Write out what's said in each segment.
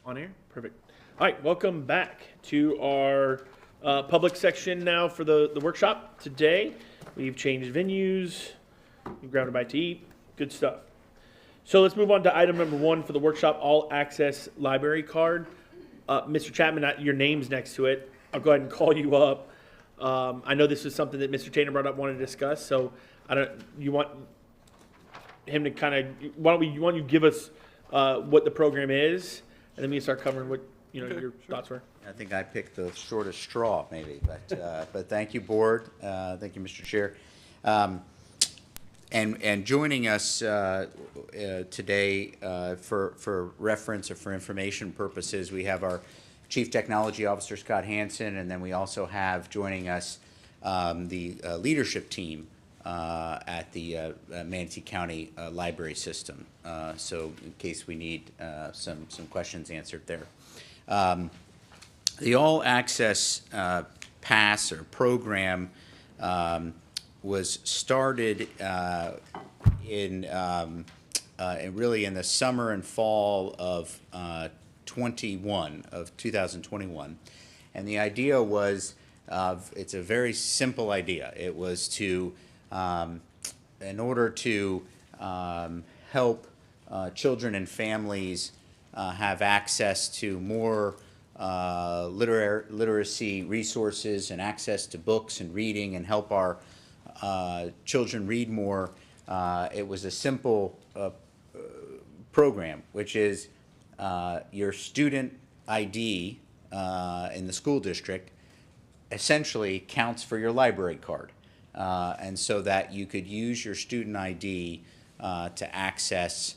On air? Perfect. All right, welcome back to our public section now for the workshop. Today, we've changed venues, we grabbed a bite to eat, good stuff. So let's move on to item number 1 for the workshop, all access library card. Mr. Chapman, your name's next to it. I'll go ahead and call you up. I know this is something that Mr. Tanner brought up, wanted to discuss, so you want him to kind of, why don't you give us what the program is, and then we can start covering what your thoughts were. I think I picked the shortest straw, maybe, but thank you, board. Thank you, Mr. Chair. And joining us today for reference or for information purposes, we have our Chief Technology Officer, Scott Hansen, and then we also have joining us the leadership team at the Manatee County Library System. So in case we need some questions answered there. The All Access Pass or program was started really in the summer and fall of 2021, and the idea was it's a very simple idea. It was to in order to help children and families have access to more literacy resources and access to books and reading, and help our children read more. It was a simple program, which is your student ID in the school district essentially counts for your library card. And so that you could use your student ID to access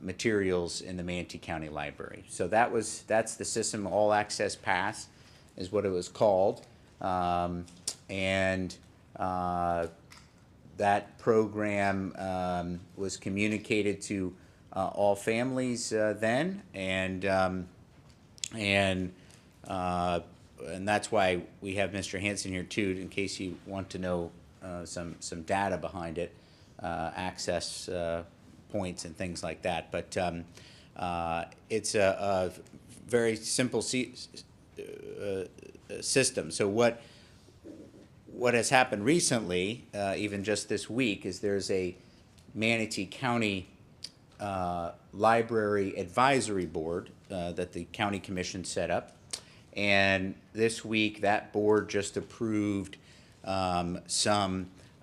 materials in the Manatee County Library. So that's the system. All Access Pass is what it was called, and that program was communicated to all families then, and that's why we have Mr. Hansen here too, in case you want to know some data behind it, access points and things like that. But it's a very simple system. So what has happened recently, even just this week, is there's a Manatee County Library Advisory Board that the County Commission set up. And this week, that board just approved some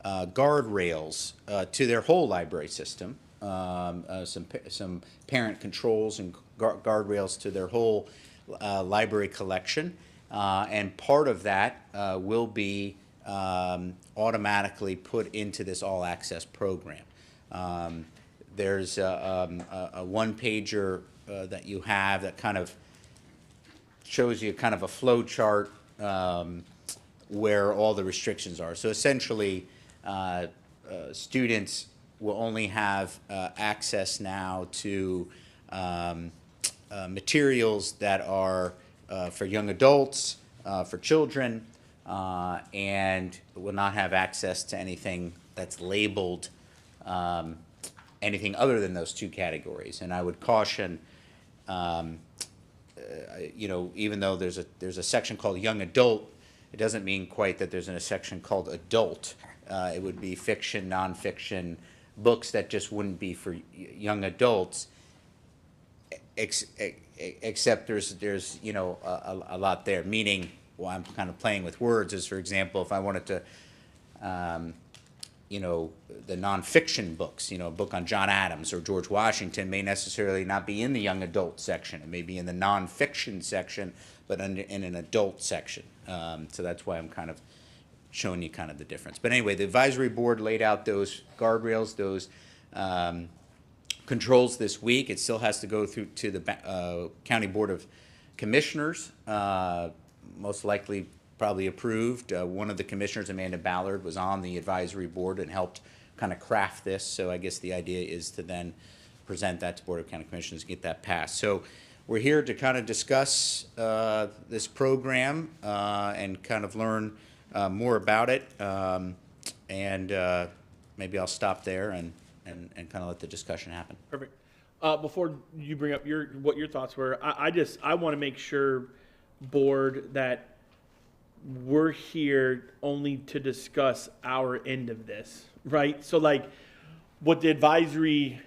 guardrails to their whole library system, some parent controls and guardrails to their whole library collection. And part of that will be automatically put into this all-access program. There's a one-pager that you have that kind of shows you kind of a flow chart where all the restrictions are. So essentially, students will only have access now to materials that are for young adults, for children, and will not have access to anything that's labeled anything other than those two categories. And I would caution, even though there's a section called young adult, it doesn't mean quite that there's a section called adult. It would be fiction, nonfiction, books that just wouldn't be for young adults, except there's a lot there. Meaning, well, I'm kind of playing with words. As for example, if I wanted to, the nonfiction books, a book on John Adams or George Washington may necessarily not be in the young adult section. It may be in the nonfiction section, but in an adult section. So that's why I'm kind of showing you kind of the difference. But anyway, the advisory board laid out those guardrails, those controls this week. It still has to go through to the County Board of Commissioners, most likely probably approved. One of the commissioners, Amanda Ballard, was on the advisory board and helped kind of craft this. So I guess the idea is to then present that to Board of County Commissioners and get that passed. So we're here to kind of discuss this program and kind of learn more about it. And maybe I'll stop there and kind of let the discussion happen. Perfect. Before you bring up what your thoughts were, I want to make sure, board, that we're here only to discuss our end of this, right? So like what the advisory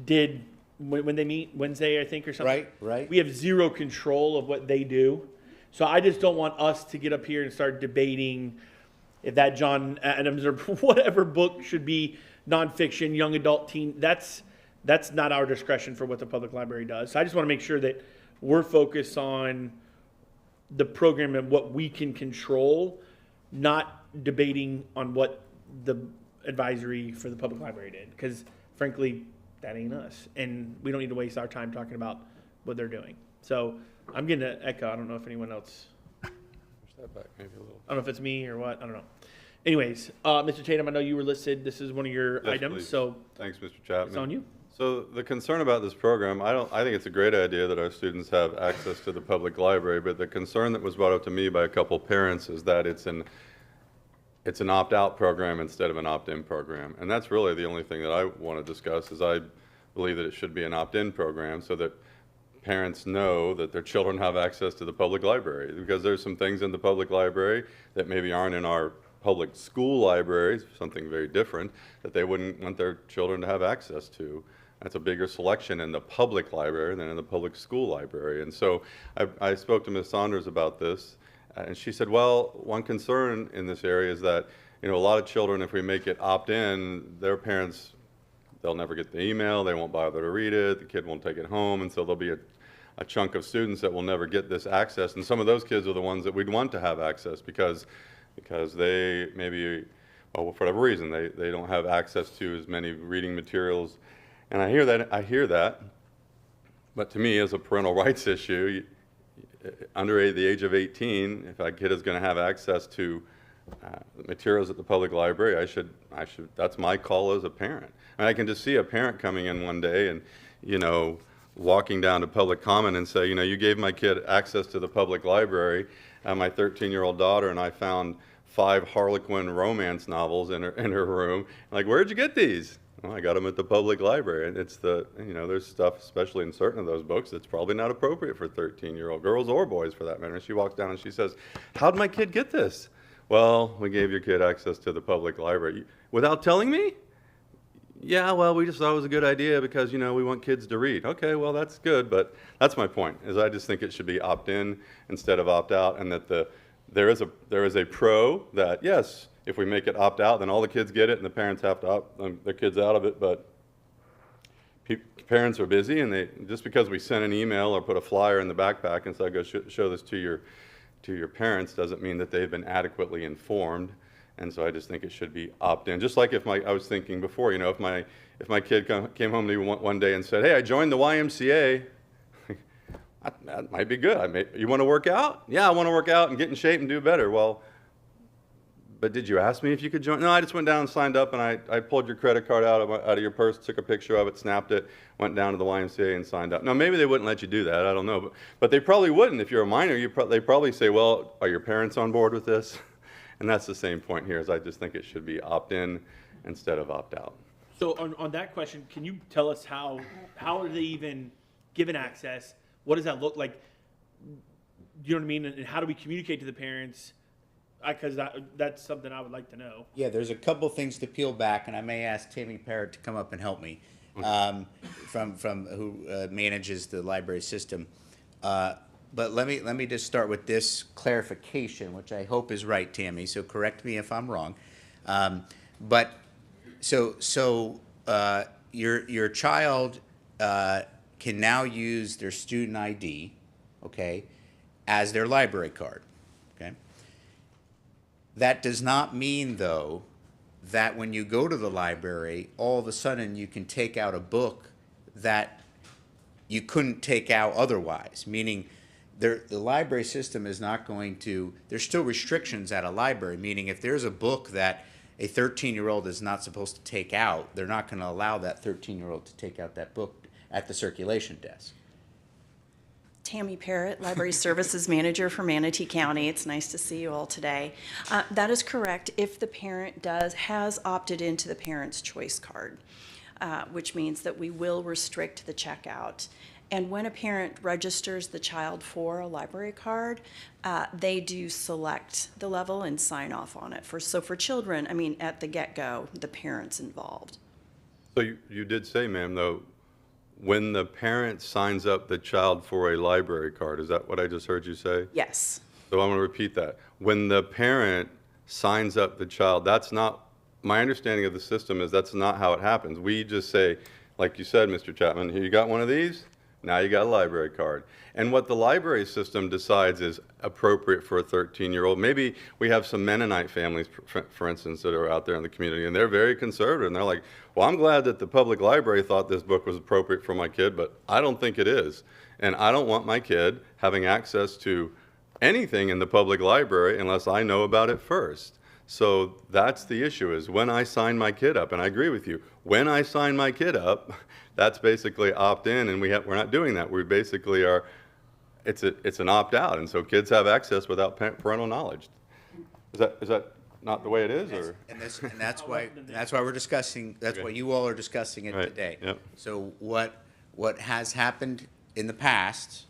did when they meet Wednesday, I think, or something. Right. We have zero control of what they do. So I just don't want us to get up here and start debating if that John Adams or whatever book should be nonfiction, young adult, teen. That's not our discretion for what the public library does. So I just want to make sure that we're focused on the program and what we can control, not debating on what the advisory for the public library did. Because frankly, that ain't us. And we don't need to waste our time talking about what they're doing. So I'm going to echo. I don't know if anyone else. Push that back maybe a little. I don't know if it's me or what. I don't know. Anyways, Mr. Tatum, I know you were listed. This is one of your Yes, items. please. So Thanks, Mr. Chapman. it's on you. So the concern about this program, I think it's a great idea that our students have access to the public library, but the concern that was brought up to me by a couple parents is that it's an opt-out program instead of an opt-in program. And that's really the only thing that I want to discuss, is I believe that it should be an opt-in program so that parents know that their children have access to the public library, because there's some things in the public library that maybe aren't in our public school libraries, something very different, that they wouldn't want their children to have access to. That's a bigger selection in the public library than in the public school library. And so I spoke to Ms. Saunders about this, and she said, well, one concern in this area is that, a lot of children, if we make it opt-in, their parents, they'll never get the email, they won't bother to read it, the kid won't take it home, and so there'll be a chunk of students that will never get this access. And some of those kids are the ones that we'd want to have access because they maybe, well, for whatever reason, they don't have access to as many reading materials. And I hear that, but to me, as a parental rights issue, under the age of 18, if a kid is going to have access to materials at the public library, I should. That's my call as a parent. And I can just see a parent coming in one day and, walking down to public comment and say, you gave my kid access to the public library, my 13-year-old daughter, and I found 5 Harlequin romance novels in her room. Like, where'd you get these? Well, I got them at the public library. And it's there's stuff, especially in certain of those books, that's probably not appropriate for 13-year-old girls or boys for that matter. She walks down and she says, how'd my kid get this? Well, we gave your kid access to the public library. Without telling me? Yeah, well, we just thought it was a good idea because, we want kids to read. Okay, well, that's good, but that's my point, is I just think it should be opt-in instead of opt-out, and that there is a pro that, yes, if we make it opt-out, then all the kids get it and the parents have to opt their kids out of it, but parents are busy, and just because we send an email or put a flyer in the backpack and say, go show this to your parents, doesn't mean that they've been adequately informed. And so I just think it should be opt-in. Just like I was thinking before, if my kid came home to me one day and said, hey, I joined the YMCA, that might be good. You want to work out? Yeah, I want to work out and get in shape and do better. Well, but did you ask me if you could join? No, I just went down and signed up, and I pulled your credit card out of your purse, took a picture of it, snapped it, went down to the YMCA and signed up. Now, maybe they wouldn't let you do that. I don't know. But they probably wouldn't. If you're a minor, they probably say, well, are your parents on board with this? And that's the same point here, is I just think it should be opt-in instead of opt-out. So on that question, can you tell us how are they even given access? What does that look like? You know what I mean? And how do we communicate to the parents? Because that's something I would like to know. Yeah, there's a couple things to peel back, and I may ask Tammy Parrott to come up and help me, from who manages the library system. But let me just start with this clarification, which I hope is right, Tammy. So correct me if I'm wrong. But your child can now use their student ID, okay, as their library card, okay. That does not mean, though, that when you go to the library, all of a sudden you can take out a book that you couldn't take out otherwise, meaning the library system is not going to, there's still restrictions at a library, meaning if there's a book that a 13-year-old is not supposed to take out, they're not going to allow that 13-year-old to take out that book at the circulation desk. Tammy Parrott, Library Services Manager for Manatee County. It's nice to see you all today. That is correct if the parent has opted into the Parent's Choice Card. which means that we will restrict the checkout. And when a parent registers the child for a library card, they do select the level and sign off on it. So for children, I mean, at the get-go, the parent's involved. So you did say, ma'am, though, when the parent signs up the child for a library card, is that what I just heard you say? Yes. So I'm going to repeat that. When the parent signs up the child, that's not, my understanding of the system is that's not how it happens. We just say, like you said, Mr. Chapman, here you got one of these, now you got a library card. And what the library system decides is appropriate for a 13-year-old. Maybe we have some Mennonite families, for instance, that are out there in the community, and they're very conservative, and they're like, well, I'm glad that the public library thought this book was appropriate for my kid, but I don't think it is. And I don't want my kid having access to anything in the public library unless I know about it first. So that's the issue, is when I sign my kid up, and I agree with you, when I sign my kid up, that's basically opt-in, and we're not doing that. We basically are, it's an opt-out, and so kids have access without parental knowledge. Is that not the way it is, or? And that's why we're discussing, that's why you all are discussing it Right, today. yep. So what has happened in the past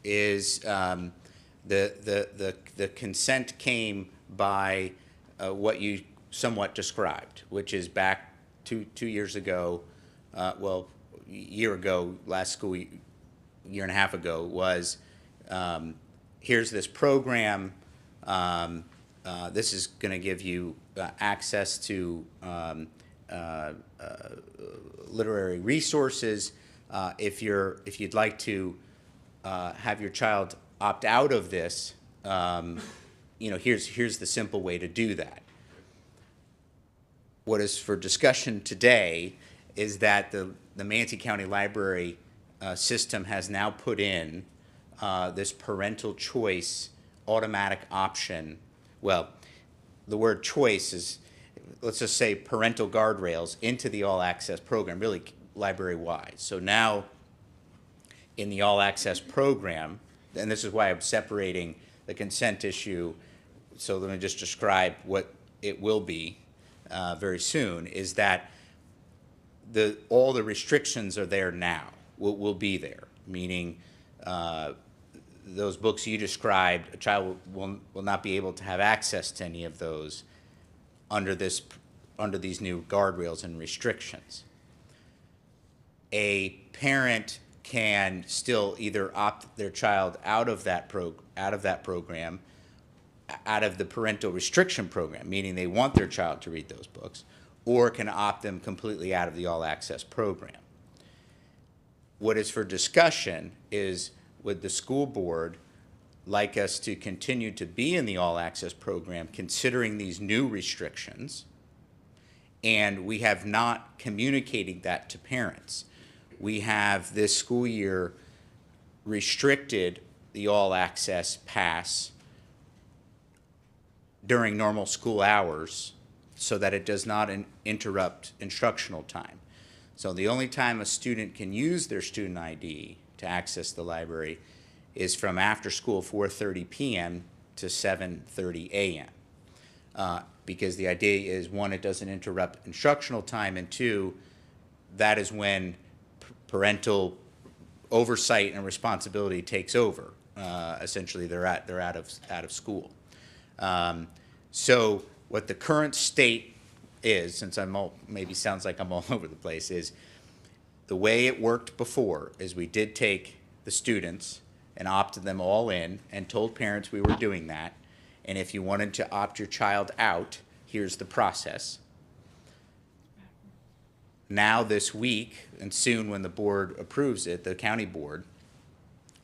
is the consent came by what you somewhat described, which is back two years ago, well, a year ago, last school year and a half ago, was here's this program. This is going to give you access to literary resources. If you'd like to have your child opt out of this, here's the simple way to do that. What is for discussion today is that the Manatee County Library system has now put in this parental choice automatic option. Well, the word choice is, let's just say, parental guardrails into the all-access program, really library-wide. So now in the all-access program, and this is why I'm separating the consent issue, so let me just describe what it will be very soon, is that all the restrictions are there now, will be there, meaning those books you described, a child will not be able to have access to any of those under these new guardrails and restrictions. A parent can still either opt their child out of that program, out of the parental restriction program, meaning they want their child to read those books, or can opt them completely out of the all-access program. What is for discussion is, would the school board like us to continue to be in the all-access program considering these new restrictions? And we have not communicated that to parents. We have this school year restricted the all-access pass during normal school hours so that it does not interrupt instructional time. So the only time a student can use their student ID to access the library is from after school 4:30 p.m. to 7:30 a.m. Because the idea is, one, it doesn't interrupt instructional time, and two, that is when parental oversight and responsibility takes over. Essentially, they're out of school. So what the current state is, since maybe sounds like I'm all over the place, is the way it worked before is we did take the students and opted them all in and told parents we were doing that. And if you wanted to opt your child out, here's the process. Now this week, and soon when the board approves it, the county board,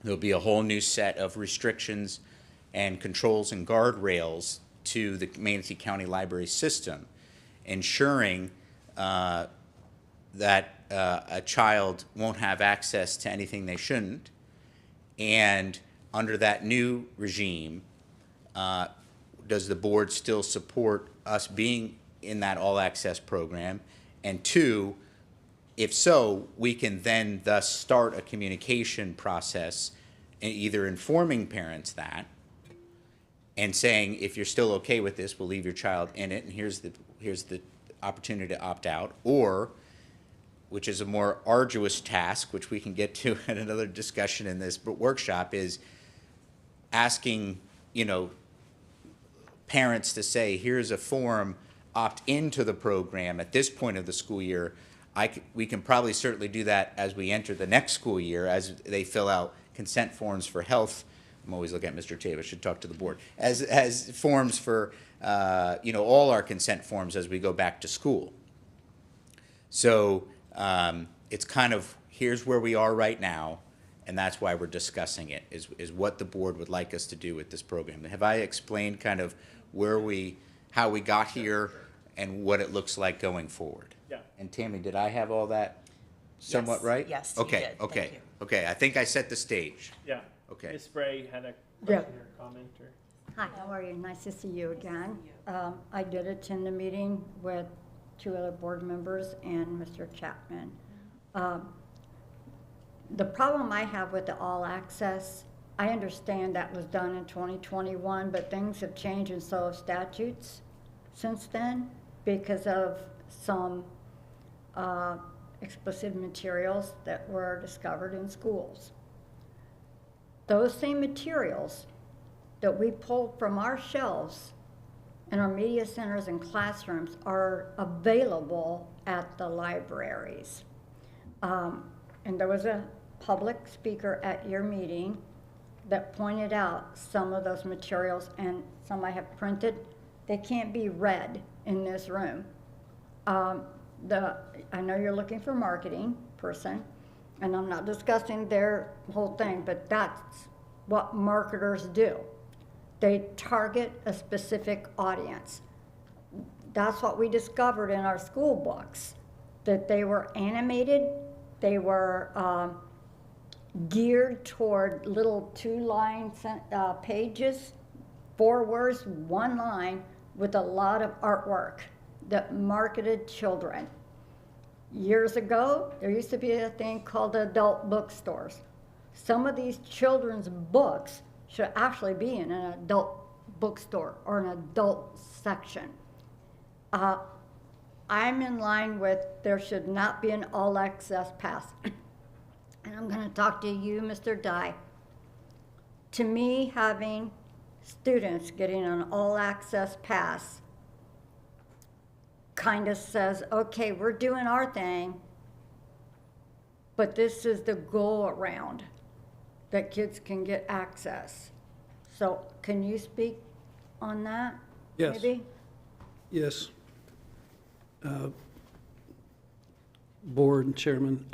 there'll be a whole new set of restrictions and controls and guardrails to the Manatee County Library system, ensuring that a child won't have access to anything they shouldn't. And under that new regime, does the board still support us being in that all-access program? And two, if so, we can then thus start a communication process, either informing parents that and saying, if you're still okay with this, we'll leave your child in it, and here's the opportunity to opt out, or which is a more arduous task, which we can get to in another discussion in this workshop, is asking, parents to say, here's a form, opt into the program at this point of the school year. We can probably certainly do that as we enter the next school year, as they fill out consent forms for health. I'm always looking at Mr. Tavis, should talk to the board. As forms for, all our consent forms as we go back to school. So it's kind of, here's where we are right now, and that's why we're discussing it, is what the board would like us to do with this program. Have I explained kind of how we got here and what it looks like going forward? Yeah. And Tammy, did I have all that somewhat Yes. right? Yes, you Okay, did. okay, Thank you. okay. I think I set the stage. Yeah. Okay. Ms. Spray had a Yeah. question or comment or? Hi, how are you? Nice to see you again. I did attend the meeting with 2 other board members and Mr. Chapman. The problem I have with the all access, I understand that was done in 2021, but things have changed and so have statutes since then because of some explicit materials that were discovered in schools. Those same materials that we pull from our shelves in our media centers and classrooms are available at the libraries. And there was a public speaker at your meeting that pointed out some of those materials, and some I have printed. They can't be read in this room. I know you're looking for a marketing person, and I'm not discussing their whole thing, but that's what marketers do. They target a specific audience. That's what we discovered in our school books, that they were animated, they were geared toward little 2-line pages, 4 words, 1 line, with a lot of artwork that marketed children. Years ago, there used to be a thing called adult bookstores. Some of these children's books should actually be in an adult bookstore or an adult section. I'm in line with there should not be an all access pass. And I'm going to talk to you, Mr. Dye. To me, having students getting an all access pass kind of says, okay, we're doing our thing, but this is the go around that kids can get access. So can you speak on that? Yes. Maybe? Yes. Board and Chairman,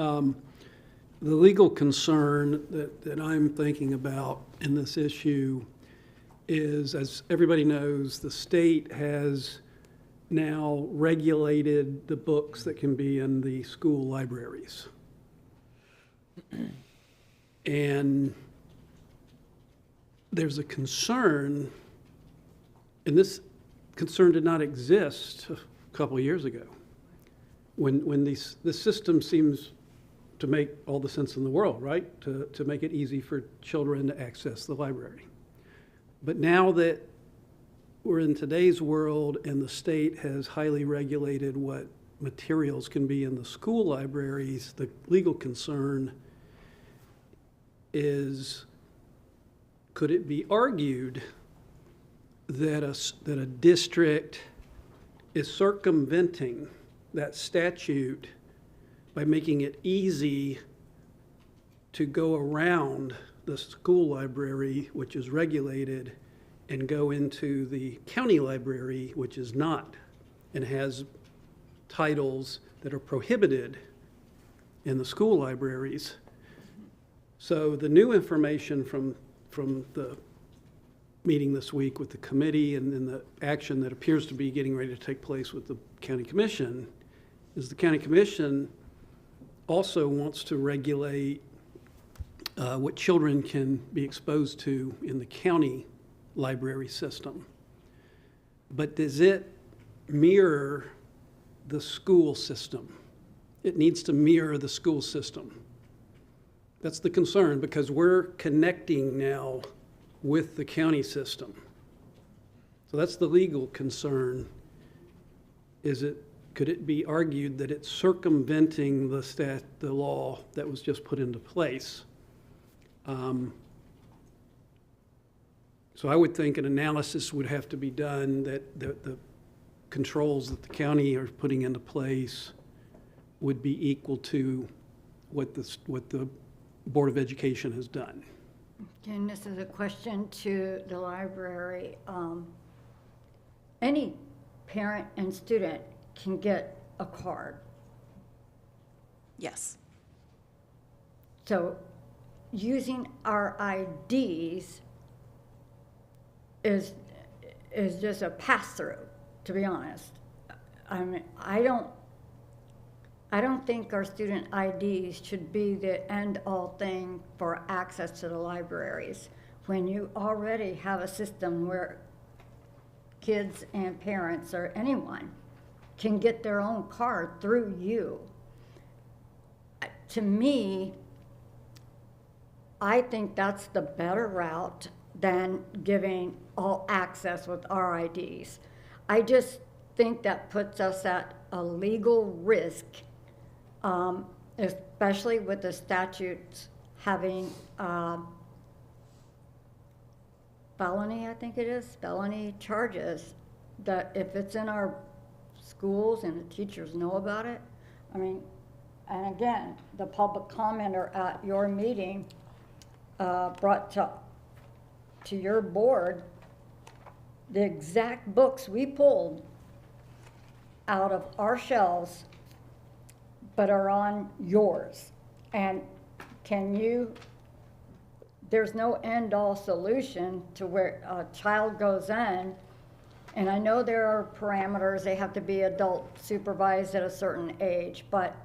the legal concern that I'm thinking about in this issue is, as everybody knows, the state has now regulated the books that can be in the school libraries. And there's a concern, and this concern did not exist a couple of years ago, when this system seems to make all the sense in the world, right? To make it easy for children to access the library. But now that we're in today's world and the state has highly regulated what materials can be in the school libraries, the legal concern is, could it be argued that a district is circumventing that statute by making it easy to go around the school library, which is regulated, and go into the county library, which is not, and has titles that are prohibited in the school libraries? So the new information from the meeting this week with the committee and then the action that appears to be getting ready to take place with the county commission is the county commission also wants to regulate what children can be exposed to in the county library system. But does it mirror the school system? It needs to mirror the school system. That's the concern, because we're connecting now with the county system. So that's the legal concern. Is it could it be argued that it's circumventing the law that was just put into place? So I would think an analysis would have to be done that the controls that the county are putting into place would be equal to what the Board of Education has done. And this is a question to the library. Any parent and student can get a card. Yes. So using our IDs is just a pass-through, to be honest. I mean, I don't think our student IDs should be the end-all thing for access to the libraries, when you already have a system where kids and parents or anyone can get their own card through you. To me, I think that's the better route than giving all access with our IDs. I just think that puts us at a legal risk, especially with the statutes having felony, I think it is, felony charges, that if it's in our schools and the teachers know about it, I mean, and again, the public commenter at your meeting brought to your board the exact books we pulled out of our shelves but are on yours. And there's no end-all solution to where a child goes in, and I know there are parameters, they have to be adult supervised at a certain age, but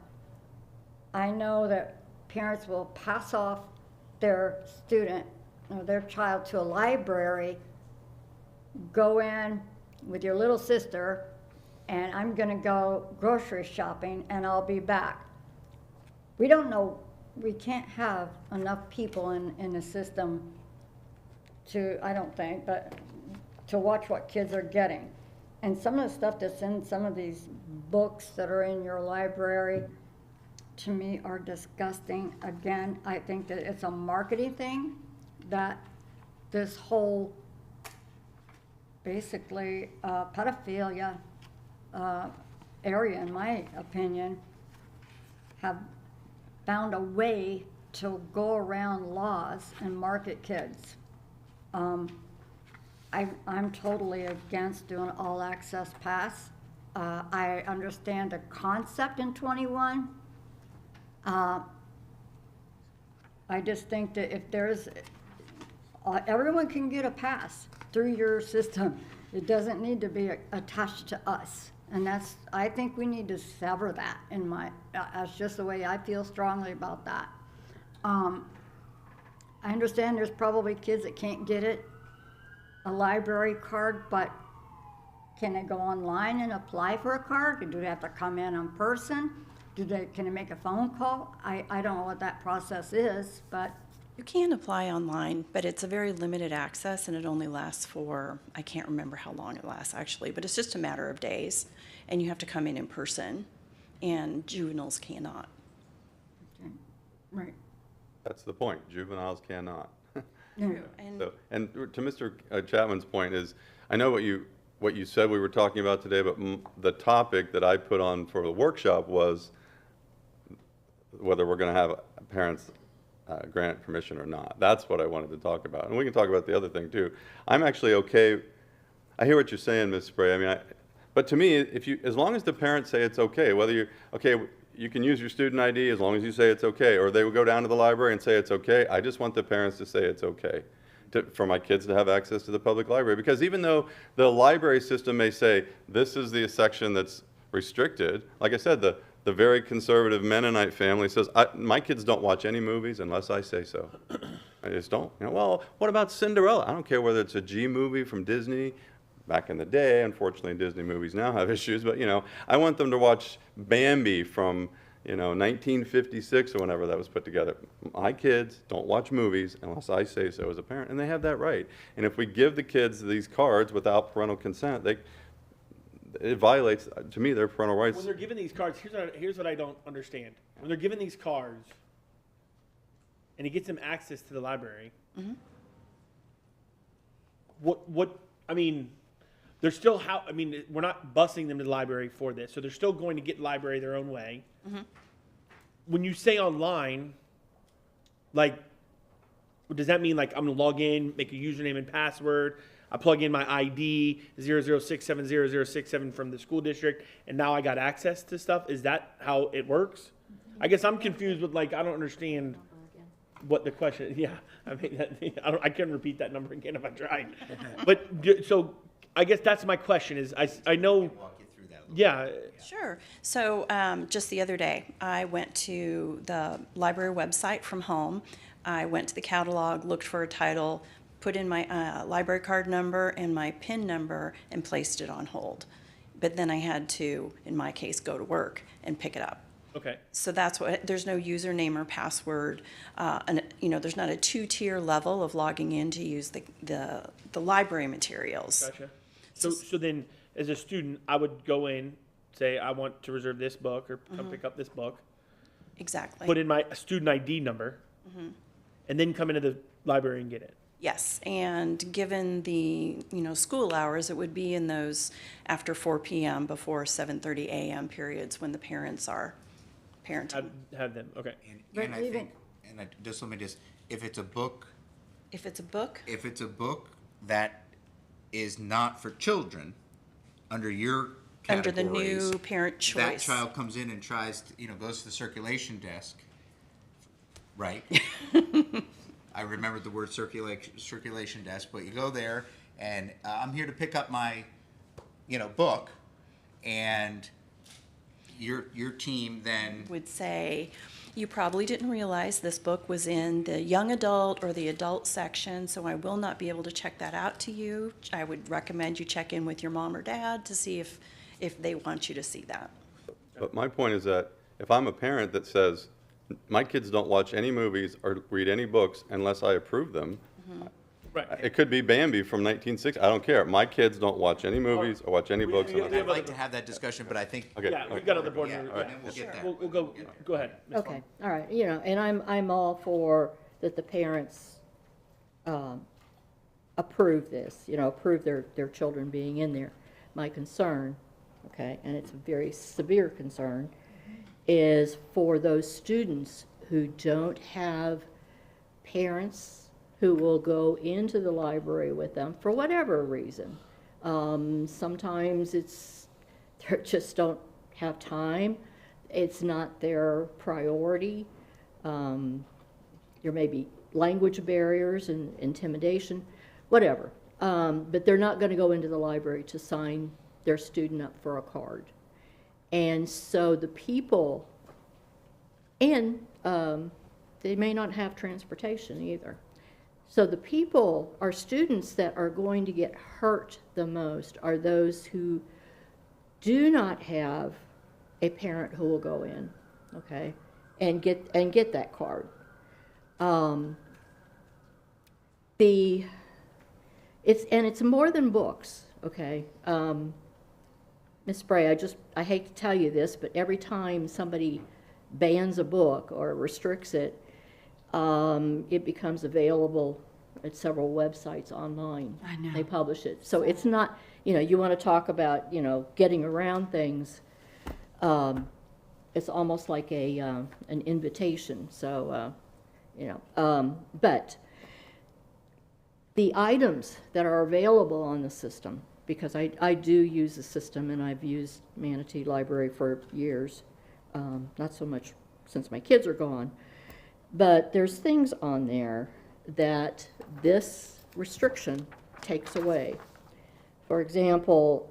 I know that parents will pass off their student or their child to a library, go in with your little sister, and I'm gonna go grocery shopping and I'll be back. We don't know, we can't have enough people in the system to, I don't think, but to watch what kids are getting. And some of the stuff that's in some of these books that are in your library, to me, are disgusting. Again, I think that it's a marketing thing, that this whole, basically, pedophilia area, in my opinion, have found a way to go around laws and market kids. I'm totally against doing all access pass. I understand the concept in 21. I just think that if there's, everyone can get a pass through your system. It doesn't need to be attached to us. And I think we need to sever that that's just the way I feel strongly about that. I understand there's probably kids that can't get a library card, but can they go online and apply for a card? Do they have to come in person? Can they make a phone call? I don't know what that process is, but. You can apply online, but it's a very limited access, and it only lasts for, I can't remember how long it lasts actually, but it's just a matter of days, and you have to come in person, and juveniles cannot. Okay. Right. That's the point. Juveniles cannot. True. And So, and to Mr. Chapman's point is, I know what you said we were talking about today, but the topic that I put on for the workshop was whether we're going to have parents grant permission or not. That's what I wanted to talk about. And we can talk about the other thing too. I'm actually okay. I hear what you're saying, Ms. Spray. I mean, but to me, as long as the parents say it's okay, whether you can use your student ID as long as you say it's okay, or they would go down to the library and say it's okay. I just want the parents to say it's okay for my kids to have access to the public library. Because even though the library system may say this is the section that's restricted, like I said, the very conservative Mennonite family says, my kids don't watch any movies unless I say so. I just don't. Well, what about Cinderella? I don't care whether it's a G movie from Disney. Back in the day, unfortunately, Disney movies now have issues, but I want them to watch Bambi from 1956 or whenever that was put together. My kids don't watch movies unless I say so as a parent, and they have that right. And if we give the kids these cards without parental consent, they, it violates, to me, their parental rights. When they're given these cards, here's what I don't understand. When they're given these cards, and he gets them access to the library, I mean, they're still we're not busing them to the library for this, so they're still going to get library their own way. When you say online, like, does that mean like I'm gonna log in, make a username and password, I plug in my ID 006700067 from the school district, and now I got access to stuff? Is that how it works? I guess I'm confused with, like, I don't understand what the question is. Yeah, I mean, I can't repeat that number again if I tried. But so I guess that's my question is I know. Walk you through that a little Yeah. Sure. So just the other day, I went to the library website from home. I went to the catalog, looked for a title, put in my library card number and my PIN number, and placed it on hold. But then I had to, in my case, go to work and pick it up. Okay. So that's what, there's no username or password, and, there's not a two-tier level of logging in to use the library materials. Gotcha. So then, as a student, I would go in, say I want to reserve this book or come pick up this book, Exactly. put in my student ID number, and then come into the library and get it. Yes, and given the, school hours, it would be in those after 4 p.m. before 7:30 a.m. periods when the parents are parenting. Have them. Okay. bit. And I think, just let me if it's a book, If it's a book, that is not for children, under your under the categories, new parent choice. that child comes in and tries to, goes to the circulation desk, right? I remembered the word circulation desk, but you go there and I'm here to pick up my, book, and your team then Would say, you probably didn't realize this book was in the young adult or the adult section, so I will not be able to check that out to you. I would recommend you check in with your mom or dad to see if they want you to see that. But my point is that if I'm a parent that says, my kids don't watch any movies or read any books unless I approve them, Right. it could be Bambi from 1960, I don't care. My kids don't watch any movies or watch any books. we- unless- I'd like to have that discussion, but I think Okay. Yeah, we've got other board Yeah, members. and then we'll get there. We'll go ahead. Ms. Okay, all right, and I'm all for that the parents approve this, approve their children being in there. My concern, okay, and it's a very severe concern, is for those students who don't have parents who will go into the library with them for whatever reason. Sometimes they just don't have time. It's not their priority. There may be language barriers and intimidation, whatever. But they're not going to go into the library to sign their student up for a card. And so the people, and they may not have transportation either. So the people, our students that are going to get hurt the most are those who do not have a parent who will go in, okay, and get that card. It's more than books, okay. Ms. Spray, I hate to tell you this, but every time somebody bans a book or restricts it, it becomes available at several websites online. I know. They publish it. So it's not, you want to talk about, getting around things. It's almost like an invitation. So, but the items that are available on the system, because I do use the system and I've used Manatee Library for years, not so much since my kids are gone, but there's things on there that this restriction takes away. For example,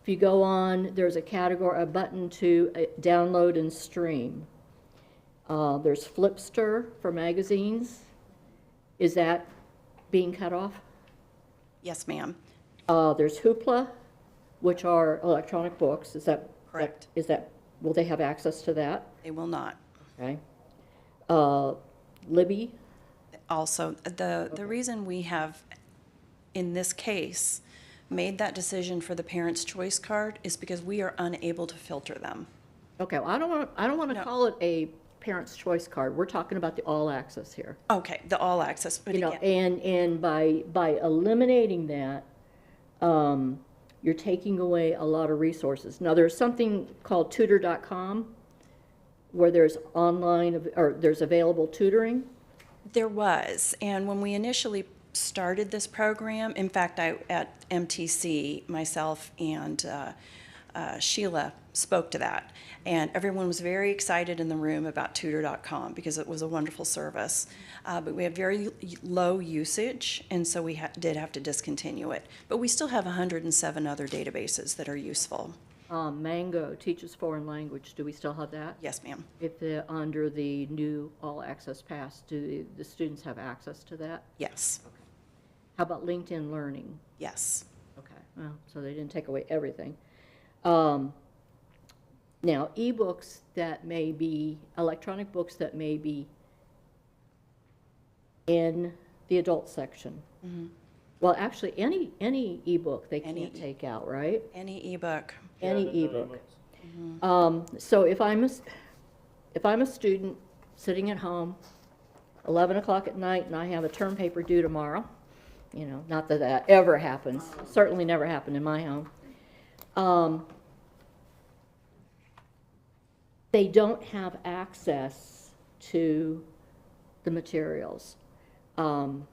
if you go on, there's a button to download and stream. There's Flipster for magazines. Is that being cut off? Yes, ma'am. There's Hoopla, which are electronic books. Is that Correct. Will they have access to that? They will not. Okay. Libby. Also, the reason we have, in this case, made that decision for the Parents' Choice Card is because we are unable to filter them. Okay, well, I don't want to No. call it a parent's choice card. We're talking about the all access here. Okay, the all access, but You know, again, and by eliminating that, you're taking away a lot of resources. Now, there's something called tutor.com where there's online, or there's available tutoring. there was. And when we initially started this program, in fact, at MTC, myself and Sheila spoke to that. And everyone was very excited in the room about tutor.com because it was a wonderful service. But we had very low usage, and so we did have to discontinue it. But we still have 107 other databases that are useful. Mango teaches foreign language. Do we still have that? Yes, ma'am. If they're under the new all access pass, do the students have access to that? Yes. How about LinkedIn Learning? Yes. Okay, well, so they didn't take away everything. Now, ebooks that may be, electronic books that may be in the adult section. Well, actually, any ebook they Any can't take out, right? Any ebook. Any ebook. So if I'm a student sitting at home, 11 o'clock at night, and I have a term paper due tomorrow, you know, not that that ever happens, certainly never happened in my home. They don't have access to the materials. And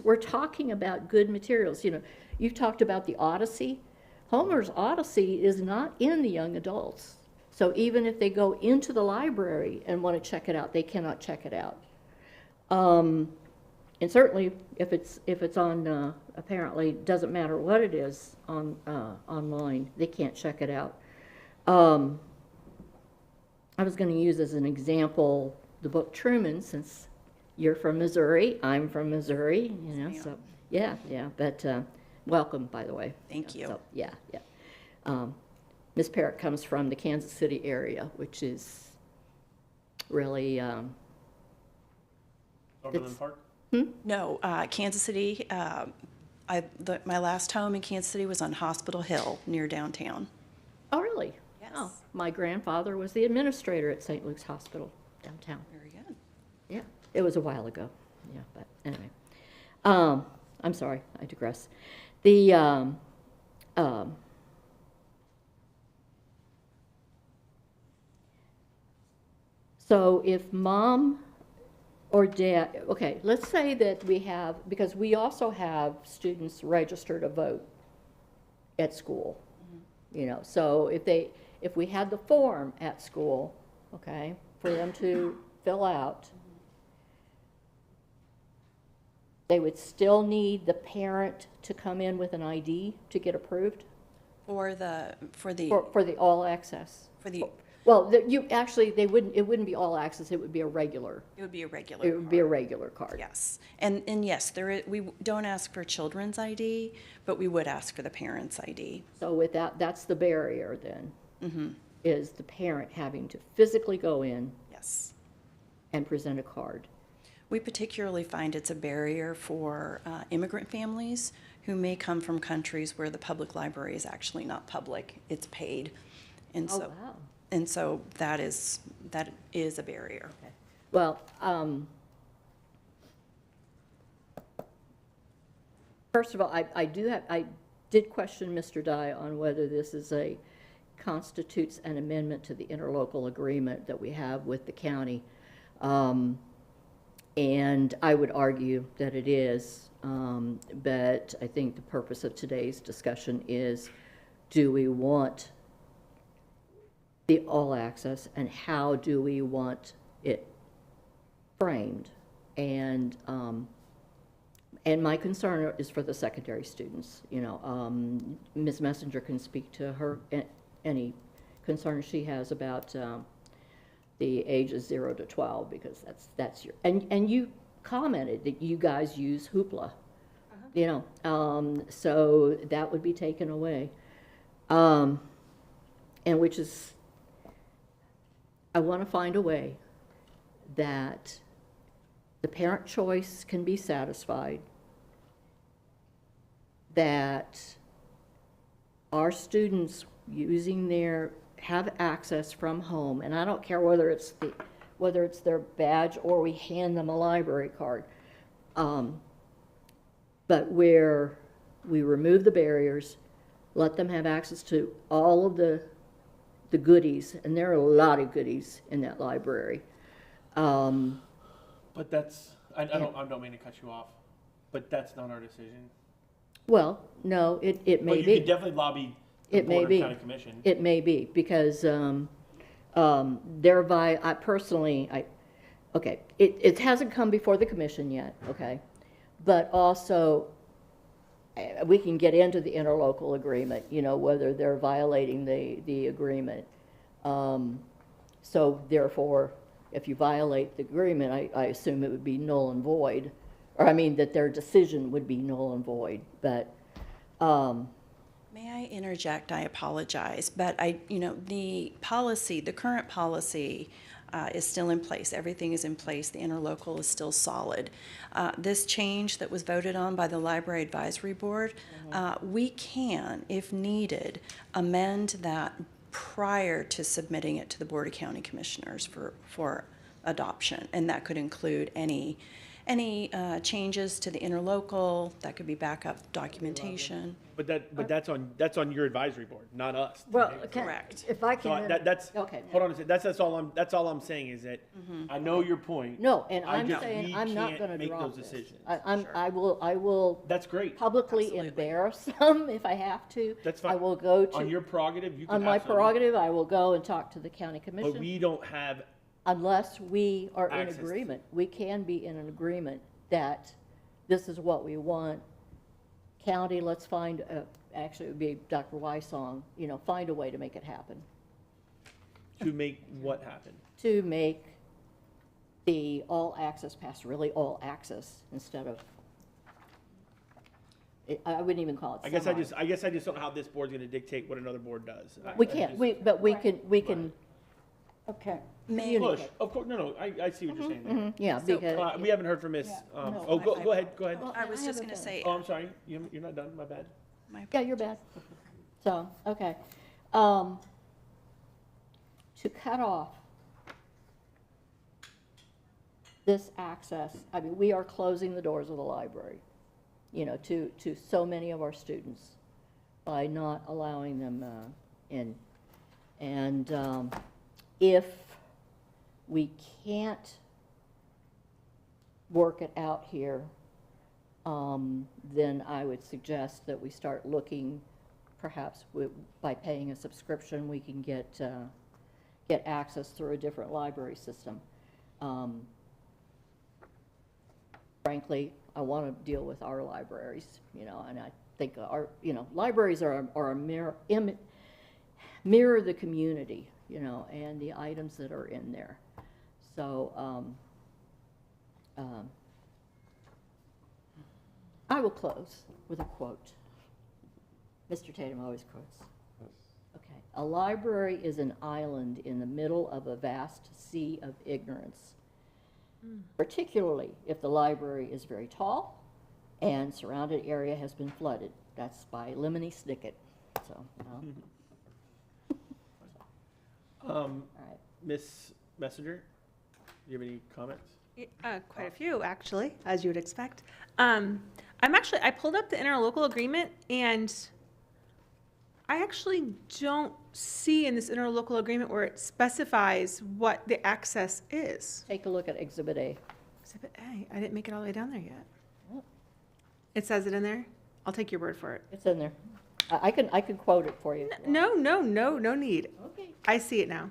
we're talking about good materials. You know, you've talked about the Odyssey. Homer's Odyssey is not in the young adults. So even if they go into the library and want to check it out, they cannot check it out. And certainly, if it's on, apparently, doesn't matter what it is on online, they can't check it out. I was going to use as an example the book Truman, since you're from Missouri, I'm from Missouri, you know, Yes, so, yeah, but welcome, by the way. Thank you. So, yeah. Miss Parrott comes from the Kansas City area, which is really, Northern Park? No, Kansas City, my last home in Kansas City was on Hospital Hill near downtown. oh, really? Yes. Oh, my grandfather was the administrator at St. Luke's Hospital downtown. Very good. Yeah, it was a while ago, yeah, but anyway. I'm sorry, I digress. So if mom or dad, okay, let's say that we have, because we also have students register to vote at school, you know, so if we had the form at school, okay, for them to fill out, they would still need the parent to come in with an ID to get approved For the for the all access. it Well, it wouldn't be all access, it would be a regular, would be a regular. it would be a regular card. Yes, and yes, we don't ask for children's ID, but we would ask for the parent's ID. So with that, that's the barrier then, is the parent having to physically go in Yes. and present a card. We particularly find it's a barrier for immigrant families who may come from countries where the public library is actually not public, it's paid. And Oh, so, wow. and so that is a barrier. Okay. Well, first of all, I did question Mr. Dye on whether this constitutes an amendment to the interlocal agreement that we have with the county. And I would argue that it is, but I think the purpose of today's discussion is, do we want the all access, and how do we want it framed? And my concern is for the secondary students. You know, Ms. Messenger can speak to her any concerns she has about the ages 0 to 12, because that's your, and you commented that you guys use Hoopla, you know, so that would be taken away, and which is, I want to find a way that the parent choice can be satisfied that our students have access from home, and I don't care whether it's their badge or we hand them a library card. But where we remove the barriers, let them have access to all of the goodies, and there are a lot of goodies in that library. But that's, I don't mean to cut you off, but that's not our decision. Well, no, it may But you be. could definitely lobby the It may Board of be. County Commission. It may be, because okay, it hasn't come before the commission yet, okay? But also, we can get into the interlocal agreement, whether they're violating the agreement. So therefore, if you violate the agreement, I assume it would be null and void, or I mean that their decision would be null and void, but, May I interject? I apologize, but the current policy is still in place. Everything is in place. The interlocal is still solid. This change that was voted on by the Library Advisory Board, we can, if needed, amend that prior to submitting it to the Board of County Commissioners for adoption, and that could include any changes to the interlocal. That could be backup documentation. But that's on your advisory board, not us. Well, Correct. if I So can, that's, Okay. hold on a second, that's all I'm saying is that, I know your point. no, and I I'm just- saying we I'm not can't gonna make drop those this. decisions. I will That's great. publicly Absolutely. embarrass them if I have to. That's I fine. will go On to, your prerogative, you can on my absolutely- prerogative, I will go and talk to the county But commission, we don't have, unless we are in Access to- agreement. We can be in an agreement that this is what we want. County, let's find, actually, it would be Dr. Weiss' song, find a way to make it happen. to make what happen. To make the all access pass really all access instead of, I wouldn't even call it I guess semi. I just don't know how this board's gonna dictate what another board does. We can't, but we can okay. May, Push, of course, no, I see what you're saying there. yeah, So- because, We haven't heard from Miss, no, oh, go ahead. I was I just have going to a- say, Oh, I'm sorry, you're not done, my bad. yeah, you're bad. So, okay. To cut off this access, I mean, we are closing the doors of the library, to so many of our students by not allowing them in. And if we can't work it out here, then I would suggest that we start looking, perhaps by paying a subscription, we can get access through a different library system. Frankly, I want to deal with our libraries, and I think our, libraries are a mirror the community, and the items that are in there. So, I will close with a quote. Mr. Tatum always quotes. Okay. A library is an island in the middle of a vast sea of ignorance, particularly if the library is very tall and surrounded area has been flooded. That's by Lemony Snicket. So, all right. Miss Messenger, do you have any comments? Quite a few, actually, as you would expect. I pulled up the interlocal agreement, and I actually don't see in this interlocal agreement where it specifies what the access is. Take a look at Exhibit A. Exhibit A, I didn't make it all the way down there yet. Oh. It says it in there? I'll take your word for it. It's in there. I can quote it for you. if you want. No need. Okay. I see it now.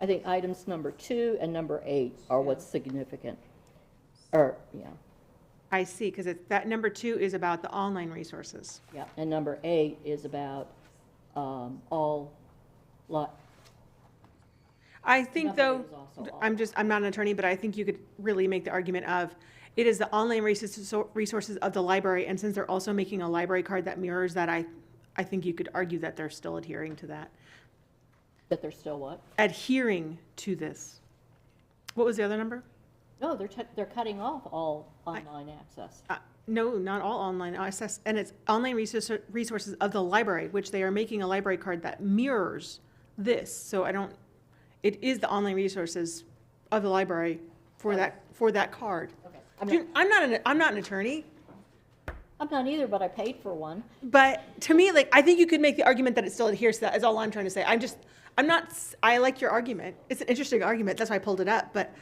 I think items number 2 and number 8 are what's significant. Or, yeah, I see, because that number 2 is about the online resources. yeah. And number 8 is about all lot. I think, Number though, eight is also all. I'm not an attorney, but I think you could really make the argument of, it is the online resources of the library, and since they're also making a library card that mirrors that, I think you could argue that they're still adhering to that. That they're still what? Adhering to this. What was the other number? No, they're cutting off all online access. No, not all online access, and it's online resources of the library, which they are making a library card that mirrors this. So it is the online resources of the library for that card. Okay. I'm not an attorney, I'm not either, but I paid for one. but to me, like, I think you could make the argument that it still adheres to that, is all I'm trying to say. I like your argument. It's an interesting argument, that's why I pulled it up, but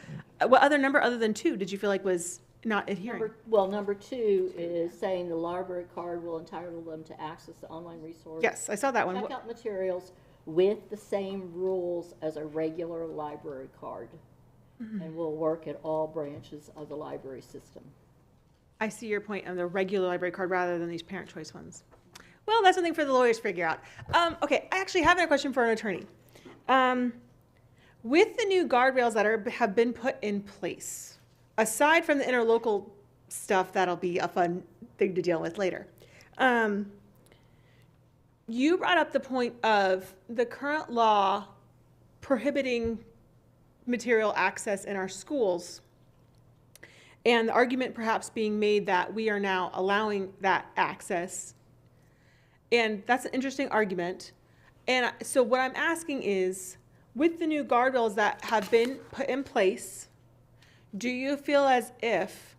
what other number other than 2 did you feel like was not adhering? Number 2 is saying the library card will entitle them to access the online resource. Yes, I saw that one. Checkout materials with the same rules as a regular library card, and will work at all branches of the library system. I see your point on the regular library card rather than these parent choice ones. Well, that's something for the lawyers to figure out. Okay, I actually have a question for an attorney. With the new guardrails that have been put in place, aside from the interlocal stuff, that'll be a fun thing to deal with later. You brought up the point of the current law prohibiting material access in our schools, and the argument perhaps being made that we are now allowing that access. And that's an interesting argument. And so what I'm asking is, with the new guardrails that have been put in place, do you feel as if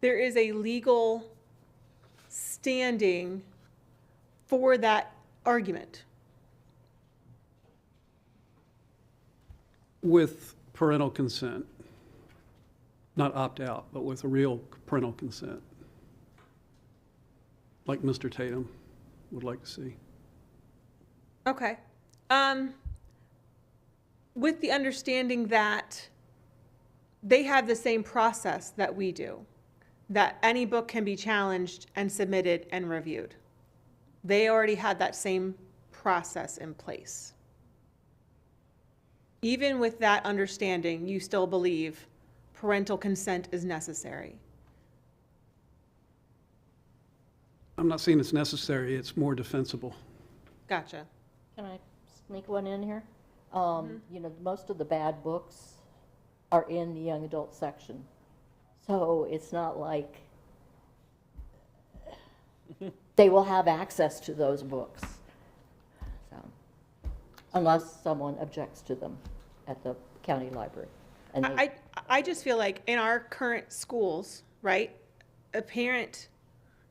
there is a legal standing for that argument? With parental consent, not opt-out, but with a real parental consent, like Mr. Tatum would like to see. Okay. With the understanding that they have the same process that we do, that any book can be challenged and submitted and reviewed. They already had that same process in place. Even with that understanding, you still believe parental consent is necessary? I'm not saying it's necessary, it's more defensible. Gotcha. Can I sneak one in here? You know, most of the bad books are in the young adult section. So it's not like they will have access to those books. So, unless someone objects to them at the county library. And I just feel like in our current schools, right, a parent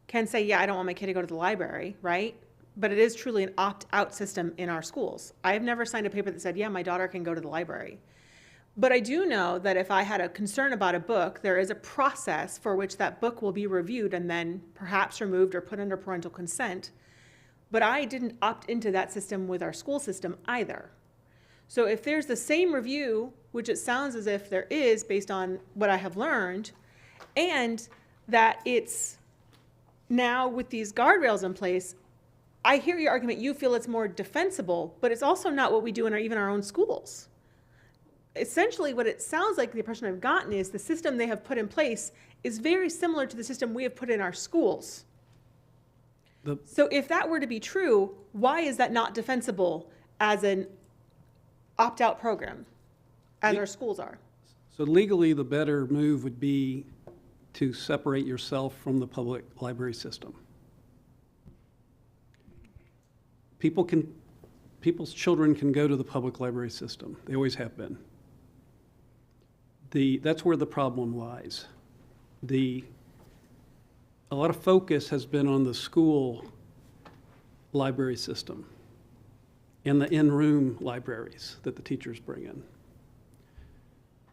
can say, yeah, I don't want my kid to go to the library, right? But it is truly an opt-out system in our schools. I've never signed a paper that said, yeah, my daughter can go to the library. But I do know that if I had a concern about a book, there is a process for which that book will be reviewed and then perhaps removed or put under parental consent. But I didn't opt into that system with our school system either. So if there's the same review, which it sounds as if there is based on what I have learned, and that it's now with these guardrails in place, I hear your argument, you feel it's more defensible, but it's also not what we do in even our own schools. Essentially, what it sounds like the impression I've gotten is the system they have put in place is very similar to the system we have put in our schools. So if that were to be true, why is that not defensible as an opt-out program, as our schools are? So legally, the better move would be to separate yourself from the public library system. People's children can go to the public library system. They always have been. That's where the problem lies. A lot of focus has been on the school library system and the in-room libraries that the teachers bring in.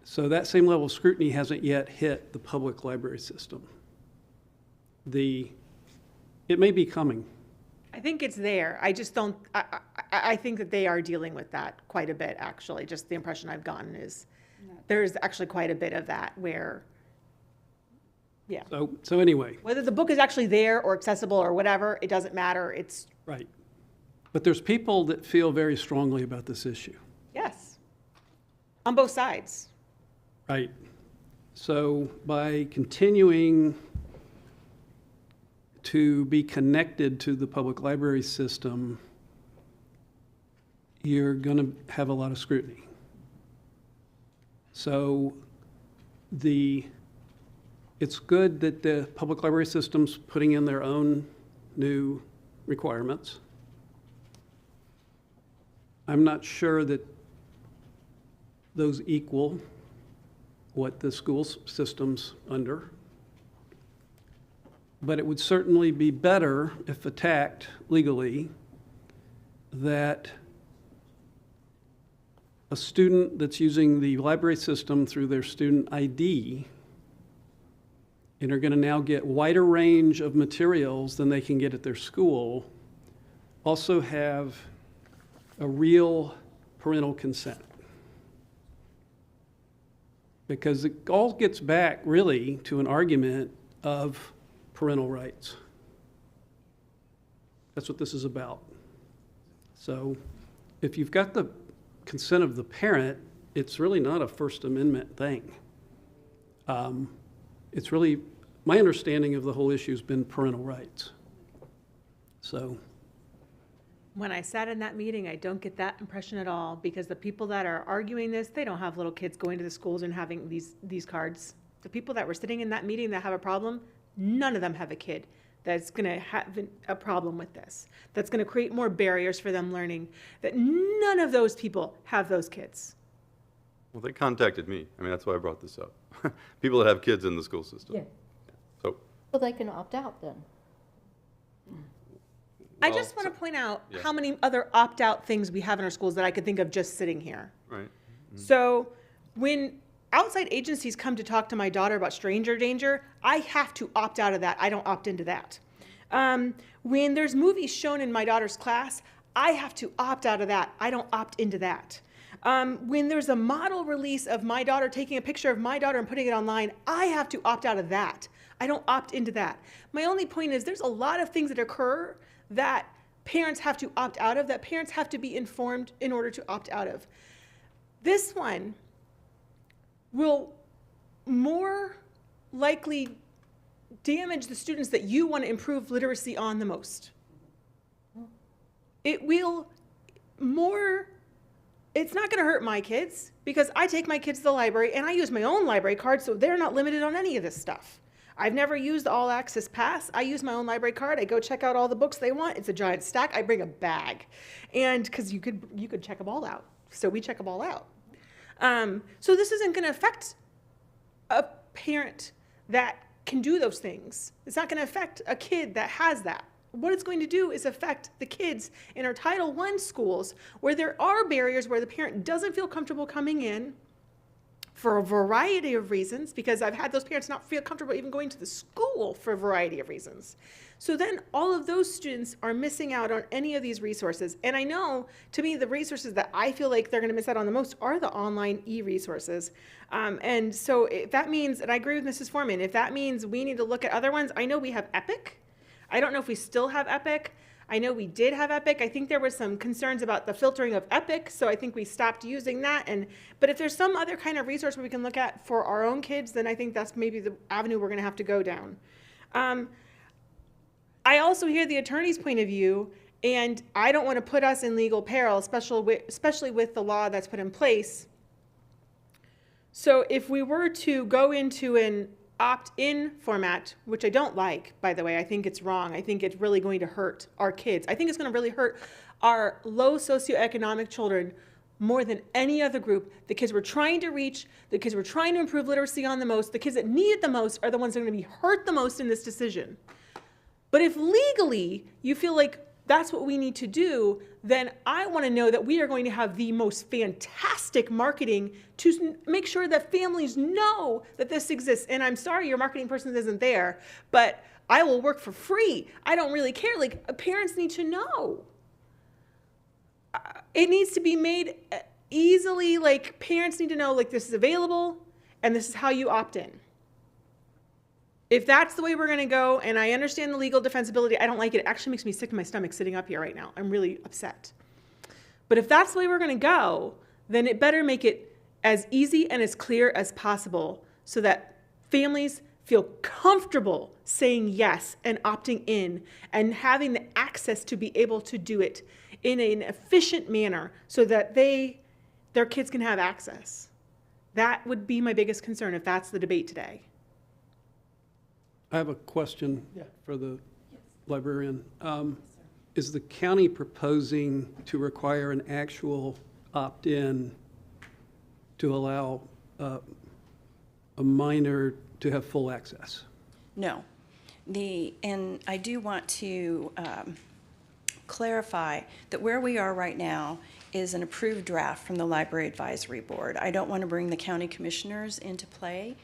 So that same level of scrutiny hasn't yet hit the public library system. It may be coming. I think it's there. I just don't, I think that they are dealing with that quite a bit, actually. Just the impression I've gotten is there's actually quite a bit of that where, yeah. So anyway. Whether the book is actually there or accessible or whatever, it doesn't matter. It's. Right. But there's people that feel very strongly about this issue. Yes. On both sides. Right. So by continuing to be connected to the public library system, you're going to have a lot of scrutiny. So it's good that the public library system's putting in their own new requirements. I'm not sure that those equal what the school system's under. But it would certainly be better if attacked legally that a student that's using the library system through their student ID and are going to now get wider range of materials than they can get at their school also have a real parental consent. Because it all gets back really to an argument of parental rights. That's what this is about. So if you've got the consent of the parent, it's really not a First Amendment thing. It's really, my understanding of the whole issue has been parental rights. So. When I sat in that meeting, I don't get that impression at all, because the people that are arguing this, they don't have little kids going to the schools and having these cards. The people that were sitting in that meeting that have a problem, none of them have a kid that's going to have a problem with this, that's going to create more barriers for them learning, that none of those people have those kids. Well, they contacted me. I mean, that's why I brought this up. People that have kids in the school system. Yeah. So, Well, they can opt out then. I well, just want to point out yeah. how many other opt-out things we have in our schools that I could think of just sitting here. right. So when outside agencies come to talk to my daughter about stranger danger, I have to opt out of that. I don't opt into that. When there's movies shown in my daughter's class, I have to opt out of that. I don't opt into that. When there's a model release of my daughter taking a picture of my daughter and putting it online, I have to opt out of that. I don't opt into that. My only point is there's a lot of things that occur that parents have to opt out of, that parents have to be informed in order to opt out of. This one will more likely damage the students that you want to improve literacy on the most. It will more, it's not going to hurt my kids, because I take my kids to the library and I use my own library card, so they're not limited on any of this stuff. I've never used the All Access Pass. I use my own library card. I go check out all the books they want. It's a giant stack. I bring a bag, and because you could check them all out. So we check them all out. So this isn't going to affect a parent that can do those things. It's not going to affect a kid that has that. What it's going to do is affect the kids in our Title I schools, where there are barriers where the parent doesn't feel comfortable coming in for a variety of reasons, because I've had those parents not feel comfortable even going to the school for a variety of reasons. So then all of those students are missing out on any of these resources. And I know, to me, the resources that I feel like they're going to miss out on the most are the online e-resources. And so if that means, and I agree with Mrs. Foreman, if that means we need to look at other ones, I know we have Epic. I don't know if we still have Epic. I know we did have Epic. I think there was some concerns about the filtering of Epic, so I think we stopped using that. But if there's some other kind of resource we can look at for our own kids, then I think that's maybe the avenue we're going to have to go down. I also hear the attorney's point of view, and I don't want to put us in legal peril, especially with the law that's put in place. So if we were to go into an opt-in format, which I don't like, by the way, I think it's wrong. I think it's really going to hurt our kids. I think it's going to really hurt our low socioeconomic children more than any other group. The kids we're trying to reach, the kids we're trying to improve literacy on the most, the kids that need it the most are the ones that are going to be hurt the most in this decision. But if legally you feel like that's what we need to do, then I want to know that we are going to have the most fantastic marketing to make sure that families know that this exists. And I'm sorry your marketing person isn't there, but I will work for free. I don't really care. Like, parents need to know. It needs to be made easily, like, parents need to know, like, this is available and this is how you opt in. If that's the way we're going to go, and I understand the legal defensibility, I don't like it. It actually makes me sick to my stomach sitting up here right now. I'm really upset. But if that's the way we're going to go, then it better make it as easy and as clear as possible so that families feel comfortable saying yes and opting in and having the access to be able to do it in an efficient manner so that their kids can have access. That would be my biggest concern if that's the debate today. I have a question Yeah. for the librarian. Is the county proposing to require an actual opt-in to allow a minor to have full access? No. And I do want to clarify that where we are right now is an approved draft from the Library Advisory Board. I don't want to bring the county commissioners into play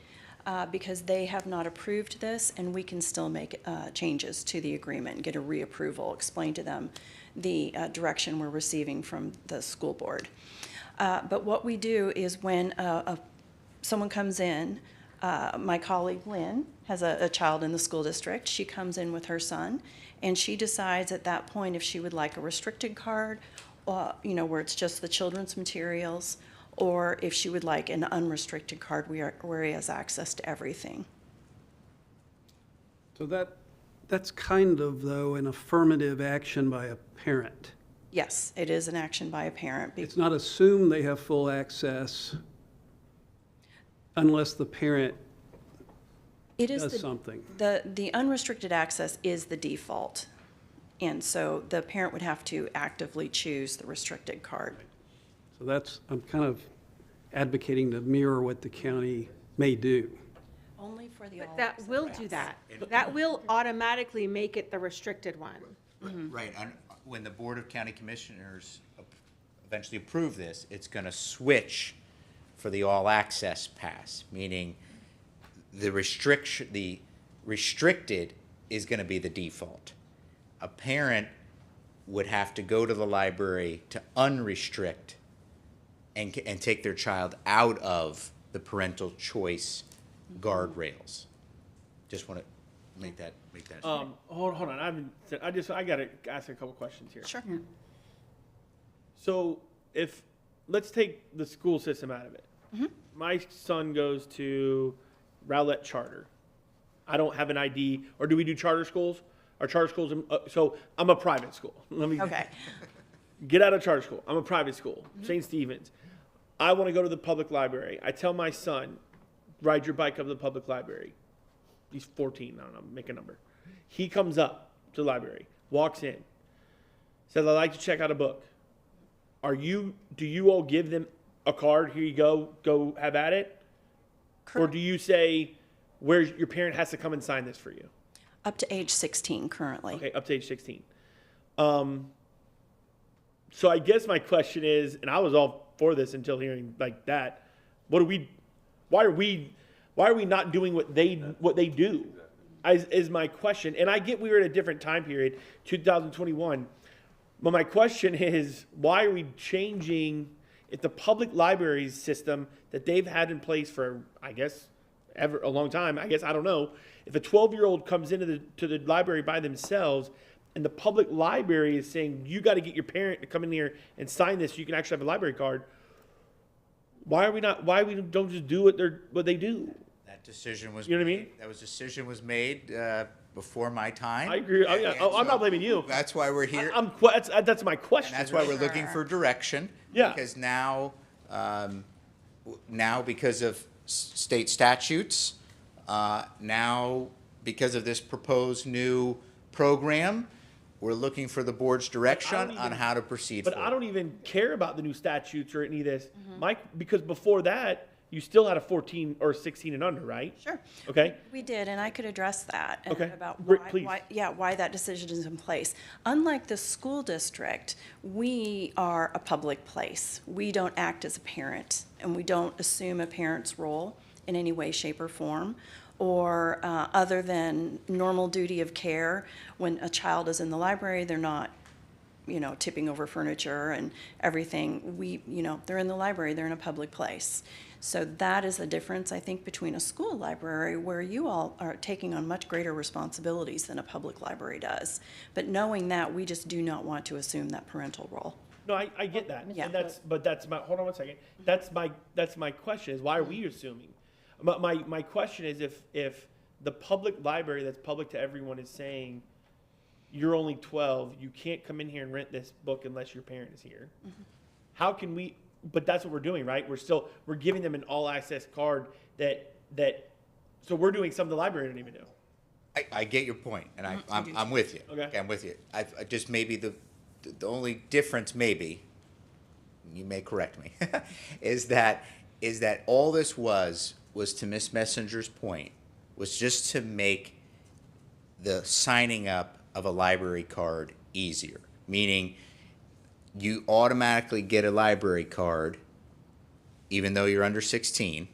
because they have not approved this, and we can still make changes to the agreement and get a reapproval, explain to them the direction we're receiving from the school board. But what we do is when someone comes in, my colleague Lynn has a child in the school district. She comes in with her son, and she decides at that point if she would like a restricted card, where it's just the children's materials, or if she would like an unrestricted card where he has access to everything. So that's kind of, though, an affirmative action by a parent. Yes, it is an action by a parent. It's not assumed they have full access unless the parent It is does something. The unrestricted access is the default. And so the parent would have to actively choose the restricted card. So I'm kind of advocating to mirror what the county may do. Only for the all That will do that. That will automatically make it the restricted one. Right, when the Board of County Commissioners eventually approve this, it's gonna switch for the all-access pass, meaning the restricted is gonna be the default. A parent would have to go to the library to unrestrict and take their child out of the parental choice guardrails. Just wanna make that. Hold on. I gotta ask a couple questions here. Sure. So let's take the school system out of it. My son goes to Rowlett Charter. I don't have an ID, or do we do charter schools? Are charter schools, so I'm a private school. Let me Okay. get out of charter school. I'm a private school, St. Stephen's. I want to go to the public library. I tell my son, ride your bike up to the public library. He's 14, I don't know, make a number. He comes up to the library, walks in, says, I'd like to check out a book. Do you all give them a card? Here you go have at it? Or do you say, where your parent has to come and sign this for you? Up to age 16 currently. Okay, up to age 16. So I guess my question is, and I was all for this until hearing like that, why are we not doing what they do? Is my question. And I get we were at a different time period, 2021. But my question is, why are we changing if the public libraries system that they've had in place for, I guess, ever a long time, I don't know, if a 12-year-old comes into the library by themselves and the public library is saying, you got to get your parent to come in here and sign this so you can actually have a library card, why we don't just do what they do? That decision was. You know what I mean? That decision was made before my time. I agree. And I'm not blaming you. That's why we're here. That's my question. And that's why we're looking for direction. Yeah. Because now because of state statutes, now because of this proposed new program, we're looking for the board's direction on how to proceed But forward. I don't even care about the new statutes or any of this. Because before that, you still had a 14 or 16 and under, right? Sure. Okay. We did, and I could address that. and Okay. About Rick, please. why that decision is in place. Unlike the school district, we are a public place. We don't act as a parent, and we don't assume a parent's role in any way, shape, or form, or other than normal duty of care. When a child is in the library, they're not tipping over furniture and everything. They're in the library, they're in a public place. So that is the difference, I think, between a school library where you all are taking on much greater responsibilities than a public library does. But knowing that, we just do not want to assume that parental role. No, I get that. Yeah. And that's my, hold on one second. That's my question is, why are we assuming? My question is, if the public library that's public to everyone is saying, you're only 12, you can't come in here and rent this book unless your parent is here. How can we, but that's what we're doing, right? We're giving them an all access card so we're doing something the library didn't even do. I get your point, and I'm with you. Okay. I'm with you. I just maybe the only difference, maybe, you may correct me, is that all this was to Miss Messenger's point, was just to make the signing up of a library card easier. Meaning, you automatically get a library card, even though you're under 16.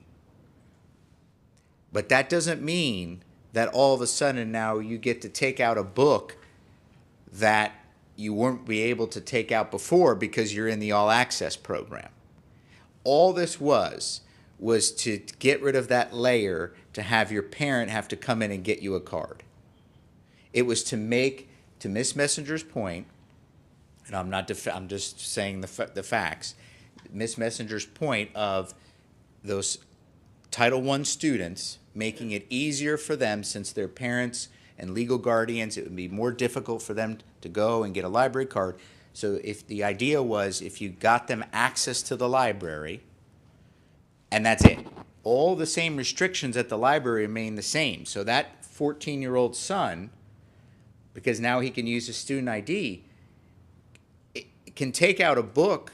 But that doesn't mean that all of a sudden now you get to take out a book that you weren't be able to take out before because you're in the all access program. All this was to get rid of that layer to have your parent have to come in and get you a card. It was to make, to Miss Messenger's point, and I'm just saying the facts, Miss Messenger's point of those Title I students, making it easier for them, since their parents and legal guardians, it would be more difficult for them to go and get a library card. So if the idea was, if you got them access to the library, and that's it, all the same restrictions at the library remain the same. So that 14-year-old son, because now he can use his student ID, can take out a book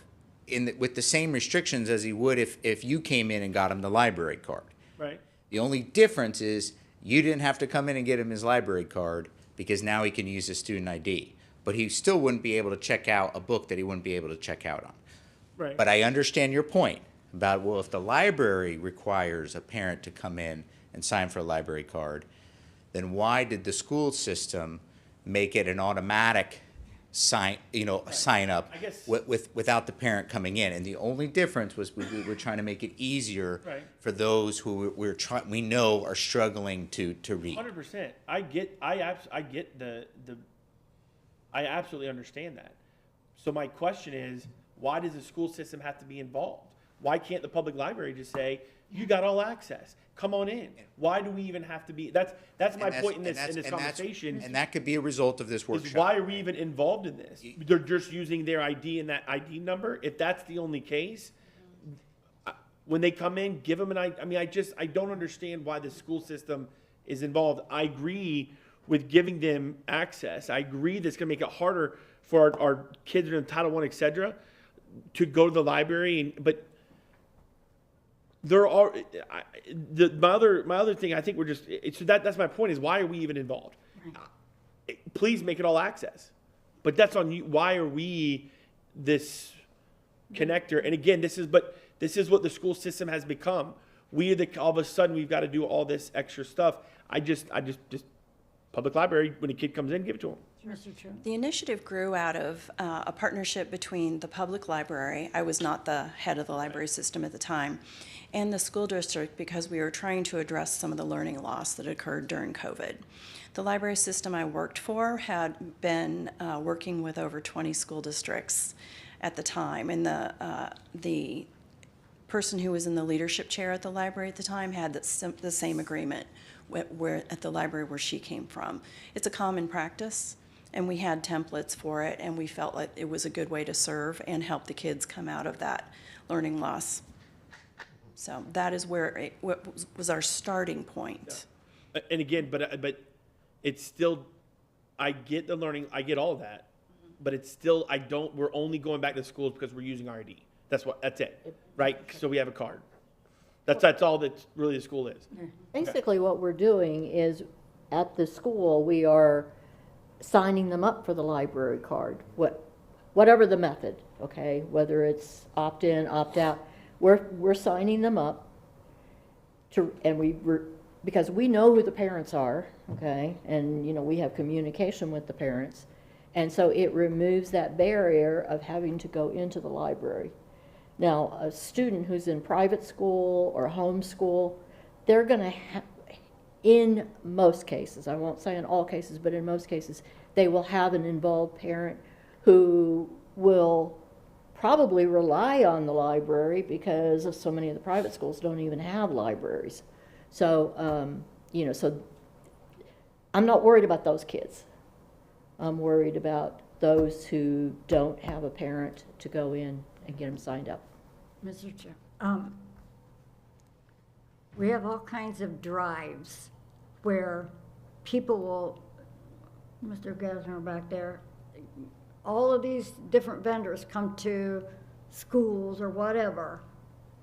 with the same restrictions as he would if you came in and got him the library card. Right. The only difference is you didn't have to come in and get him his library card because now he can use his student ID. But he still wouldn't be able to check out a book that he wouldn't be able to check out on. Right. But I understand your point about, well, if the library requires a parent to come in and sign for a library card, then why did the school system make it an automatic sign up I guess- without the parent coming in? And the only difference was we were trying to make it easier Right. for those who we know are struggling to read. 100%. I absolutely understand that. So my question is, why does the school system have to be involved? Why can't the public library just say, you got all access, come on in? Why do we even have to be, that's my point in this conversation. And that could be a result of this Is workshop. why are we even involved in this? They're just using their ID and that ID number. If that's the only case, when they come in, give them an ID. I mean, I don't understand why the school system is involved. I agree with giving them access. I agree that's going to make it harder for our kids that are in Title I, et cetera, to go to the library. But there are my other thing. I think we're just so that's my point, is why are we even involved? Please make it all access, but that's on you. Why are we this connector? And again, this is what the school system has become. All of a sudden we've got to do all this extra stuff. I just public library, when a kid comes in, give it to them. Mr. Chair. The initiative grew out of a partnership between the public library, I was not the head of the library system at the time, and the school district, because we were trying to address some of the learning loss that occurred during COVID. The library system I worked for had been working with over 20 school districts at the time, and the person who was in the leadership chair at the library at the time had the same agreement at the library where she came from. It's a common practice, and we had templates for it, and we felt like it was a good way to serve and help the kids come out of that learning loss. So that is where it was our starting point. And again, but it's still, I get the learning, I get all of that, but it's still, we're only going back to schools because we're using our ID. That's it, right? So we have a card. That's all that really the school is. Basically, what we're doing is, at the school, we are signing them up for the library card, whatever the method, okay? Whether it's opt-in, opt-out, we're signing them up because we know who the parents are, okay? And, we have communication with the parents. And so it removes that barrier of having to go into the library. Now, a student who's in private school or homeschool, they're going to have, in most cases, I won't say in all cases, but in most cases, they will have an involved parent who will probably rely on the library because so many of the private schools don't even have libraries. So, so I'm not worried about those kids. I'm worried about those who don't have a parent to go in and get them signed up. Mr. Chair, we have all kinds of drives where people will, Mr. Gesner back there, all of these different vendors come to schools or whatever.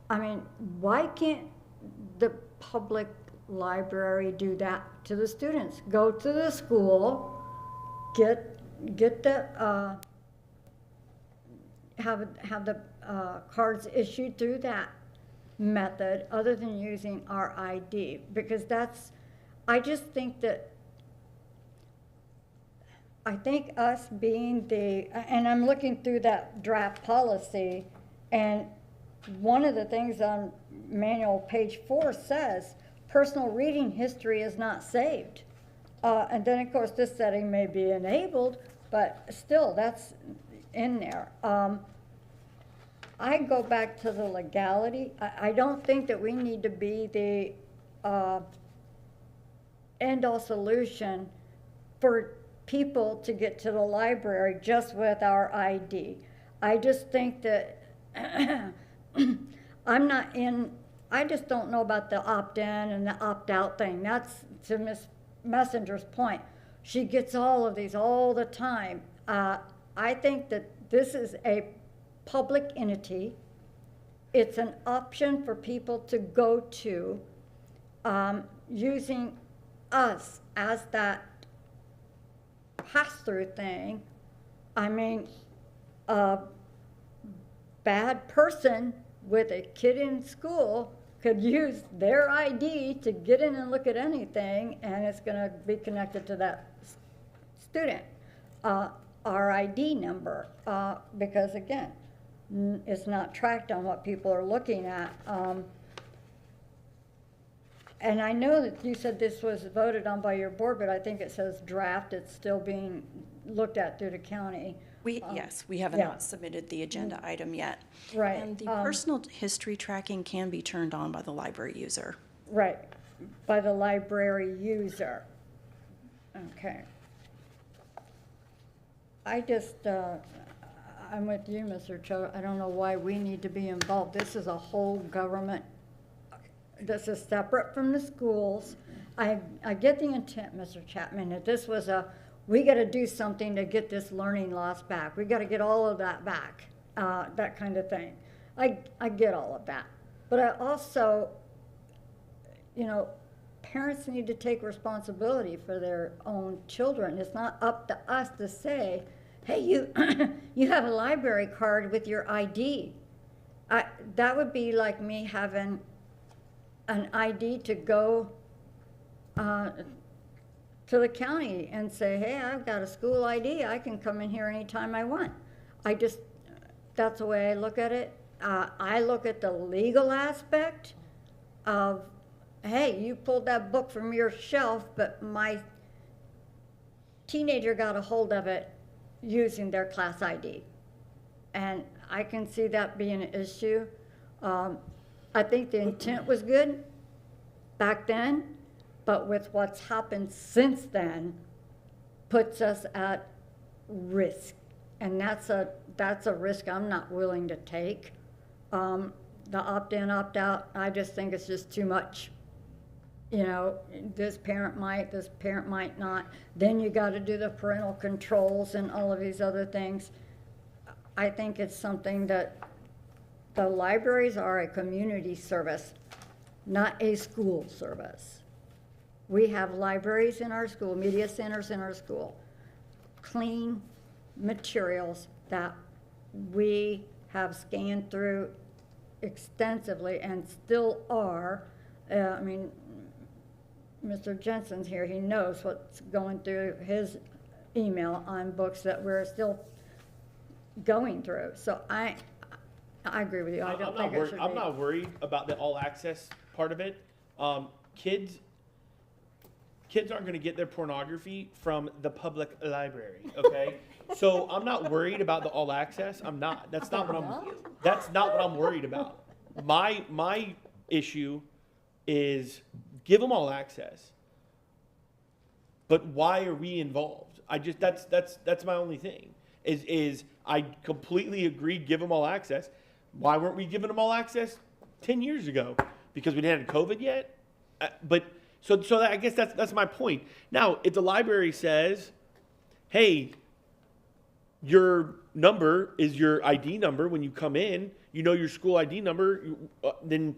I mean, why can't the public library do that to the students? Go to the school, get the, have the cards issued through that method other than using our ID, because I just think that, I think us being and I'm looking through that draft policy, and one of the things on manual page 4 says, personal reading history is not saved. And then, of course, this setting may be enabled, but still, that's in there. I go back to the legality. I don't think that we need to be the end-all solution for people to get to the library just with our ID. I just think that I just don't know about the opt-in and the opt-out thing. That's to Ms. Messenger's point. She gets all of these all the time. I think that this is a public entity. It's an option for people to go to, using us as that pass-through thing. I mean, a bad person with a kid in school could use their ID to get in and look at anything, and it's going to be connected to that student, our ID number, because again, it's not tracked on what people are looking at. And I know that you said this was voted on by your board, but I think it says draft. It's still being looked at through the county. Yes, we have yeah. not submitted the agenda item yet. Right. And the personal history tracking can be turned on by the library user. Right, by the library user. Okay. I just, I'm with you, Mr. Cho. I don't know why we need to be involved. This is a whole government. This is separate from the schools. I get the intent, Mr. Chapman, that this was we got to do something to get this learning loss back. We got to get all of that back, that kind of thing. I get all of that. But I also, parents need to take responsibility for their own children. It's not up to us to say, hey, you have a library card with your ID. That would be like me having an ID to go to the county and say, hey, I've got a school ID. I can come in here anytime I want. That's the way I look at it. I look at the legal aspect of, hey, you pulled that book from your shelf, but my teenager got a hold of it using their class ID. And I can see that being an issue. I think the intent was good back then, but with what's happened since then, puts us at risk. And that's a risk I'm not willing to take. The opt-in, opt-out, I just think it's just too much. This parent might not. Then you got to do the parental controls and all of these other things. I think it's something that the libraries are a community service, not a school service. We have libraries in our school, media centers in our school, clean materials that we have scanned through extensively and still are. Mr. Jensen's here, he knows what's going through his email on books that we're still going through. So I agree with you. I don't think it should be. I'm not worried about the all access part of it. Kids aren't going to get their pornography from the public library, okay? So I'm not worried about the all access. I'm not. That's not what I'm worried about. My issue is give them all access. But why are we involved? That's my only thing. Is I completely agree, give them all access, Why weren't we giving them all access 10 years ago? Because we didn't have COVID yet? But so I guess that's my point. Now, if the library says, hey, your number is your ID number when you come in, you know your school ID number, then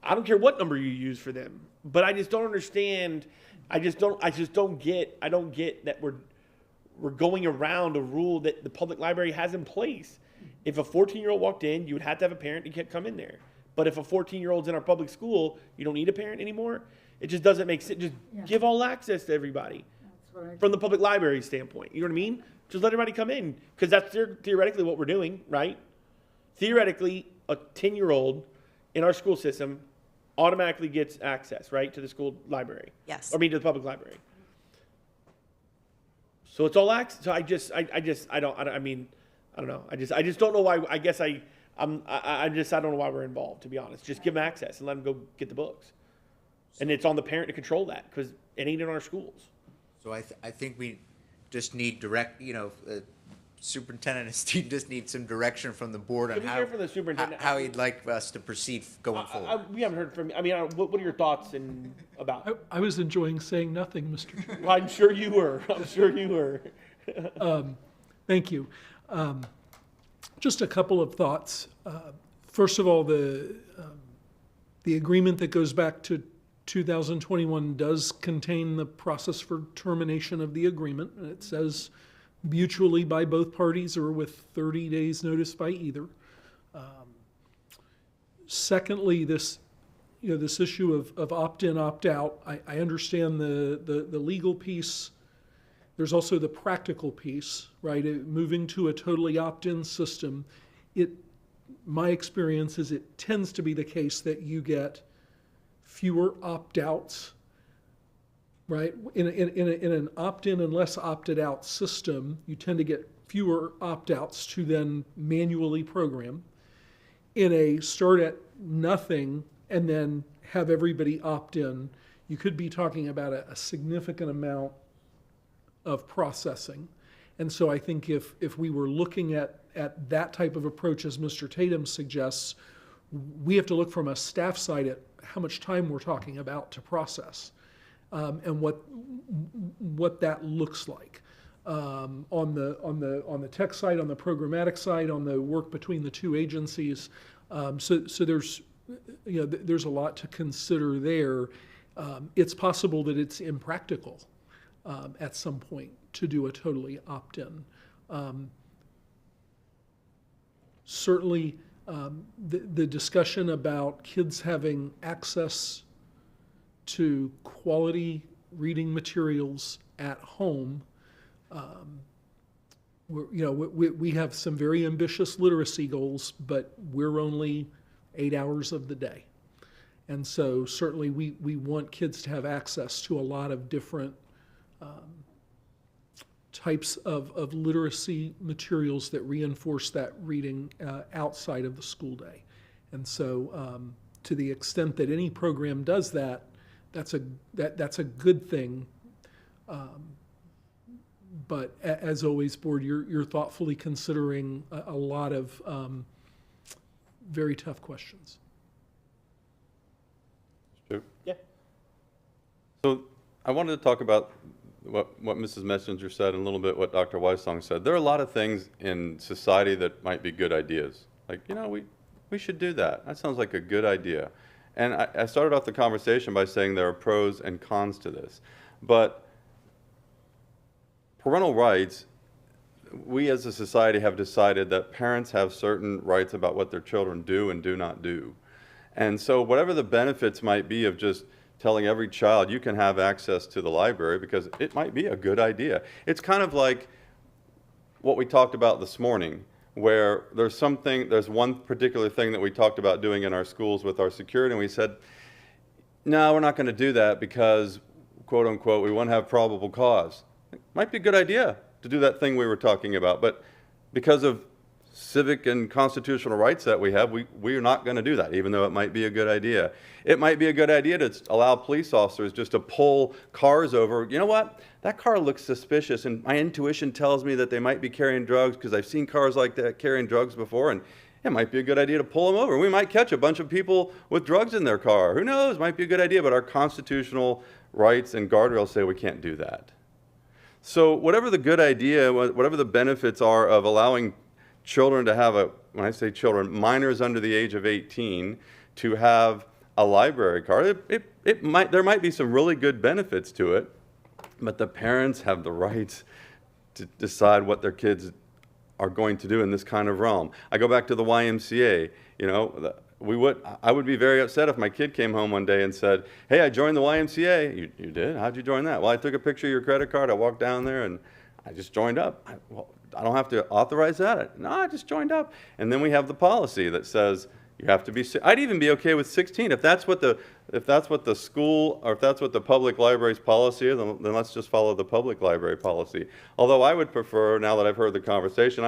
I don't care what number you use for them. But I just don't understand. I don't get that we're going around a rule that the public library has in place. If a 14-year-old walked in, you would have to have a parent to come in there. But if a 14-year-old's in our public school, you don't need a parent anymore. It just doesn't make sense. Just give all access to everybody from the public library standpoint. You know what I mean? Just let everybody come in, because that's theoretically what we're doing, right? Theoretically, a 10-year-old in our school system automatically gets access, right, to the school library. Yes. To the public library. So it's all access. So I don't know. I just don't know why. I guess I don't know why we're involved, to be honest. Just give them access and let them go get the books. And it's on the parent to control that, because it ain't in our schools. So I think we just need superintendent and Steve just need some direction from the board on Can we hear from the superintendent? how he'd like us to proceed going forward. We haven't heard from. What are your thoughts about? I was enjoying saying nothing, Mr. Chair. Well, I'm sure you were. Thank you. Just a couple of thoughts. First of all, the agreement that goes back to 2021 does contain the process for termination of the agreement. It says mutually by both parties or with 30 days notice by either. Secondly, this issue of opt-in, opt-out, I understand the legal piece. There's also the practical piece, right? Moving to a totally opt-in system, my experience is it tends to be the case that you get fewer opt-outs, right? In an opt-in and less opted-out system, you tend to get fewer opt-outs to then manually program. In a start at nothing and then have everybody opt in, you could be talking about a significant amount of processing. And so I think if we were looking at that type of approach, as Mr. Tatum suggests, we have to look from a staff side at how much time we're talking about to process, and what that looks like on the tech side, on the programmatic side, on the work between the two agencies. So there's there's a lot to consider there. It's possible that it's impractical at some point to do a totally opt-in. Certainly, the discussion about kids having access to quality reading materials at home, we have some very ambitious literacy goals, but we're only 8 hours of the day. And so certainly we want kids to have access to a lot of different types of literacy materials that reinforce that reading outside of the school day. And so to the extent that any program does that, that's a good thing. But as always, board, you're thoughtfully considering a lot of very tough questions. Stu? Yeah. So I wanted to talk about what Mrs. Messenger said and a little bit what Dr. Weissong said. There are a lot of things in society that might be good ideas. Like, we should do that. That sounds like a good idea. And I started off the conversation by saying there are pros and cons to this. But parental rights, we as a society have decided that parents have certain rights about what their children do and do not do. And so whatever the benefits might be of just telling every child you can have access to the library, because it might be a good idea. It's kind of like what we talked about this morning, where there's one particular thing that we talked about doing in our schools with our security, and we said, no, we're not going to do that because, quote unquote, we want to have probable cause. It might be a good idea to do that thing we were talking about, but because of civic and constitutional rights that we have, we're not going to do that, even though it might be a good idea. It might be a good idea to allow police officers just to pull cars over. You know what? That car looks suspicious, and my intuition tells me that they might be carrying drugs because I've seen cars like that carrying drugs before, and it might be a good idea to pull them over. We might catch a bunch of people with drugs in their car. Who knows? Might be a good idea, but our constitutional rights and guardrails say we can't do that. So whatever the good idea, whatever the benefits are of allowing children to have when I say children, minors under the age of 18, to have a library card, there might be some really good benefits to it, but the parents have the right to decide what their kids are going to do in this kind of realm. I go back to the YMCA. You know, I would be very upset if my kid came home one day and said, "Hey, I joined the YMCA." You did? How'd you join that? Well, I took a picture of your credit card. I walked down there and I just joined up. I don't have to authorize that. No, I just joined up. And then we have the policy that says you have to be. I'd even be okay with 16 if that's what the school, or if that's what the public library's policy is. Then let's just follow the public library policy. Although I would prefer, now that I've heard the conversation,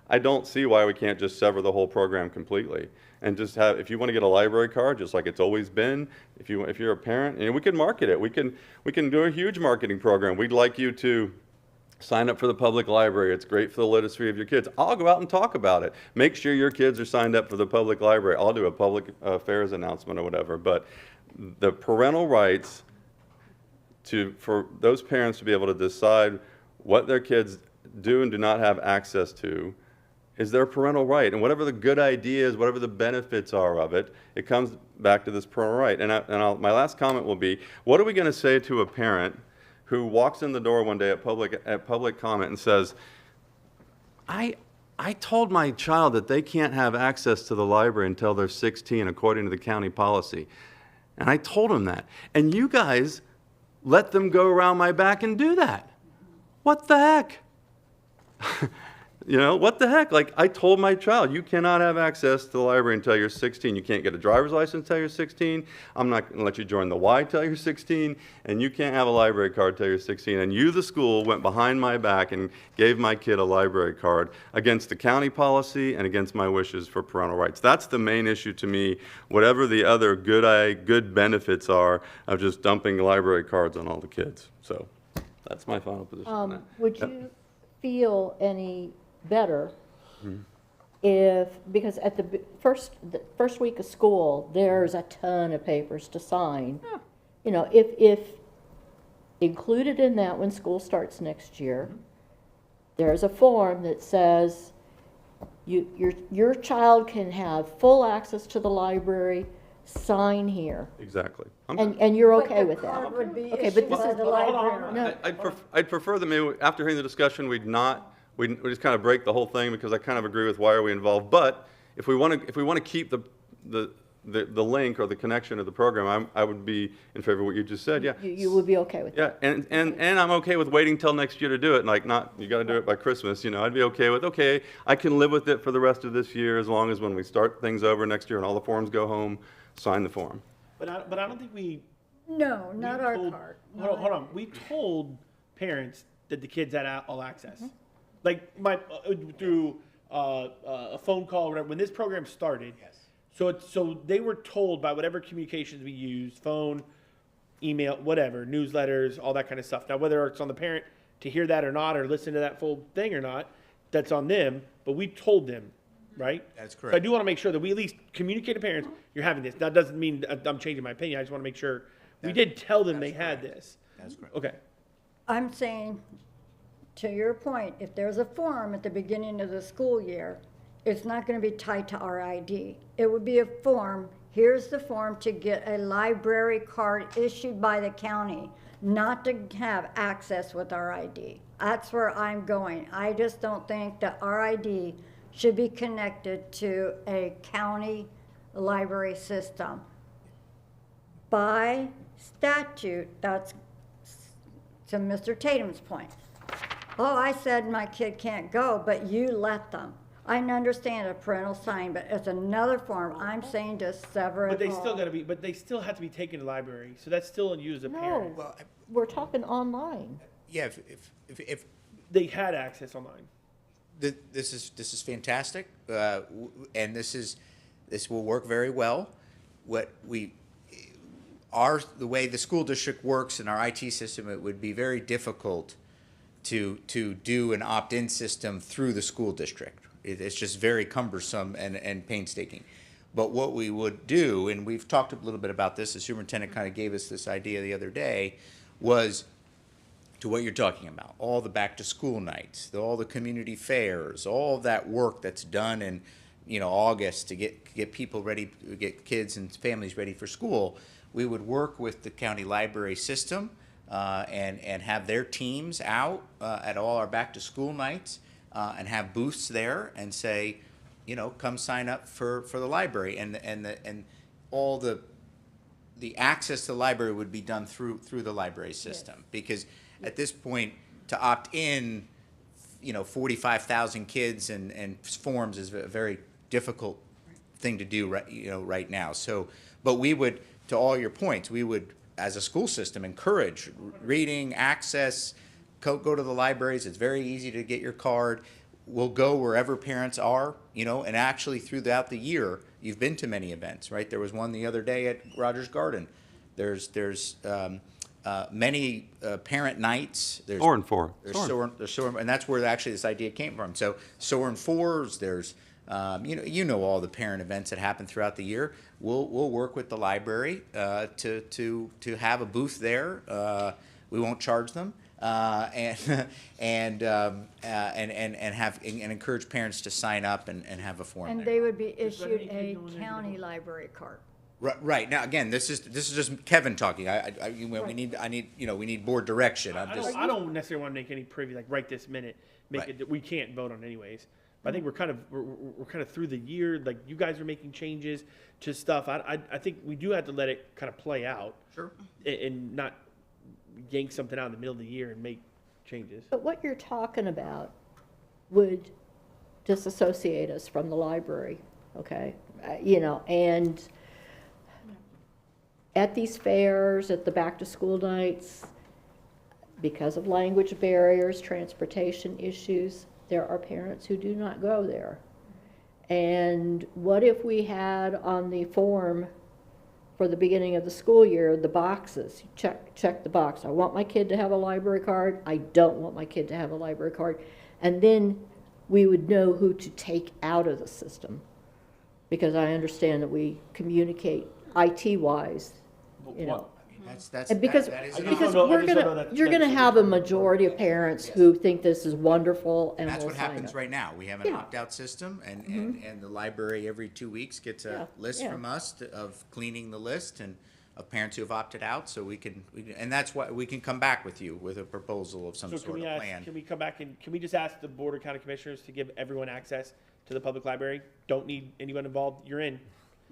I don't see why we can't just sever the whole program completely and just have, if you want to get a library card, just like it's always been, if you're a parent, and we can market it. We can do a huge marketing program. We'd like you to sign up for the public library. It's great for the literacy of your kids. I'll go out and talk about it. Make sure your kids are signed up for the public library. I'll do a public affairs announcement or whatever. But the parental rights for those parents to be able to decide what their kids do and do not have access to is their parental right. And whatever the good ideas, whatever the benefits are of it, it comes back to this parental right. And my last comment will be, what are we going to say to a parent who walks in the door one day at public comment and says, I told my child that they can't have access to the library until they're 16 according to the county policy. And I told them that. And you guys let them go around my back and do that. What the heck? You know, what the heck? Like, I told my child, you cannot have access to the library until you're 16. You can't get a driver's license until you're 16. I'm not going to let you join the Y until you're 16. And you can't have a library card until you're 16. And you, the school, went behind my back and gave my kid a library card against the county policy and against my wishes for parental rights. That's the main issue to me, whatever the other good benefits are of just dumping library cards on all the kids. So that's my final position on that. Would Yep. you feel any better if, because at the first week of school, there's a ton of papers to sign. You know, if included in that when school starts next year, there's a form that says your child can have full access to the library, sign here. Exactly. And you're But okay the with that? card would be Okay, but issued this by is the hold on, library. No. I'd prefer that maybe after hearing the discussion, we just kind of break the whole thing, because I kind of agree with why are we involved. But if we want to keep the link or the connection of the program, I would be in favor of what you just said. Yeah. You would be okay with that? Yeah, and I'm okay with waiting till next year to do it. Like, not, you got to do it by Christmas. You know, I'd be okay with, okay, I can live with it for the rest of this year, as long as when we start things over next year and all the forms go home, sign the form. But I don't think we. No, not our told, card. Hold on. We told parents that the kids had all access. Like through a phone call or whatever, when this program started. Yes. So they were told by whatever communications we used, phone, email, whatever, newsletters, all that kind of stuff. Now, whether it's on the parent to hear that or not, or listen to that full thing or not, that's on them. But we told them, right? That's So I correct. do want to make sure that we at least communicate to parents, you're having this. That doesn't mean I'm changing my opinion. I just want to make sure we did tell them they had this. That's correct. Okay. I'm saying, to your point, if there's a form at the beginning of the school year, it's not going to be tied to our ID. It would be a form, here's the form to get a library card issued by the county, not to have access with our ID. That's where I'm going. I just don't think that our ID should be connected to a county library system. By statute, that's to Mr. Tatum's point. Oh, I said my kid can't go, but you let them. I understand a parental sign, but it's another form. I'm saying just sever it But they all. still but they still have to be taken to the library. So that's still you as a parent. No, we're talking online. Yeah, if They had access online. this is fantastic, and this will work very well. The way the school district works in our IT system, it would be very difficult to do an opt-in system through the school district. It's just very cumbersome and painstaking. But what we would do, and we've talked a little bit about this, the superintendent kind of gave us this idea the other day, was to what you're talking about, all the back to school nights, all the community fairs, all of that work that's done in, August to get people ready, get kids and families ready for school. We would work with the county library system and have their teams out at all our back to school nights and have booths there and say, come sign up for the library, and all the access to the library would be done through the library system. Because at this point, to opt in, 45,000 kids and forms is a very difficult thing to do right now. So, but we would, to all your points, we would, as a school system, encourage reading, access, go to the libraries. It's very easy to get your card. We'll go wherever parents are, and actually throughout the year, you've been to many events, right? There was one the other day at Rogers Garden. There's many parent nights. There's Soren 4. There's Soren, and that's where actually this idea came from. So Soren 4s, there's all the parent events that happen throughout the year. We'll work with the library to have a booth there. We won't charge them. And encourage parents to sign up and have a form And there. they would be issued a county library card. Right now, again, this is just Kevin talking. We need board direction. I don't necessarily want to make any privy like right this minute. Right. It we can't vote on anyways. But I think we're kind of through the year. Like you guys are making changes to stuff. I think we do have to let it kind of play out. Sure. And not yank something out in the middle of the year and make changes. But what you're talking about would disassociate us from the library, okay? And at these fairs, at the back-to-school nights, because of language barriers, transportation issues, there are parents who do not go there. And what if we had on the form for the beginning of the school year, the boxes, check the box. I want my kid to have a library card. I don't want my kid to have a library card. And then we would know who to take out of the system. Because I understand that we communicate IT-wise, That's And because that is I an just because don't know- I we're just don't know gonna, that- you're gonna that's- have a majority of parents who think this is wonderful and That's will what sign happens up. right now. We have an Yeah. opt-out system, and the library every 2 weeks gets Yeah, a list yeah. from us of cleaning the list and of parents who have opted out, so and that's why we can come back with you with a proposal of some So can sort we of plan. can we come back and can we just ask the board of county commissioners to give everyone access to the public library? Don't need anyone involved. You're in.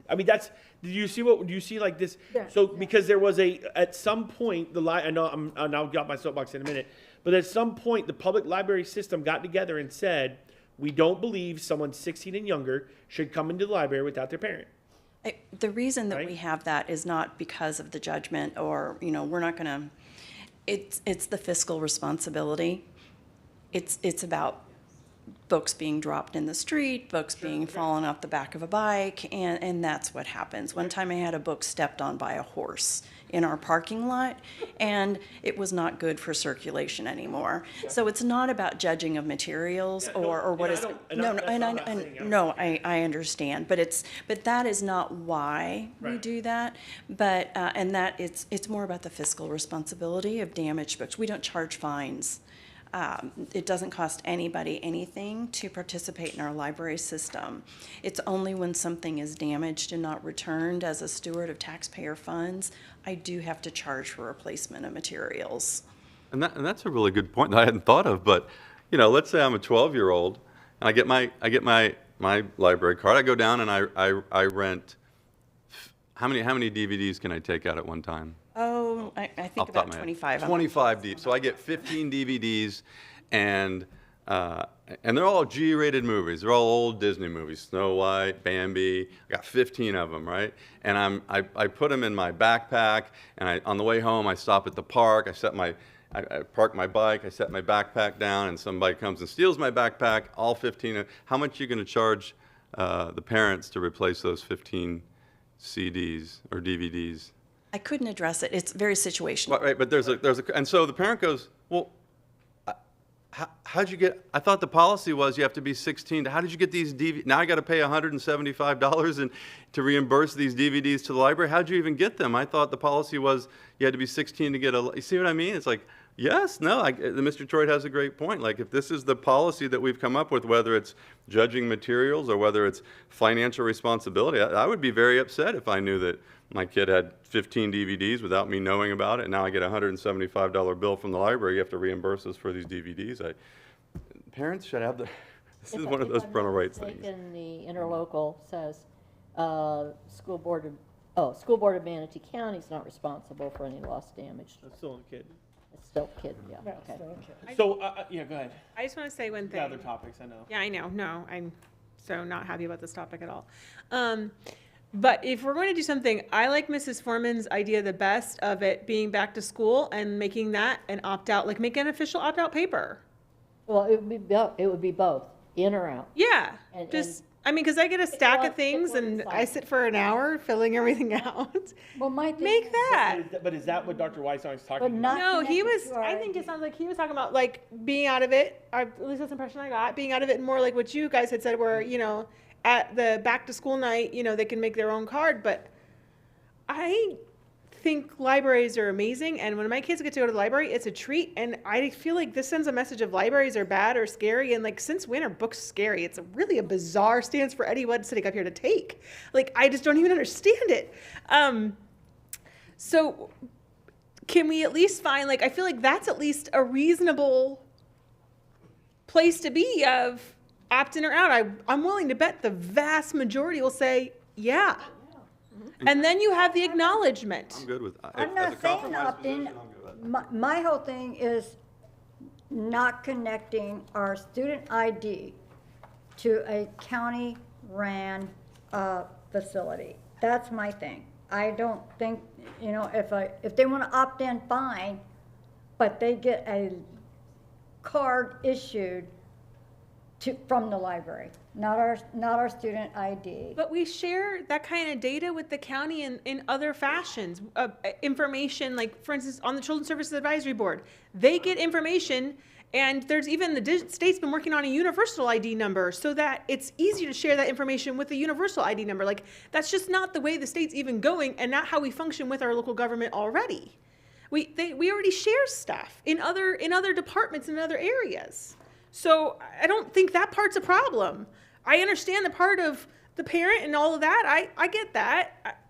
I mean, do you see like this? Yeah. So because there was at some point I know and I'll get off my soapbox in a minute, but at some point the public library system got together and said, we don't believe someone 16 and younger should come into the library without their parent. The reason that Right. we have that is not because of the judgment or, we're not gonna, it's the fiscal responsibility. It's about books being dropped in the street, books being fallen off the back of a bike, and that's what happens. One time I had a book stepped on by a horse in our parking lot, and it was not good for circulation anymore. So it's not about judging of materials or what and is. I don't- and No, I'm- no, that's and not what I'm saying. no, I understand, but that is not why we Right. do that. But, and that it's more about the fiscal responsibility of damaged books. We don't charge fines. It doesn't cost anybody anything to participate in our library system. It's only when something is damaged and not returned as a steward of taxpayer funds, I do have to charge for replacement of materials. And that's a really good point that I hadn't thought of. But let's say I'm a 12-year-old and I get my library card. I go down and I rent. How many DVDs can I take out at one time? Oh, I think Off the top about of my head. 25. 25 deep. So I get 15 DVDs, and they're all G-rated movies. They're all old Disney movies. Snow White, Bambi. I got 15 of them, right? And I put them in my backpack, and on the way home I stop at the park. I park my bike. I set my backpack down, and somebody comes and steals my backpack. All 15. How much are you going to charge the parents to replace those 15 CDs or DVDs? I couldn't address it. It's very situational. Right, but and so the parent goes, well, how'd you get, I thought the policy was you have to be 16. How did you get these DVD? Now I got to pay $175 to reimburse these DVDs to the library. How'd you even get them? I thought the policy was you had to be 16 to get a, you see what I mean? It's like, yes, no, Mr. Troy has a great point. Like, if this is the policy that we've come up with, whether it's judging materials or whether it's financial responsibility, I would be very upset if I knew that my kid had 15 DVDs without me knowing about it, and now I get a $175 bill from the library. You have to reimburse us for these DVDs. Parents should have the, this is one of those parental rights things. In the interlocal says, School Board of Manatee County is not responsible for any lost damage. That's still a kid. It's still a kid, yeah, okay. So, yeah, go ahead. I just want to say one thing. Other topics, I know. Yeah, I know. No, I'm so not happy about this topic at all. But if we're going to do something, I like Mrs. Foreman's idea the best of it being back to school and making that an opt-out, like make an official opt-out paper. Well, it would be both, in or out. Yeah, And- I mean, because I get a stack one- of things pick one and and I sign. sit for an hour filling everything out. Well, my thing Make is- that. But is that what Dr. Weissong is talking But about? not No, he connected was, to our I think it ID. sounds like he was talking about like being out of it, at least that's the impression I got, being out of it more like what you guys had said where, you know, at the back to school night, you know, they can make their own card, but I think libraries are amazing, and when my kids get to go to the library, it's a treat, and I feel like this sends a message of libraries are bad or scary, and like, since when are books scary? It's really a bizarre stance for anyone sitting up here to take. Like, I just don't even understand it. So can we at least find, like, I feel like that's at least a reasonable place to be of opt-in or out. I'm willing to bet the vast majority will say, yeah. And then you have the acknowledgement. I'm good with, I'm as a not saying compromise opt-in. position, I'm good with that. My whole thing is not connecting our student ID to a county-ran facility. That's my thing. I don't think, you know, if they want to opt in, fine, but they get a card issued from the library, not our student ID. But we share that kind of data with the county in other fashions. Information, like, for instance, on the Children's Services Advisory Board, they get information, and there's even the state's been working on a universal ID number so that it's easy to share that information with a universal ID number. Like, that's just not the way the state's even going, and not how we function with our local government already. We already share stuff in other departments in other areas. So I don't think that part's a problem. I understand the part of the parent and all of that. I get that.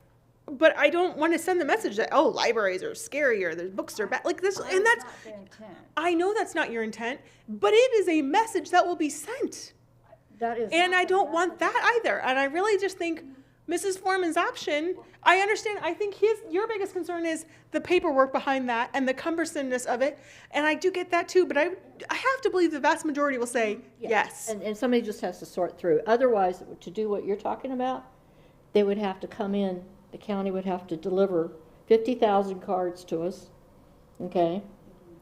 But I don't want to send the message that, oh, libraries are scary or their books are bad. Like this, and that's, not the intent. I know that's not your intent, but it is a message that will be sent. That is. And not I the don't want that either. And I really just think Mrs. Foreman's option, I understand, I think your biggest concern is the paperwork behind that and the cumbersomeness of it. And I do get that too, but I have to believe the vast majority will say yes. And somebody just has to sort through. Otherwise, to do what you're talking about, they would have to come in, the county would have to deliver 50,000 cards to us, okay?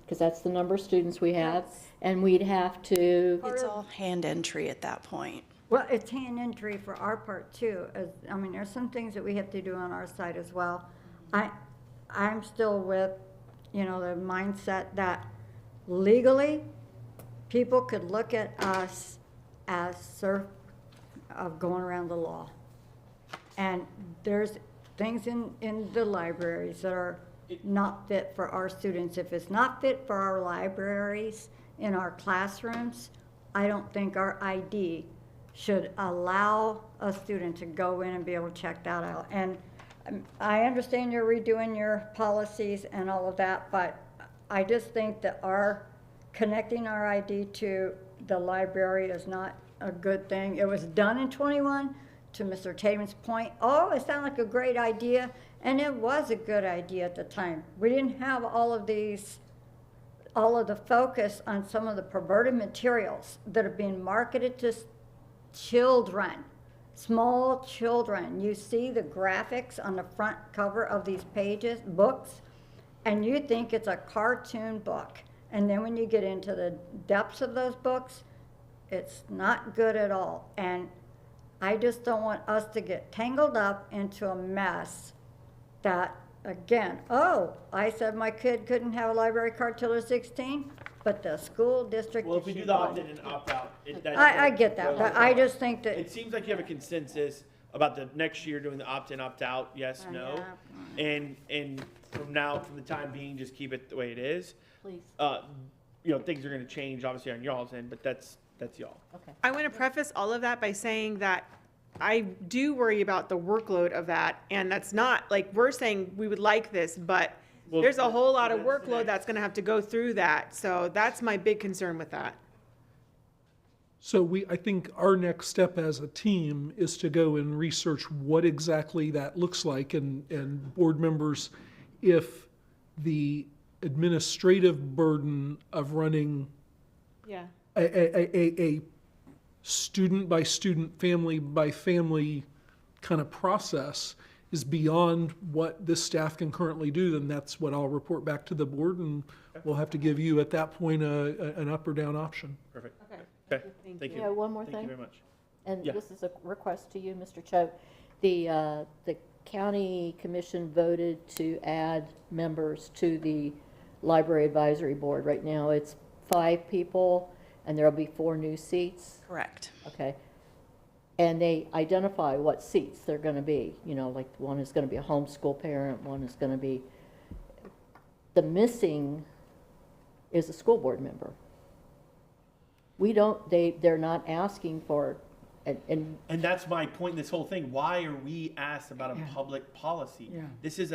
Because that's the number of students we have. And we'd have to, It's all hand entry at that point. Well, it's hand entry for our part too. I mean, there's some things that we have to do on our side as well. I'm still with, you know, the mindset that legally, people could look at us as of going around the law. And there's things in the libraries that are not fit for our students. If it's not fit for our libraries in our classrooms, I don't think our ID should allow a student to go in and be able to check that out. And I understand you're redoing your policies and all of that, but I just think that connecting our ID to the library is not a good thing. It was done in 21, to Mr. Tatum's point. Oh, it sounded like a great idea, and it was a good idea at the time. We didn't have all of the focus on some of the perverted materials that are being marketed to children, small children. You see the graphics on the front cover of these books, and you think it's a cartoon book. And then when you get into the depths of those books, it's not good at all. And I just don't want us to get tangled up into a mess that, again, oh, I said my kid couldn't have a library card till they're 16. but the school district. Well, if we is do the involved. opt-in and opt-out, I get that, but I just think that. It seems like you have a consensus about the next year doing the opt-in, opt-out, yes, no. And from the time being, just keep it the way it is. Please. Things are gonna change obviously on y'all's end, but that's y'all. Okay. I want to preface all of that by saying that I do worry about the workload of that, and that's not, like, we're saying we would like this, but Well, there's a whole lot of that's the workload next- that's gonna have to go through that, so that's my big concern with that. So I think our next step as a team is to go and research what exactly that looks like, and board members, if the administrative burden of running Yeah. a student by student, family by family kind of process is beyond what this staff can currently do, then that's what I'll report back to the board, and we'll have to give you at that point an up or down option. Perfect. Okay. Okay, Thank thank you. Yeah, one more Thank you thing. very much. And Yeah. this is a request to you, Mr. Choate. The county commission voted to add members to the library advisory board. Right now, it's 5 people, and there'll be 4 new seats. Correct. Okay. And they identify what seats they're gonna be, like one is gonna be a homeschool parent, one is gonna be, the missing is a school board member. They're not asking for, and And that's my point in this whole thing. Why are we asked about a public policy? This is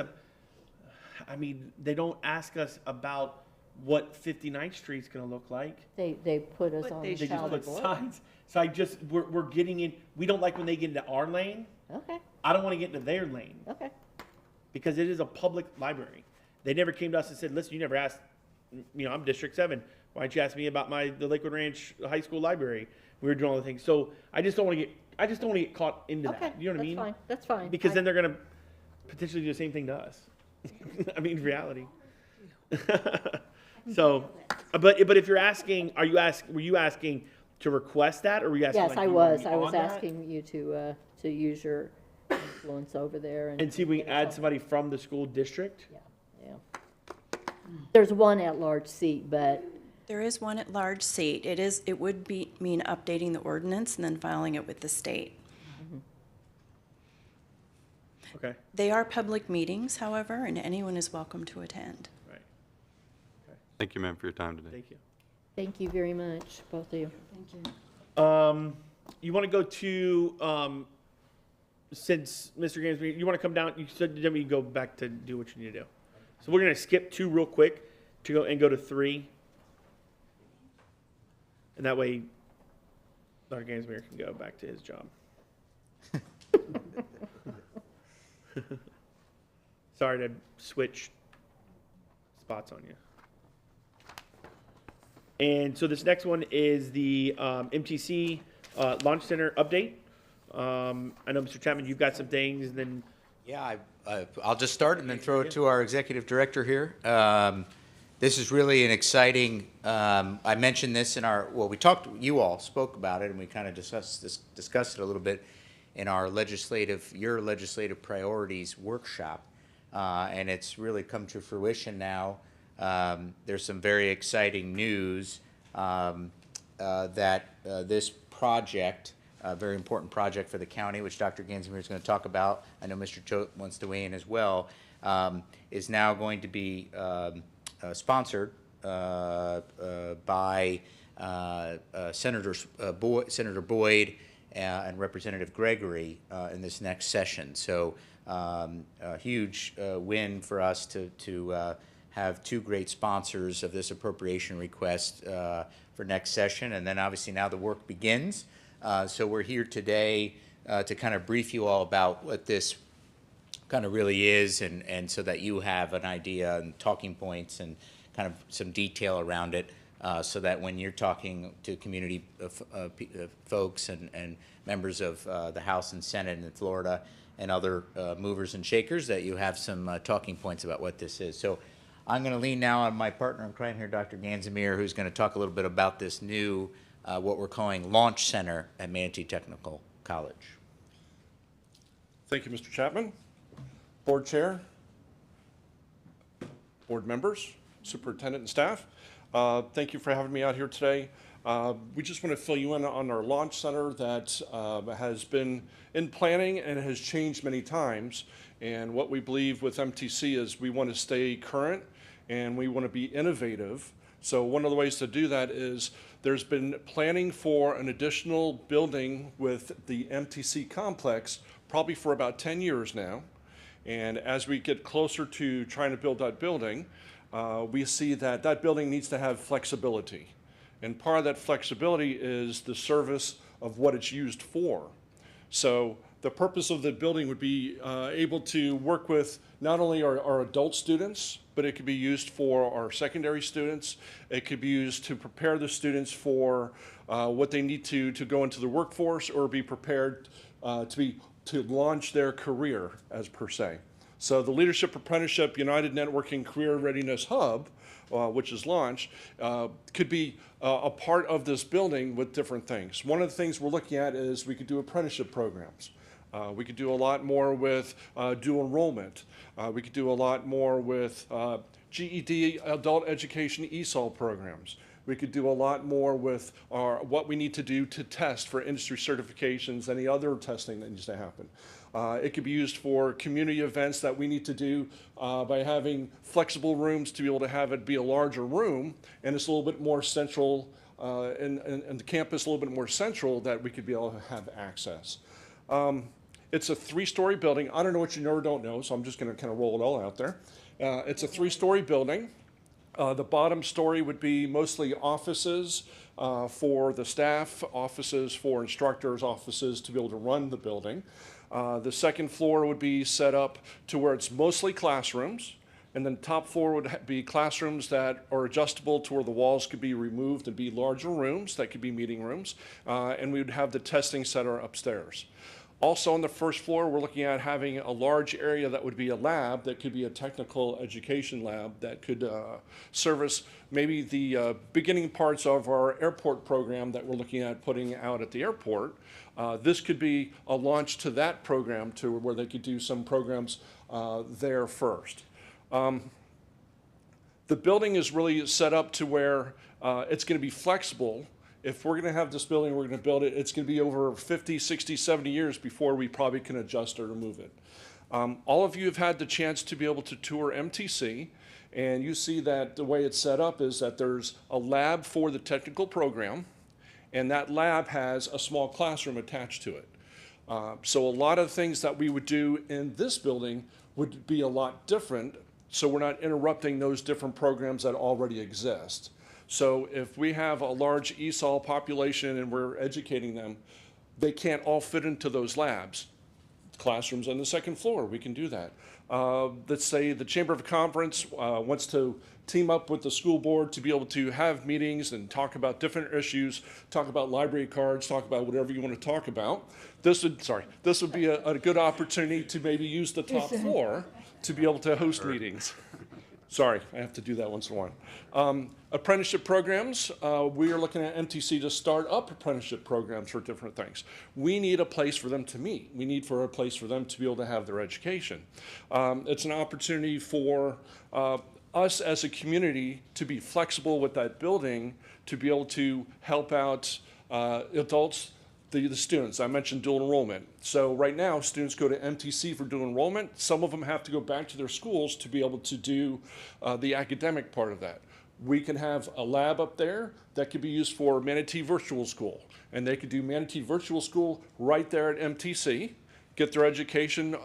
they don't ask us about what 59th Street's gonna look like. they put us But on they the They just ballot put board. signs. So we're getting in, we don't like when they get into our lane. Okay, I don't wanna get into their lane okay. because it is a public library. They never came to us and said, listen, you never asked, I'm District 7. Why don't you ask me about the Lakewood Ranch High School library? We were doing all the things. So I just don't wanna get caught into Okay, that. You know what I mean? that's fine, that's fine. Because then they're gonna potentially do the same thing to us. I mean, reality. So, but if you're asking, were you asking to request that, or were you asking? Yes, like, I you wanna was, be I was on that? asking you to use your influence over there and. And see if we get can us add on- somebody from the school district. Yeah. There's one at-large seat, but, There is one at-large seat. It would mean updating the ordinance and then filing it with the state. Okay, They are public meetings, however, and anyone is welcome to attend. right. Thank you, ma'am, for your time today. Thank you. thank you very much, both of you. Thank you. You want to go to since Mr. Gaines, you want to come down? You said then we go back to do what you need to do. So we're gonna skip 2 real quick to go to 3, and that way Dr. Gainsmere can go back to his job. Sorry to switch spots on you. And so this next one is the MTC Launch Center update. I know, Mr. Chapman, you've got some things, and then Yeah, I'll just start and then throw it to our executive director here. This is really an exciting, I mentioned this in you all spoke about it, and we kind of discussed it a little bit in our your legislative priorities workshop. And it's really come to fruition now. There's some very exciting news that this project, a very important project for the county, which Dr. Gansomere is going to talk about, I know Mr. Choate wants to weigh in as well, is now going to be sponsored by Senator Boyd and Representative Gregory in this next session. So a huge win for us to have 2 great sponsors of this appropriation request for next session. And then obviously now the work begins. So we're here today to kind of brief you all about what this kind of really is, and so that you have an idea and talking points and kind of some detail around it, so that when you're talking to community folks and members of the House and Senate in Florida and other movers and shakers, that you have some talking points about what this is. So I'm going to lean now on my partner in crime here, Dr. Gansomere, who's going to talk a little bit about this new, what we're calling Launch Center at Manatee Technical College. Thank you, Mr. Chapman. Board Chair, board members, superintendent and staff. Thank you for having me out here today. We just want to fill you in on our launch center that has been in planning and has changed many times. And what we believe with MTC is we want to stay current and we want to be innovative. So one of the ways to do that is there's been planning for an additional building with the MTC complex probably for about 10 years now. And as we get closer to trying to build that building, we see that that building needs to have flexibility. And part of that flexibility is the service of what it's used for. So the purpose of the building would be able to work with not only our adult students, but it could be used for our secondary students. It could be used to prepare the students for what they need to go into the workforce or be prepared to launch their career as per se. So the Leadership Apprenticeship United Networking Career Readiness Hub, which is launched, could be a part of this building with different things. One of the things we're looking at is we could do apprenticeship programs. We could do a lot more with dual enrollment. We could do a lot more with GED, adult education, ESOL programs. We could do a lot more with what we need to do to test for industry certifications, any other testing that needs to happen. It could be used for community events that we need to do by having flexible rooms to be able to have it be a larger room, and it's a little bit more central, and the campus a little bit more central that we could be able to have access. It's a 3-story building. I don't know what you know or don't know, so I'm just going to kind of roll it all out there. It's a 3-story building. The bottom story would be mostly offices for the staff, offices for instructors, offices to be able to run the building. The second floor would be set up to where it's mostly classrooms, and then top floor would be classrooms that are adjustable to where the walls could be removed and be larger rooms that could be meeting rooms, and we would have the testing center upstairs. Also on the first floor, we're looking at having a large area that would be a lab that could be a technical education lab that could service maybe the beginning parts of our airport program that we're looking at putting out at the airport. This could be a launch to that program to where they could do some programs there first. The building is really set up to where it's going to be flexible. If we're going to have this building, we're going to build it, it's going to be over 50, 60, 70 years before we probably can adjust or remove it. All of you have had the chance to be able to tour MTC, and you see that the way it's set up is that there's a lab for the technical program, and that lab has a small classroom attached to it. So a lot of things that we would do in this building would be a lot different, so we're not interrupting those different programs that already exist. So if we have a large ESOL population and we're educating them, they can't all fit into those labs. Classrooms on the second floor, we can do that. Let's say the Chamber of Conference wants to team up with the school board to be able to have meetings and talk about different issues, talk about library cards, talk about whatever you want to talk about. This would be a good opportunity to maybe use the top floor to be able to host meetings. Sorry, I have to do that once in a while. Apprenticeship programs, we are looking at MTC to start up apprenticeship programs for different things. We need a place for them to meet. We need a place for them to be able to have their education. It's an opportunity for us as a community to be flexible with that building, to be able to help out adults, the students. I mentioned dual enrollment. So right now, students go to MTC for dual enrollment. Some of them have to go back to their schools to be able to do the academic part of that. We can have a lab up there that could be used for Manatee Virtual School. And they could do Manatee Virtual School right there at MTC, get their education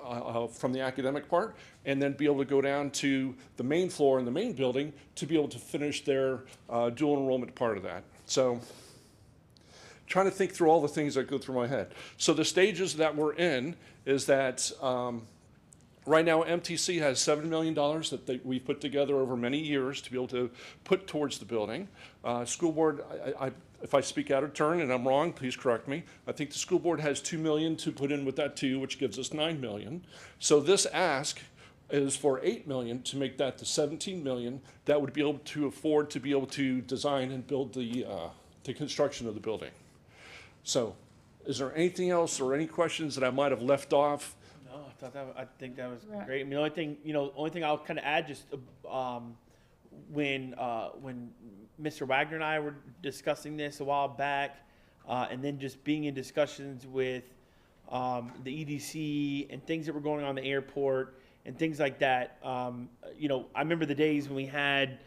from the academic part, and then be able to go down to the main floor in the main building to be able to finish their dual enrollment part of that. So, trying to think through all the things that go through my head. So the stages that we're in is that right now MTC has $7 million that we've put together over many years to be able to put towards the building. School board, if I speak out of turn and I'm wrong, please correct me. I think the school board has $2 million to put in with that too, which gives us $9 million. So this ask is for $8 million to make that the $17 million that would be able to afford to be able to design and build the construction of the building. So, is there anything else or any questions that I might have left off? No, I think that was great. I mean, the only thing I'll kind of add just when Mr. Wagner and I were discussing this a while back, and then just being in discussions with the EDC and things that were going on in the airport and things like that. I remember the days when we had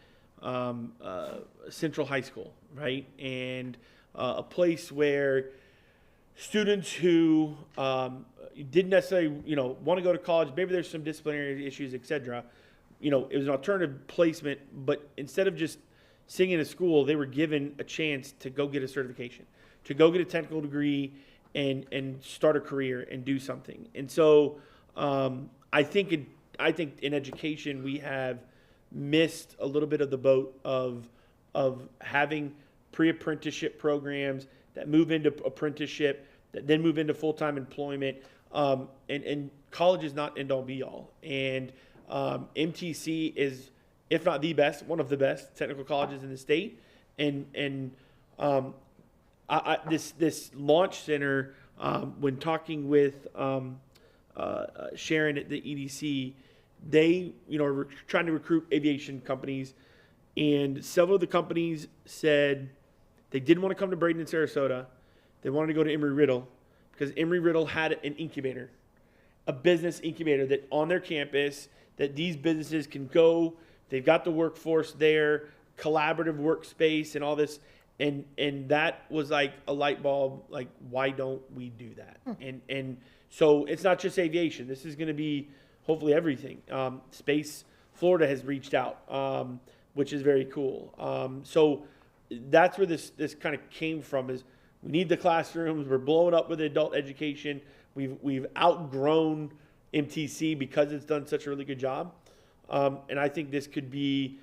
Central High School, right? And a place where students who didn't necessarily, want to go to college, maybe there's some disciplinary issues, etc. It was an alternative placement, but instead of just sitting in a school, they were given a chance to go get a certification, to go get a technical degree and start a career and do something. And so I think in education we have missed a little bit of the boat of having pre-apprenticeship programs that move into apprenticeship, that then move into full-time employment. And college is not end all be all. And MTC is, if not the best, one of the best technical colleges in the state. And this launch center, when talking with Sharon at the EDC, they are trying to recruit aviation companies, and several of the companies said they didn't want to come to Braden and Sarasota. They wanted to go to Embry-Riddle because Embry-Riddle had an incubator, a business incubator that on their campus that these businesses can go. They've got the workforce there, collaborative workspace and all this. And that was like a light bulb, like, why don't we do that? And so it's not just aviation. This is going to be hopefully everything. Space Florida has reached out, which is very cool. So that's where this kind of came from, is we need the classrooms. We're blowing up with adult education. We've outgrown MTC because it's done such a really good job. And I think this could be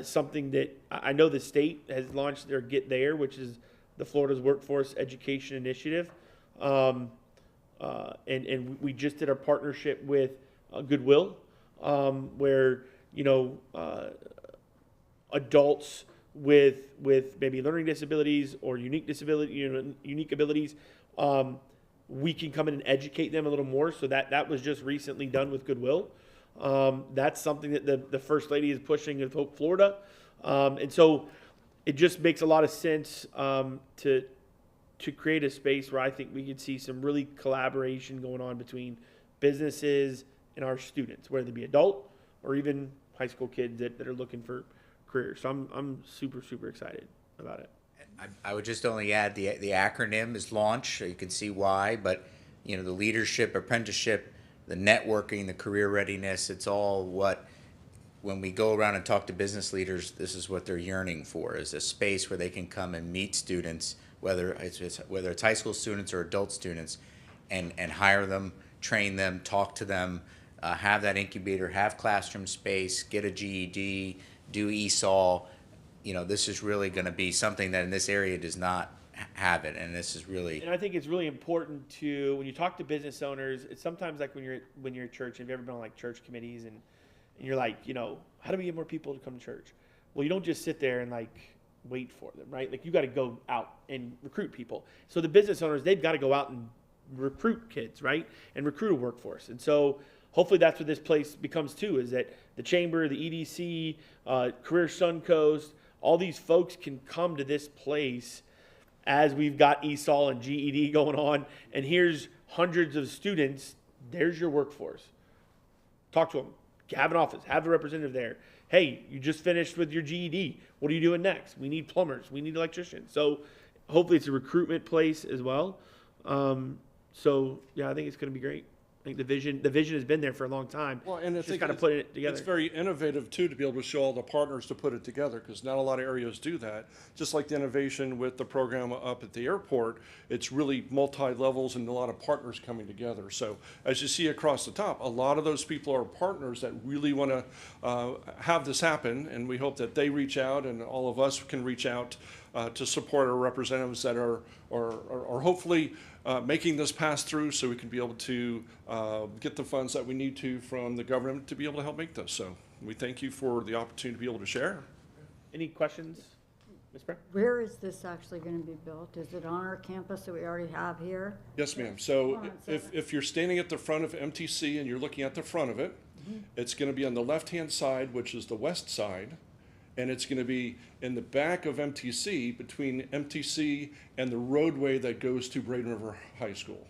something that I know the state has launched their Get There, which is the Florida's Workforce Education Initiative. And we just did our partnership with Goodwill, where, adults with maybe learning disabilities or unique abilities, we can come in and educate them a little more. So that was just recently done with Goodwill. That's something that the First Lady is pushing with Hope Florida. And so it just makes a lot of sense to create a space where I think we could see some really collaboration going on between businesses and our students, whether they be adult or even high school kids that are looking for careers. So I'm super, super excited about it. I would just only add the acronym is launch. You can see why, but the leadership, apprenticeship, the networking, the career readiness, it's all what, when we go around and talk to business leaders, this is what they're yearning for, is a space where they can come and meet students, whether it's high school students or adult students, and hire them, train them, talk to them, have that incubator, have classroom space, get a GED, do ESOL. This is really going to be something that in this area does not have it, and this is really. And I think it's really important to, when you talk to business owners, it's sometimes like when you're at church. Have you ever been on like church committees and you're like, how do we get more people to come to church? Well, you don't just sit there and like wait for them, right? Like you got to go out and recruit people. So the business owners, they've got to go out and recruit kids, right? And recruit a workforce. And so hopefully that's what this place becomes too, is that the chamber, the EDC, Career Suncoast, all these folks can come to this place as we've got ESOL and GED going on, and here's hundreds of students. There's your workforce. Talk to them. Have an office. Have a representative there. Hey, you just finished with your GED. What are you doing next? We need plumbers. We need electricians. So hopefully it's a recruitment place as well. So yeah, I think it's going to be great. I think the vision has been there for a long time. Well, and I just think got to put it together. It's very innovative too to be able to show all the partners to put it together, because not a lot of areas do that. Just like the innovation with the program up at the airport, it's really multi-levels and a lot of partners coming together. So as you see across the top, a lot of those people are partners that really want to have this happen, and we hope that they reach out and all of us can reach out to support our representatives that are hopefully making this pass through, so we can be able to get the funds that we need to from the government to be able to help make this. So we thank you for the opportunity to be able to share. Any questions, Ms. Brown? Where is this actually going to be built? Is it on our campus that we already have here? Yes, ma'am. So if you're standing at the front of MTC and you're looking at the front of it, it's going to be on the left-hand side, which is the west side, and it's going to be in the back of MTC, between MTC and the roadway that goes to Braden River High School.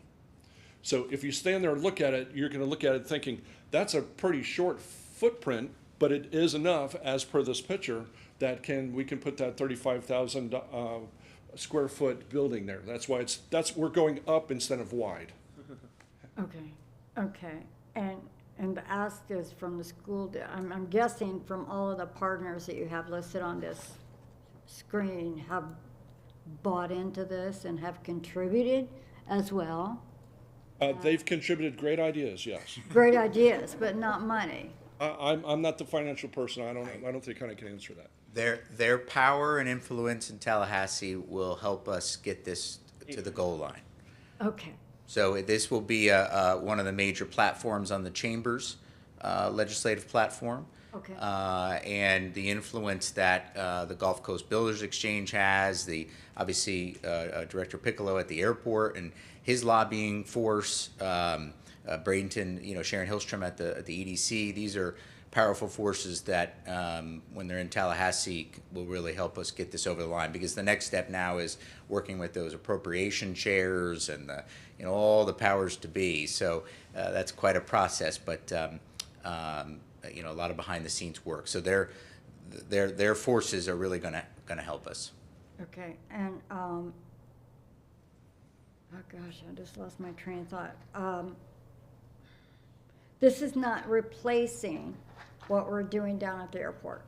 So if you stand there and look at it, you're going to look at it thinking, that's a pretty short footprint, but it is enough, as per this picture, that we can put that 35,000 square foot building there. That's why we're going up instead of wide. Okay, and the ask is from the school, I'm guessing from all of the partners that you have listed on this screen have bought into this and have contributed as well. They've contributed great ideas, yes. Great ideas, but not money. I'm not the financial person. I don't think I can answer that. Their power and influence in Tallahassee will help us get this to the goal line. Okay, So this will be one of the major platforms on the Chamber's legislative platform. Okay. And the influence that the Gulf Coast Builders Exchange has, obviously Director Piccolo at the airport and his lobbying force, Bradenton, Sharon Hillstrom at the EDC. These are powerful forces that, when they're in Tallahassee, will really help us get this over the line. Because the next step now is working with those appropriation chairs and all the powers to be. So that's quite a process, but a lot of behind the scenes work. So their forces are really gonna help us. okay, and, oh gosh, I just lost my train of thought. This is not replacing what we're doing down at the airport.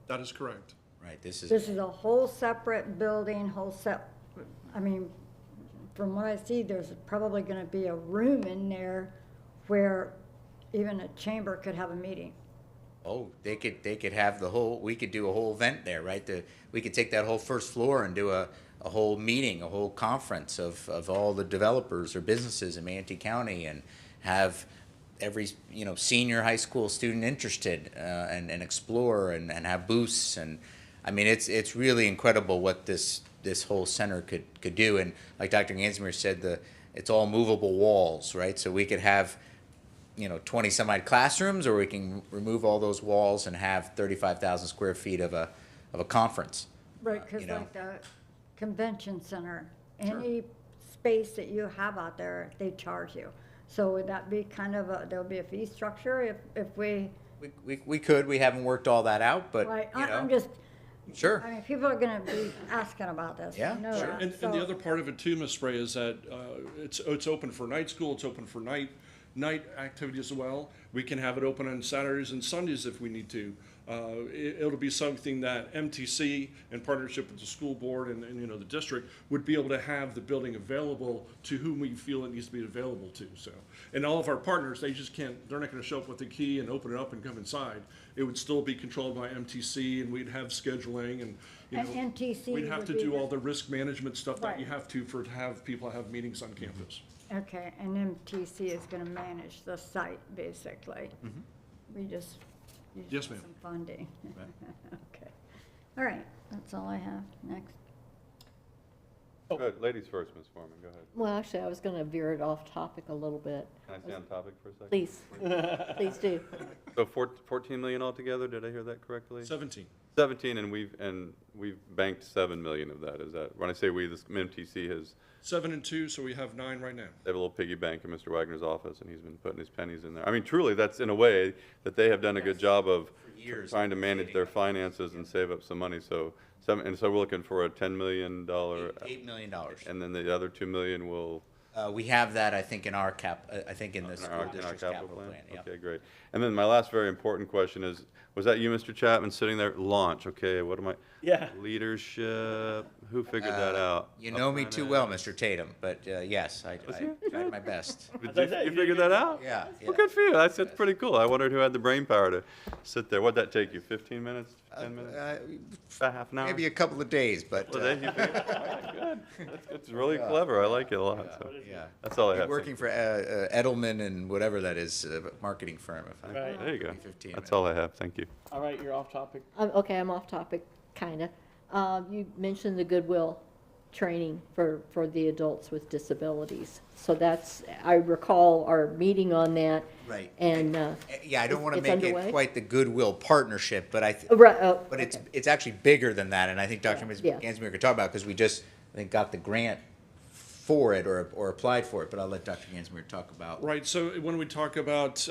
That is correct. Right. This is This is a whole separate building, I mean, from what I see, there's probably gonna be a room in there where even a chamber could have a meeting. Oh, they could have we could do a whole event there, right? We could take that whole first floor and do a whole meeting, a whole conference of all the developers or businesses in Manatee County, and have every senior high school student interested and explore and have booths. And I mean, it's really incredible what this whole center could do. And like Dr. Gansmer said, it's all movable walls, right? So we could have 20 some odd classrooms, or we can remove all those walls and have 35,000 square feet of a conference. Right, because like the convention center, any space that you have out there, they charge you. So would that be kind of there'll be a fee structure if we? We could. We haven't worked all that out, but Right, I'm just, sure. I mean, people are gonna be asking about this. I Yeah, know sure. that. And So- the other part of it too, Ms. Spray, is that it's open for night school, it's open for night activities as well. We can have it open on Saturdays and Sundays if we need to. It'll be something that MTC, in partnership with the school board and the district, would be able to have the building available to whom we feel it needs to be available to. So, and all of our partners, they're not gonna show up with a key and open it up and come inside. It would still be controlled by MTC, and we'd have scheduling and, And MTC we'd have would to be do the- all the risk management stuff that you Right. have to have people have meetings on campus. Okay, and MTC is gonna manage the site, basically. We just use Yes, ma'am. some funding. Okay, all right, that's all I have. Next. Good, ladies first, Ms. Foreman, go ahead. Well, actually, I was going to veer it off topic a little bit. Can I stay on topic for a second? Please, please do. So 14 million altogether, did I hear that correctly? 17. 17, and we've banked 7 million of that. Is that, when I say we, this MTC has, 7 and 2, so we have 9 right now. they have a little piggy bank in Mr. Wagner's office, and he's been putting his pennies in there. I mean, truly, that's in a way that they have done a good job of years trying to manage their finances and save up some money. So we're looking for a $10 million, $8 million. and then the other 2 million will. We have that, I think, in our I think in the In school our district's capital plan. Yeah. Okay, great. And then my last very important question is, was that you, Mr. Chapman, sitting there? Launch, okay, what am I? Yeah. Leadership, who figured that out? You know me too well, Mr. Tatum, but yes, I tried my best. You figured that out? Yeah. Well, good for you. That's pretty cool. I wondered who had the brain power to sit there. What'd that take you, 15 minutes, 10 minutes? About half an hour? Maybe a couple of days, but Well, then you figured, all right, good. That's really clever. I like it a lot. So yeah. that's all I Been have. working for Edelman and whatever that is, marketing firm. Right. There you go. 15 That's all I have. Thank you. All right, you're off topic. Okay, I'm off topic, kind of. You mentioned the Goodwill training for the adults with disabilities. So that's, I recall our meeting on that. Right. And, Yeah, I don't want to it's make underway? it quite the Goodwill partnership, but right, oh, but okay. it's actually bigger than that, and I think Dr. Yeah. Gansmer could talk about it, because we just, I think, got the grant for it or applied for it, but I'll let Dr. Gansmer talk about. Right, so when we talk about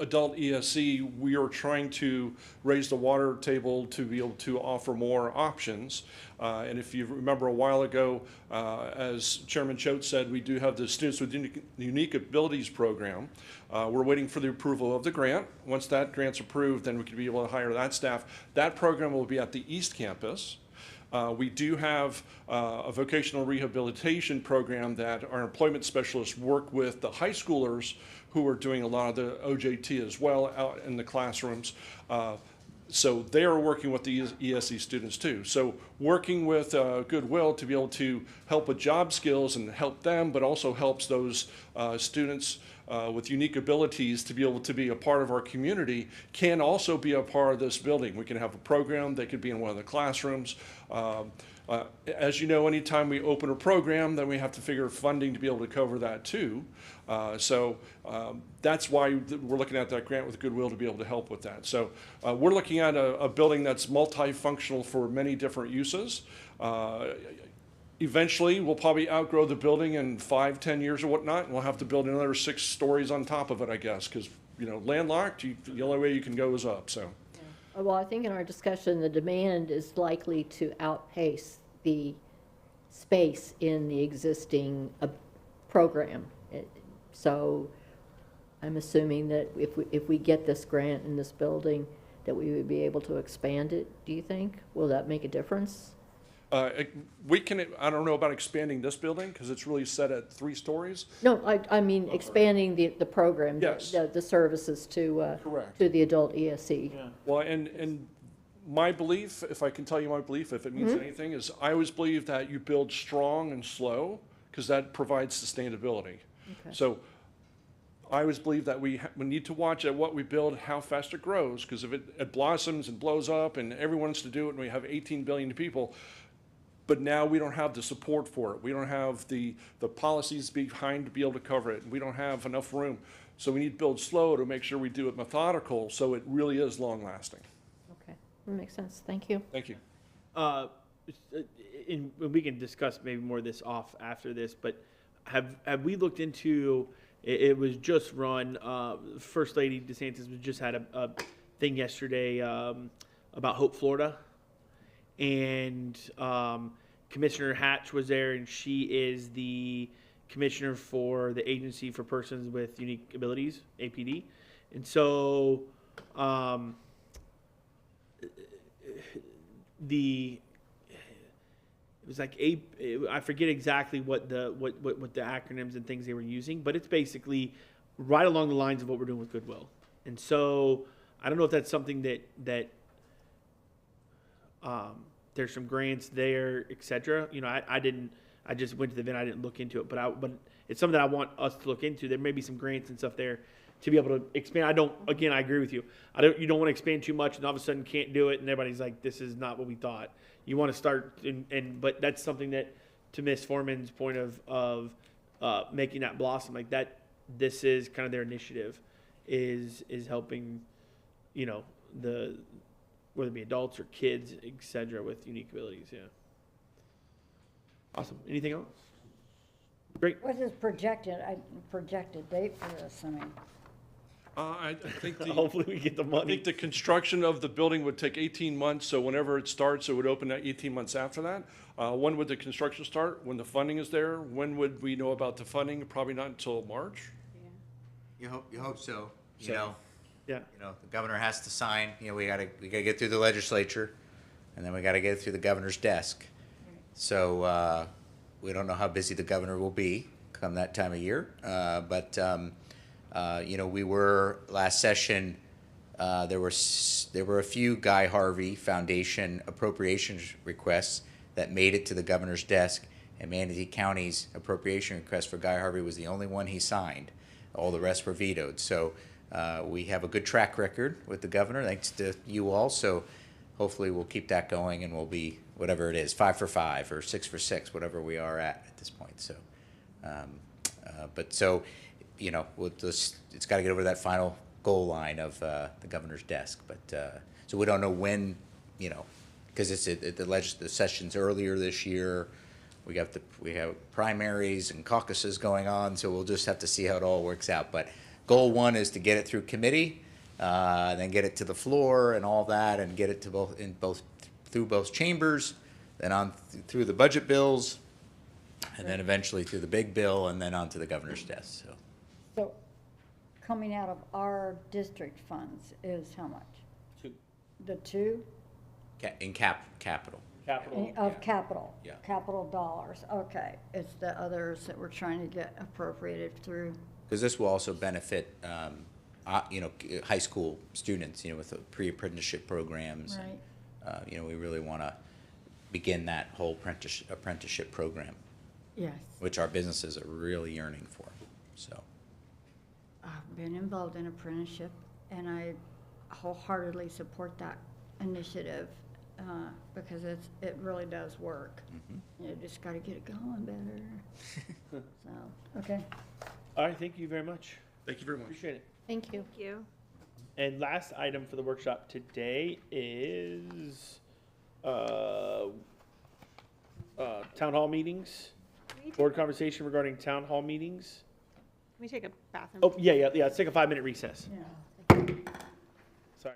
adult ESC, we are trying to raise the water table to be able to offer more options. And if you remember a while ago, as Chairman Choate said, we do have the Students with Unique Abilities program. We're waiting for the approval of the grant. Once that grant's approved, then we can be able to hire that staff. That program will be at the East Campus. We do have a vocational rehabilitation program that our employment specialists work with the high schoolers who are doing a lot of the OJT as well out in the classrooms. So they are working with the ESE students too. So working with Goodwill to be able to help with job skills and help them, but also helps those students with unique abilities to be able to be a part of our community, can also be a part of this building. We can have a program, they could be in one of the classrooms. As you know, anytime we open a program, then we have to figure funding to be able to cover that too. So that's why we're looking at that grant with Goodwill to be able to help with that. So we're looking at a building that's multifunctional for many different uses. Eventually, we'll probably outgrow the building in 5-10 years or whatnot, and we'll have to build another 6 stories on top of it, I guess, because, you know, landlocked, the only way you can go is up, so. Well, I think in our discussion, the demand is likely to outpace the space in the existing program. So I'm assuming that if we get this grant in this building, that we would be able to expand it, do you think? Will that make a difference? We can, I don't know about expanding this building, because it's really set at 3 stories. No, I mean expanding the program, Yes. the services to, Correct. to the adult ESC. Well, and my belief, if I can tell you my belief, if it means anything, is I always believe that you build strong and slow, because that provides sustainability. Okay. So I always believe that we need to watch at what we build, how fast it grows, because if it blossoms and blows up and everyone wants to do it and we have 18 billion people, but now we don't have the support for it. We don't have the policies behind to be able to cover it. We don't have enough room. So we need to build slow to make sure we do it methodical so it really is long lasting. Okay, that makes sense. Thank you. Thank you. And we can discuss maybe more of this off after this, but have we looked into, it was just run, First Lady DeSantis just had a thing yesterday about Hope, Florida. And Commissioner Hatch was there, and she is the commissioner for the Agency for Persons with Unique Abilities, APD. And so it was like I forget exactly what the acronyms and things they were using, but it's basically right along the lines of what we're doing with Goodwill. And so I don't know if that's something that there's some grants there, etc. You know, I just went to the event. I didn't look into it, but it's something that I want us to look into. There may be some grants and stuff there to be able to expand. I agree with you. You don't want to expand too much and all of a sudden can't do it and everybody's like, this is not what we thought. You want to start but that's something that, to Ms. Foreman's point of making that blossom like that, this is kind of their initiative is helping, you know, whether it be adults or kids, etc., with unique abilities. Yeah. Awesome. Anything else? Great. What is projected date for this? I mean, I think Hopefully we get the I money. think the construction of the building would take 18 months, so whenever it starts, it would open at 18 months after that. When would the construction start? When the funding is there? When would we know about the funding? Probably not until March. You hope so, So, yeah. You know, the governor has to sign, you know, we gotta get through the legislature, and then we gotta get it through the governor's desk. So, we don't know how busy the governor will be come that time of year, but you know, we were, last session, there were a few Guy Harvey Foundation appropriations requests that made it to the governor's desk, and Manatee County's appropriation request for Guy Harvey was the only one he signed. All the rest were vetoed. So we have a good track record with the governor, thanks to you all. So hopefully we'll keep that going, and we'll be whatever it is, 5 for 5 or 6 for 6, whatever we are at this point. So, but so, you know, it's got to get over that final goal line of the governor's desk. But so we don't know when, you know, because the session's earlier this year. We have primaries and caucuses going on, so we'll just have to see how it all works out. But goal one is to get it through committee, then get it to the floor and all that, and get it to through both chambers, then on through the budget bills, and then eventually through the big bill, and then on to the governor's desk. So coming out of our district funds is how much? 2. The two In capital. Capital. of capital? Yeah. Capital dollars, okay. It's the others that we're trying to get appropriated through. Because this will also benefit, you know, high school students, you know, with the pre-apprenticeship programs. Right. And, you know, we really want to begin that whole apprenticeship program, Yes. which our businesses are really yearning for. So, I've been involved in apprenticeship, and I wholeheartedly support that initiative because it really does work. You just got to get it going better. So, okay. All right, thank you very much. Thank you very much. Appreciate it. Thank you. Thank you. And last item for the workshop today is town hall meetings. Can we take- Board conversation regarding town hall meetings. Can we take a bathroom? Oh, yeah. Let's take a 5-minute recess. Yeah. Sorry.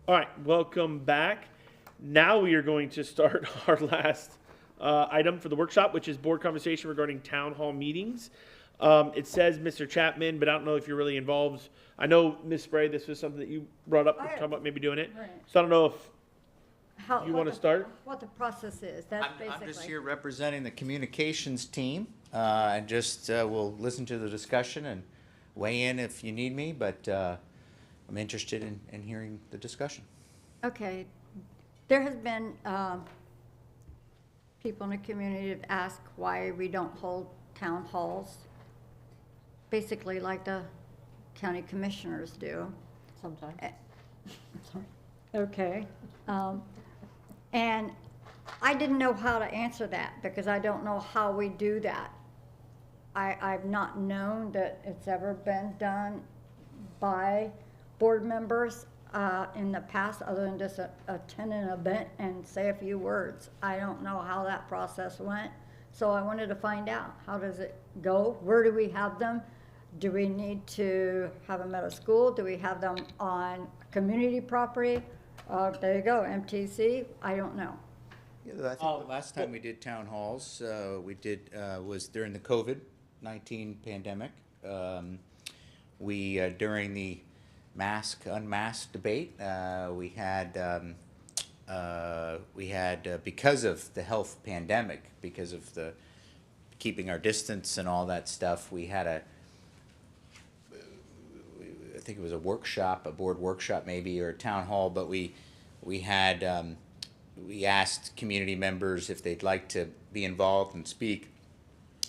All right, welcome back. Now we are going to start our last item for the workshop, which is board conversation regarding town hall meetings. It says Mr. Chapman, but I don't know if you're really involved. I know, Ms. Spray, this was something that you brought up, talking about maybe doing it. Right. So I don't know if How- you what want to the- start. What the process is, that's I'm just here basically. representing the communications team, and just, we'll listen to the discussion and weigh in if you need me, but, I'm interested in hearing the discussion. Okay, there has been, people in the community have asked why we don't hold town halls, basically like the county commissioners do. Sometimes. Okay. And I didn't know how to answer that because I don't know how we do that. I've not known that it's ever been done by board members in the past, other than just attend an event and say a few words. I don't know how that process went, so I wanted to find out. How does it go? Where do we have them? Do we need to have them at a school? Do we have them on community property? There you go, MTC, I don't know. Yeah, I think the last time we did town halls, was during the COVID-19 pandemic. During the unmasked debate, we had, because of the health pandemic, because of the keeping our distance and all that stuff, we had I think it was a workshop, a board workshop maybe, or a town hall, but we asked community members if they'd like to be involved and speak,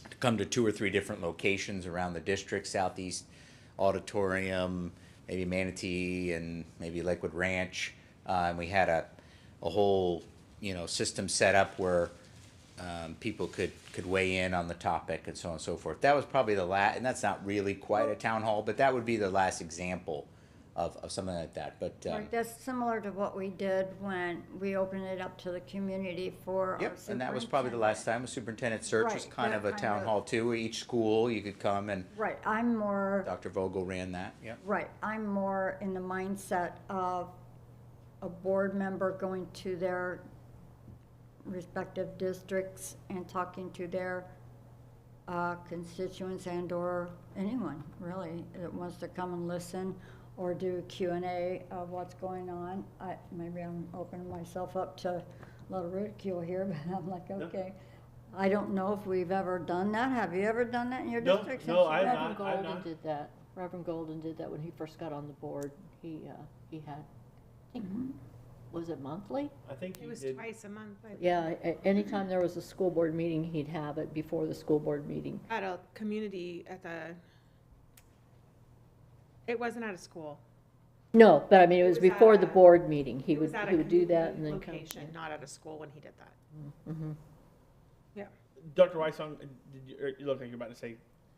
to come to 2 or 3 different locations around the district, Southeast Auditorium, maybe Manatee, and maybe Lakewood Ranch. And we had a whole, system set up where people could weigh in on the topic and so on and so forth. That was probably the last, and that's not really quite a town hall, but that would be the last example of something like that. But Right, that's similar to what we did when we opened it up to the community for our yep, and that was probably the last time. A superintendent search was Right, kind that of a kind town of- hall too. Each school you could come, and Right, I'm more, Dr. Vogel ran that. Yep. right, I'm more in the mindset of a board member going to their respective districts and talking to their constituents and/or anyone, really, that wants to come and listen or do a Q&A of what's going on. Maybe I'm opening myself up to a lot of ridicule here, but I'm like, okay. I don't know if we've ever done that. Have you ever done that in your No, district? no, since I've you- not. Reverend Golden not. did that. Reverend Golden did that when he first got on the board. He had, I think, was it monthly? I think It you was did. twice a month. Yeah, anytime there was a school board meeting, he'd have it before the school board meeting. At a community, it wasn't at a school. No, but I mean, it was was before at the a- board meeting. He It would, was at a he would do that community and then come. location, not at a school when he did that. Mhm. Yeah. Dr. Weissong, you look like you're about to say,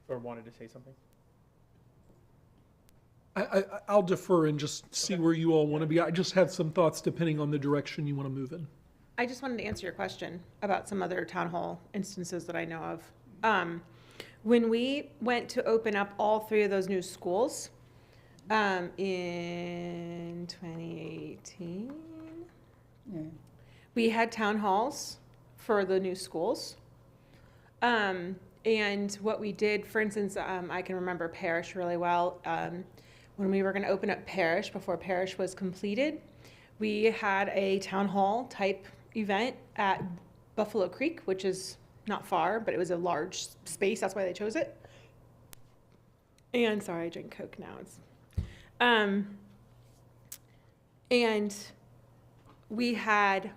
or wanted to say something? I'll defer and just see where you all want to be. I just had some thoughts depending on the direction you want to move in. I just wanted to answer your question about some other town hall instances that I know of. When we went to open up all 3 of those new schools in 2018, Yeah. we had town halls for the new schools. And what we did, for instance, I can remember Parish really well. When we were going to open up Parish, before Parish was completed, we had a town hall type event at Buffalo Creek, which is not far, but it was a large space. That's why they chose it. And sorry, I drink Coke now. And we had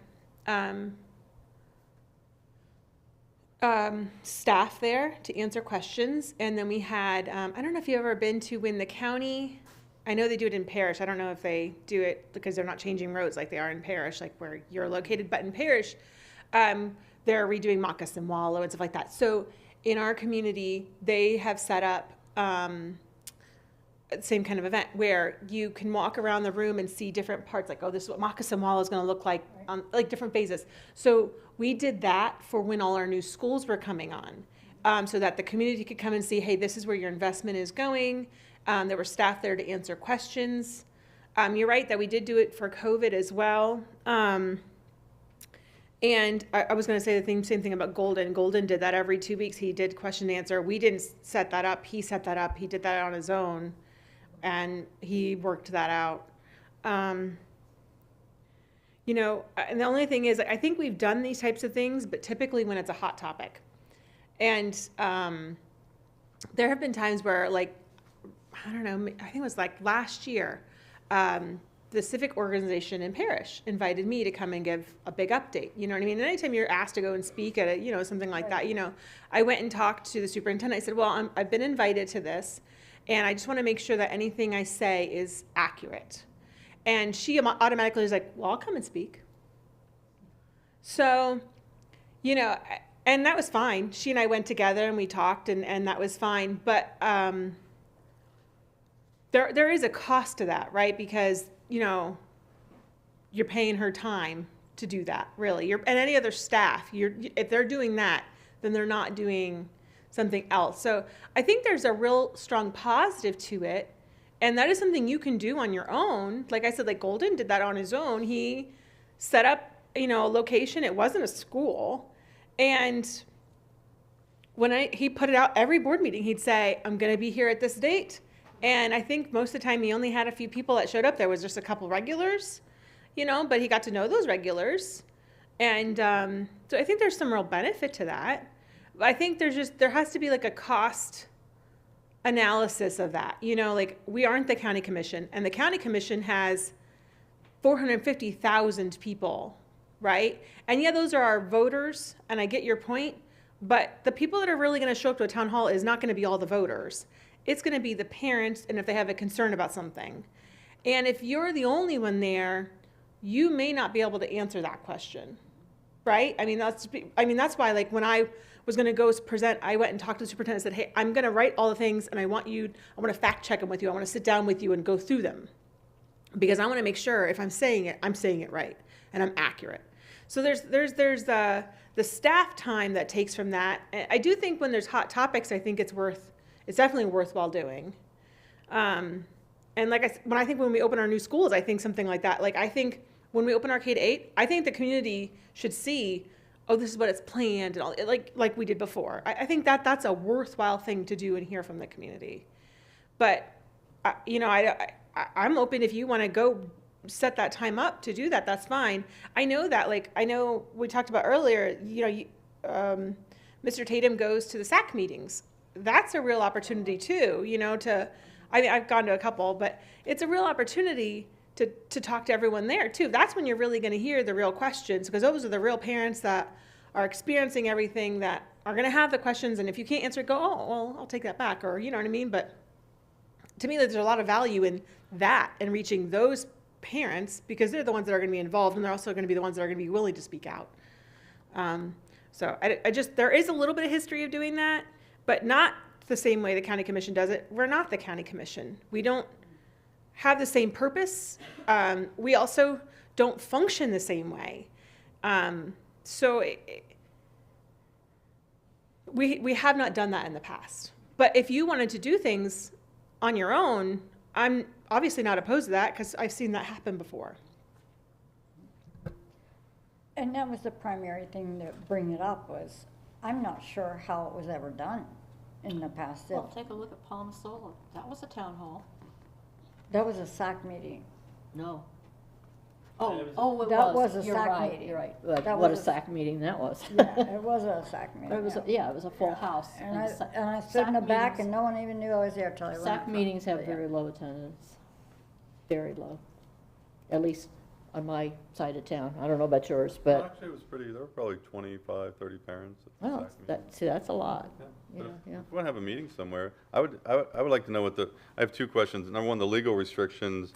staff there to answer questions, and then we had I don't know if you've ever been to when the county, I know they do it in Parish, I don't know if they do it because they're not changing roads like they are in Parish, like where you're located, but in Parish they're redoing Moccasin Wallow and stuff like that. So in our community they have set up same kind of event where you can walk around the room and see different parts, like, oh, this is what Moccasin Wallow is going to look like, like different phases. So we did that for when all our new schools were coming on, so that the community could come and see, hey, this is where your investment is going. There were staff there to answer questions. You're right that we did do it for COVID as well. And I was going to say the same thing about Golden. Golden did that every 2 weeks. He did question and answer. We didn't set that up. He set that up. He did that on his own, and he worked that out. You know, and the only thing is, I think we've done these types of things, but typically when it's a hot topic. And there have been times where, like, I don't know, I think it was like last year, the civic organization in Parish invited me to come and give a big update. You know what I mean? And anytime you're asked to go and speak at a, something like that, I went and talked to the superintendent. I said, well, I've been invited to this, and I just want to make sure that anything I say is accurate. And she automatically was like, well, I'll come and speak. So, and that was fine. She and I went together and we talked, and that was fine. But there is a cost to that, right? Because you're paying her time to do that, really. And any other staff, if they're doing that, then they're not doing something else. So I think there's a real strong positive to it, and that is something you can do on your own. Like I said, like Golden did that on his own. He set up, a location. It wasn't a school, and when he put it out every board meeting, he'd say, "I'm going to be here at this date." And I think most of the time he only had a few people that showed up. There was just a couple regulars, but he got to know those regulars. And so I think there's some real benefit to that. But I think there has to be like a cost analysis of that. Like we aren't the county commission, and the county commission has 450,000 people, right? And yeah, those are our voters, and I get your point, but the people that are really going to show up to a town hall is not going to be all the voters. It's going to be the parents, and if they have a concern about something. And if you're the only one there, you may not be able to answer that question, right? I mean, that's why, like, when I was going to go present, I went and talked to the superintendent and said, hey, I'm going to write all the things, and I want to fact check them with you. I want to sit down with you and go through them, because I want to make sure if I'm saying it right, and I'm accurate. So there's the staff time that takes from that. I do think when there's hot topics, I think it's definitely worthwhile doing. And when we open our new schools, I think something like that. Like I think when we open our K-8, I think the community should see, oh, this is what it's planned, and all, like we did before. I think that's a worthwhile thing to do and hear from the community. But I'm open if you want to go set that time up to do that. That's fine. I know we talked about earlier. Mr. Tatum goes to the SAC meetings. That's a real opportunity too, I've gone to a couple, but it's a real opportunity to talk to everyone there too. That's when you're really going to hear the real questions, because those are the real parents that are experiencing everything, that are going to have the questions. And if you can't answer it, go, oh, well, I'll take that back, or you know what I mean? But to me, there's a lot of value in that and reaching those parents, because they're the ones that are going to be involved, and they're also going to be the ones that are going to be willing to speak out. So there is a little bit of history of doing that, but not the same way the county commission does it. We're not the county commission. We don't have the same purpose. We also don't function the same way. We have not done that in the past. But if you wanted to do things on your own, I'm obviously not opposed to that, because I've seen that happen before. And that was the primary thing to bring it up was, I'm not sure how it was ever done in the past. Well, take a look at Palm Solar. That was a town hall. That was a SAC meeting. No. it That was a You're SAC right, meeting. You're right. That what a was a- SAC meeting that was. Yeah, it was a SAC meeting. It was, yeah. it was a full house. And I SAC stood in the back, meetings- and no one even knew I was there till I left. SAC meetings have But, yeah. very low attendance, very low, at least on my side of town. I don't know about yours, but, Actually, it was there were probably 25, 30 parents at the well, SAC meeting. that's a lot. Yeah, Yeah, but yeah. if we want to have a meeting somewhere, I would like to know I have two questions. Number one, the legal restrictions,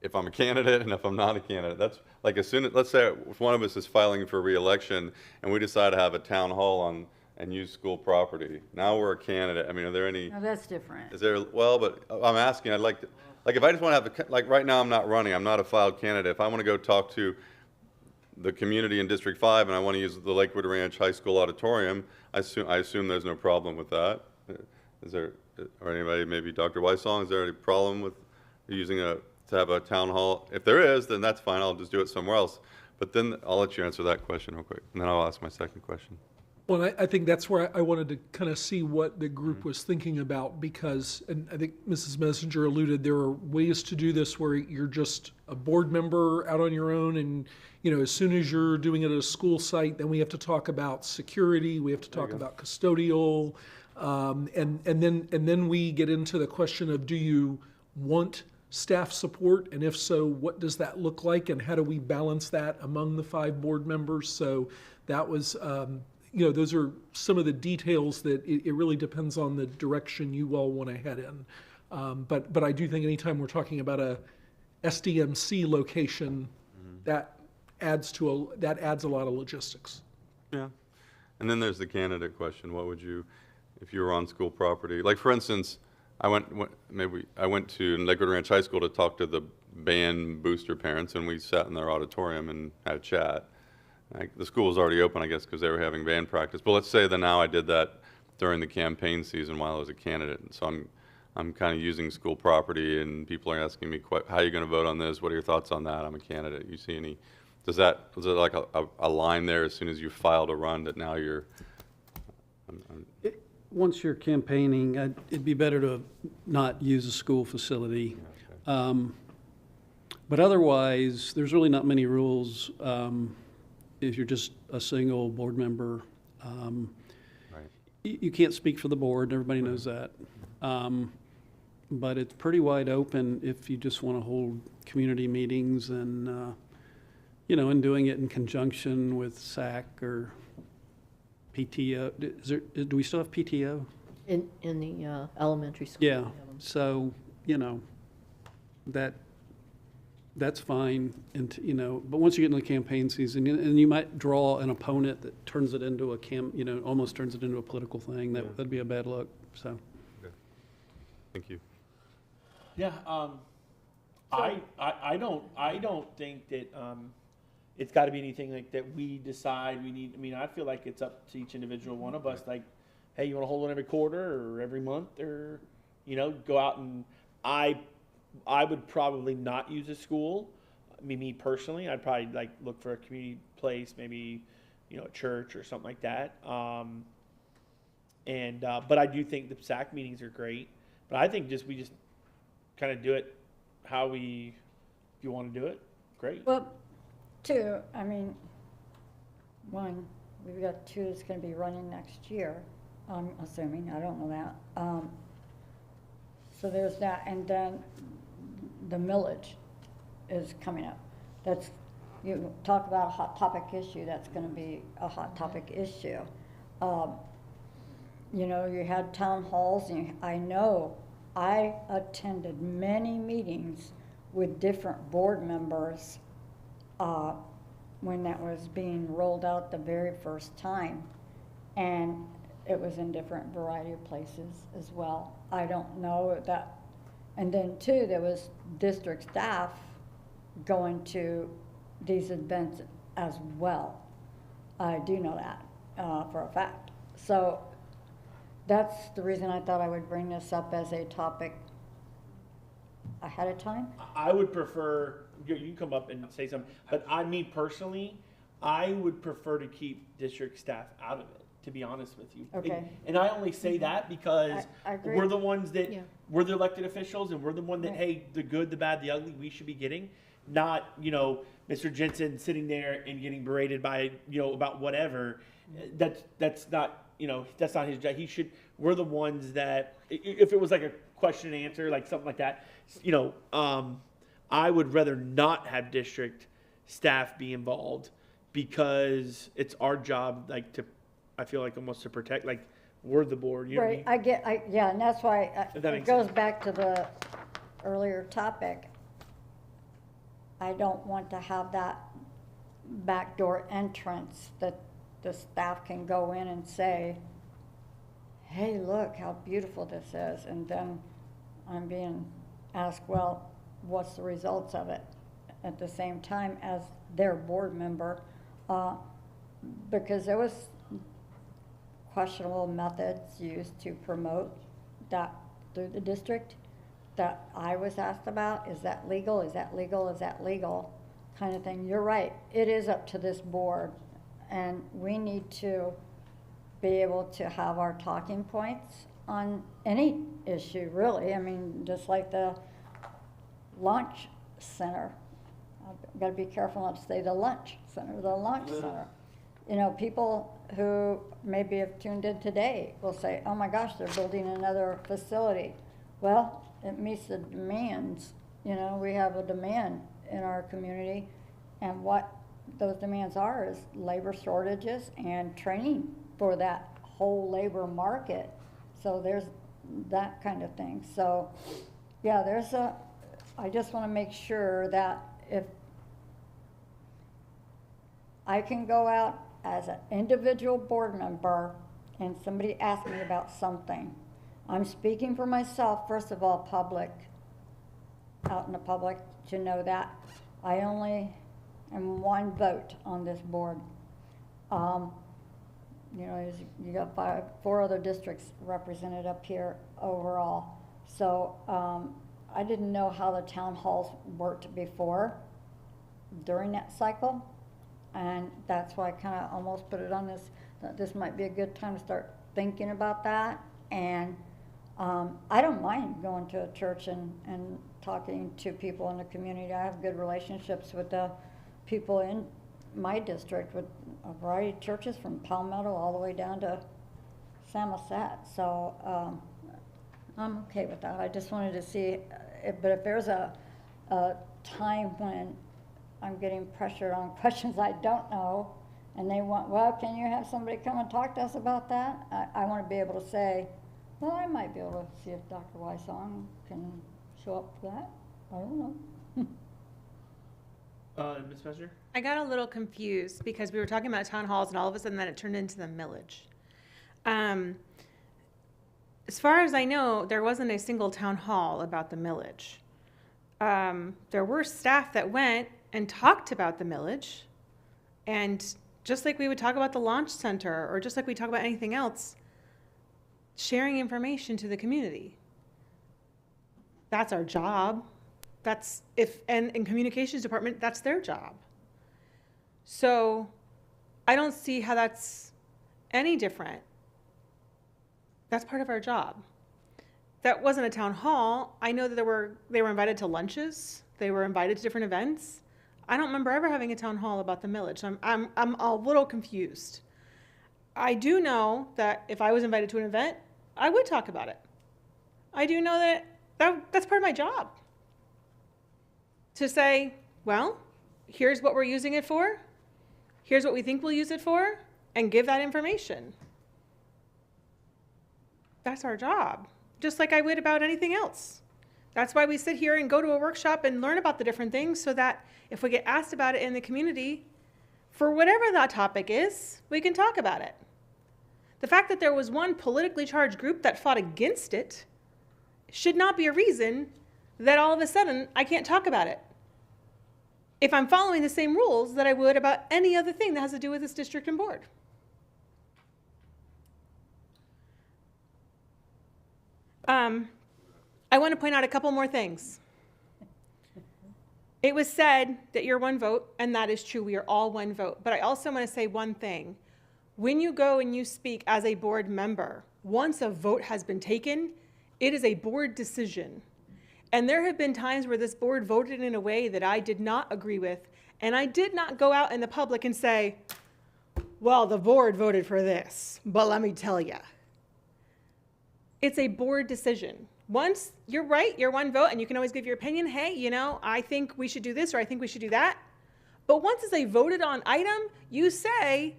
if I'm a candidate and if I'm not a candidate. That's like, let's say if one of us is filing for re-election and we decide to have a town hall and use school property. Now we're a candidate. I mean, are there any, No, that's different. is there, well, but I'm asking, I'd like to, like if I just want to have, like right now I'm not running, I'm not a filed candidate. If I want to go talk to the community in District 5 and I want to use the Lakewood Ranch High School auditorium, I assume there's no problem with that. Is there, or anybody, maybe Dr. Weissong, is there any problem with to have a town hall? If there is, then that's fine, I'll just do it somewhere else. But then I'll let you answer that question real quick, and then I'll ask my second question. Well, I think that's where I wanted to kind of see what the group was thinking about, because, and I think Mrs. Messenger alluded, there are ways to do this where you're just a board member out on your own, and, you know, as soon as you're doing it at a school site, then we have to talk about security, we have to talk about custodial, and then we get into the question of, do you want staff support, and if so, what does that look like, and how do we balance that among the 5 board members? So that was, you know, those are some of the details that it really depends on the direction you all want to head in. But I do think anytime we're talking about a SDMC location, that adds a lot of logistics. Yeah. And then there's the candidate question. What would you, if you were on school property? Like, for instance, I went to Lakewood Ranch High School to talk to the band booster parents, and we sat in their auditorium and had a chat. The school was already open, I guess, because they were having band practice. But let's say that now I did that during the campaign season while I was a candidate. And so I'm kind of using school property, and people are asking me, how are you going to vote on this? What are your thoughts on that? I'm a candidate. You see any, was it like a line there as soon as you filed a run that now you're, Once you're campaigning, it'd be better to not use a school facility. But otherwise, there's really not many rules if you're just a single board member. right. You can't speak for the board, everybody knows that. But it's pretty wide open if you just want to hold community meetings and, you know, and doing it in conjunction with SAC or PTO. Do we still have PTO? In the elementary school. Yeah, so, you know, that's fine, and, you know, but once you get into the campaign season, and you might draw an opponent that turns it into you know, almost turns it into a political thing, that'd be a bad look, so. Okay. Thank you. Yeah, I don't think that it's got to be anything like that we decide we need. I mean, I feel like it's up to each individual one of us. Like, hey, you want to hold one every quarter or every month, or, you know, go out and I would probably not use a school. I mean, me personally, I'd probably like look for a community place, maybe, you know, a church or something like that. But I do think the SAC meetings are great. But I think we just kind of do it how if you want to do it, great. Well, 2, I mean, 1, we've got 2 that's going to be running next year, I'm assuming, I don't know that. So there's that, and then the millage is coming up. That's, you talk about a hot topic issue, that's going to be a hot topic issue. You know, you had town halls, and I know I attended many meetings with different board members when that was being rolled out the very first time. And it was in different variety of places as well. I don't know that. And then 2, there was district staff going to these events as well. I do know that for a fact. So that's the reason I thought I would bring this up as a topic ahead of time. I would prefer, you can come up and say something, but me personally, I would prefer to keep district staff out of it, to be honest with you. Okay. And I only say that because I agree. we're the ones that, Yeah. we're the elected officials, and we're the one that, Right. hey, the good, the bad, the ugly, we should be getting. Not, you know, Mr. Jensen sitting there and getting berated by, you know, about whatever. That's not, you know, that's not his job. We're the ones that, if it was like a question and answer, like something like that, you know, I would rather not have district staff be involved, because it's our job, like, I feel like almost to protect, like, we're the board, you know what I Right, mean? yeah, and that's why If that it makes goes sense. back to the earlier topic. I don't want to have that backdoor entrance that the staff can go in and say, hey, look how beautiful this is, and then I'm being asked, well, what's the results of it? At the same time as their board member, because there was questionable methods used to promote that through the district that I was asked about, is that legal, is that legal, is that legal, kind of thing. You're right, it is up to this board, and we need to be able to have our talking points on any issue, really. I mean, just like the launch center. I've got to be careful not to say the lunch center, the launch center. You know, people who maybe have tuned in today will say, oh my gosh, they're building another facility. Well, it meets the demands. You know, we have a demand in our community, and what those demands are is labor shortages and training for that whole labor market. So there's that kind of thing. So yeah, I just want to make sure that if I can go out as an individual board member and somebody asks me about something, I'm speaking for myself, first of all, out in the public, to know that I only am one vote on this board. You know, you got four other districts represented up here overall. So I didn't know how the town halls worked before, during that cycle. And that's why I kind of almost put it on this, that this might be a good time to start thinking about that. And I don't mind going to a church and talking to people in the community. I have good relationships with the people in my district, with a variety of churches from Palmetto all the way down to Samoset. So I'm okay with that. I just wanted to see, but if there's a time when I'm getting pressured on questions I don't know, and they want, well, can you have somebody come and talk to us about that? I want to be able to say, well, I might be able to see if Dr. Wysong can show up for that. I don't know. Ms. Messenger? I got a little confused because we were talking about town halls and all of a sudden then it turned into the millage. As far as I know, there wasn't a single town hall about the millage. There were staff that went and talked about the millage, and just like we would talk about the launch center, or just like we talk about anything else, sharing information to the community. That's our job. And in communications department, that's their job. So I don't see how that's any different. That's part of our job. That wasn't a town hall. I know that they were invited to lunches. They were invited to different events. I don't remember ever having a town hall about the millage. I'm a little confused. I do know that if I was invited to an event, I would talk about it. I do know that's part of my job. To say, well, here's what we're using it for, here's what we think we'll use it for, and give that information. That's our job, just like I would about anything else. That's why we sit here and go to a workshop and learn about the different things, so that if we get asked about it in the community, for whatever that topic is, we can talk about it. The fact that there was one politically charged group that fought against it should not be a reason that all of a sudden I can't talk about it, if I'm following the same rules that I would about any other thing that has to do with this district and board. I want to point out a couple more things. It was said that you're one vote, and that is true. We are all one vote. But I also want to say one thing. When you go and you speak as a board member, once a vote has been taken, it is a board decision. And there have been times where this board voted in a way that I did not agree with, and I did not go out in the public and say, well, the board voted for this, but let me tell you. It's a board decision. Once you're right, you're one vote, and you can always give your opinion. Hey, you know, I think we should do this, or I think we should do that. But once it's a voted on item, you say,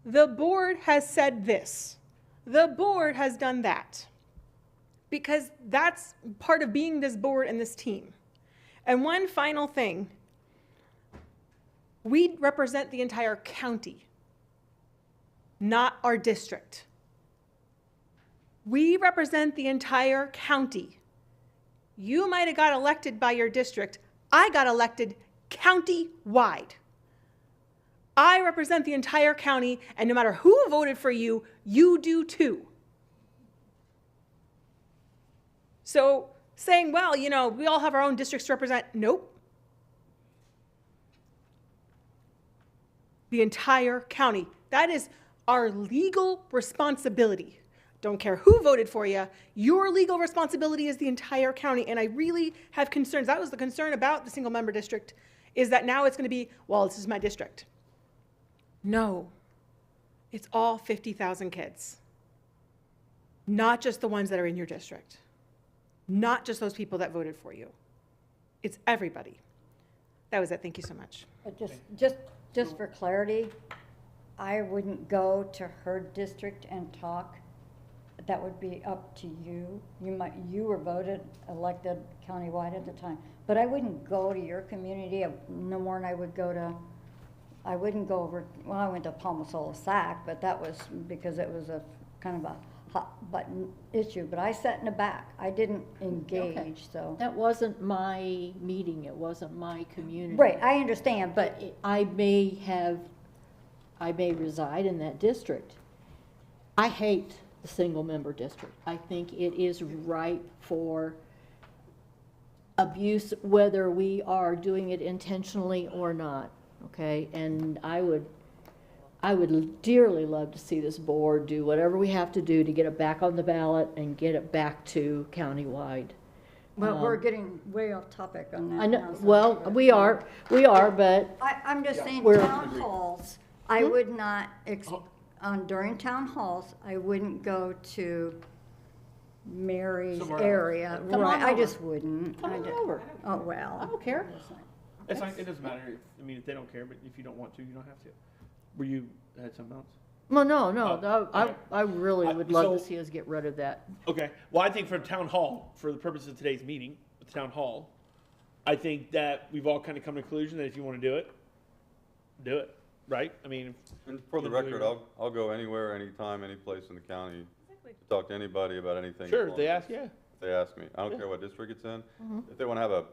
the board has said this. The board has done that. Because that's part of being this board and this team. And one final thing. We represent the entire county, not our district. We represent the entire county. You might have got elected by your district. I got elected county-wide. I represent the entire county, and no matter who voted for you, you do too. So saying, well, you know, we all have our own districts to represent. Nope. The entire county. That is our legal responsibility. Don't care who voted for you. Your legal responsibility is the entire county. And I really have concerns. That was the concern about the single member district, is that now it's going to be, well, this is my district. No, it's all 50,000 kids. Not just the ones that are in your district. Not just those people that voted for you. It's everybody. That was it. Thank you so much. But just for clarity, I wouldn't go to her district and talk. That would be up to you. You were voted, elected countywide at the time. But I wouldn't go to your community no more than I wouldn't go over, well, I went to Palmasola Sac, but that was because it was a kind of a hot button issue. But I sat in the back. I didn't engage, so. That wasn't my meeting, it wasn't my community. Right, I understand, but I may reside in that district. I hate the single member district. I think it is ripe for abuse, whether we are doing it intentionally or not, okay? And I would dearly love to see this board do whatever we have to do to get it back on the ballot and get it back to countywide. well, we're getting way off topic on that I know, now, so- well, we are, but I'm just saying We're- town halls, I would not, during town halls, I wouldn't go to Mary's Somewhere else. area. Come Right, on I over. just wouldn't. come I on ju- over. Oh, well. I don't care. It's fine, it doesn't matter. I mean, if they don't care, but if you don't want to, you don't have to. Were you, had something else? Well, no, okay. I really would love to so- see us get rid of that. Okay, well, I think for town hall, for the purpose of today's meeting, the town hall, I think that we've all kind of come to the conclusion that if you want to do it, right? I mean, And for the You'll do record, your- I'll go anywhere, anytime, any place in the county to talk to anybody about anything. sure, as long they as ask, yeah. They ask me. I don't care what district it's in. If they want to have a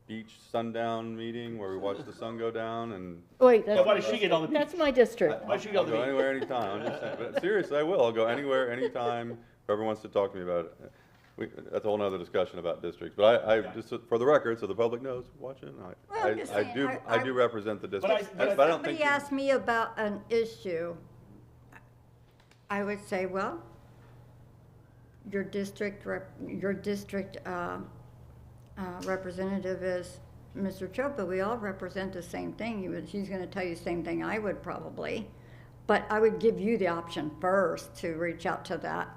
beach sundown meeting where we watch the sun go down and Wait, Yeah, why does she get all the that's my district. Why should you I'll go to go the meeting? anywhere, anytime. I'm just saying, but seriously, I will. I'll go anywhere, anytime, whoever wants to talk to me about it. That's a whole nother discussion about districts, but I just, for the record, so the public knows, watching, Well, I'm just saying, I do represent the district. but But I don't think. Somebody asked me about an issue, I would say, well, your district representative is Mr. Chopa. We all represent the same thing. He's gonna tell you the same thing I would probably. But I would give you the option first to reach out to that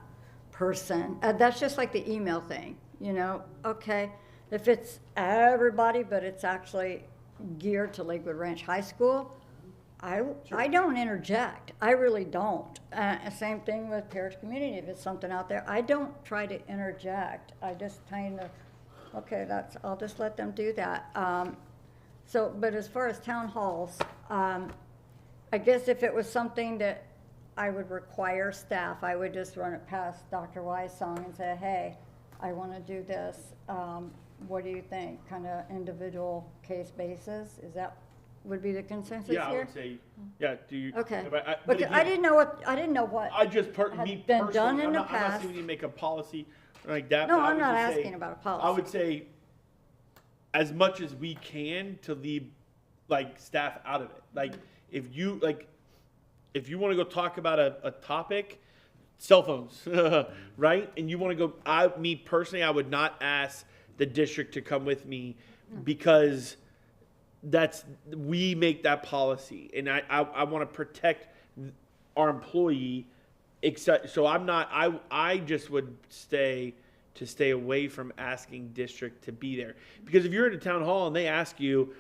person. That's just like the email thing, you know? Okay, if it's everybody, but it's actually geared to Lakewood Ranch High School, I don't interject. I really don't. Same thing with Parish Community. If it's something out there, I don't try to interject. I just kind of, okay, I'll just let them do that. But as far as town halls, I guess if it was something that I would require staff, I would just run it past Dr. Wysong and say, hey, I want to do this. What do you think? Kind of individual case basis? Is that, would be the consensus here? Yeah, I would say, yeah, do you? Okay. but Because I again, didn't know what, I just, had me been personally, done in I'm the not saying past. we need to make a policy like that. No, but I I'm would not just say- asking about a I policy. would say, as much as we can to leave, like, staff out of it. Like, if you want to go talk about a topic, cell phones, right? And you want to go, me personally, I would not ask the district to come with me because we make that policy. And I want to protect our employee, except, so I just would stay away from asking district to be there. Because if you're at a town hall and they ask you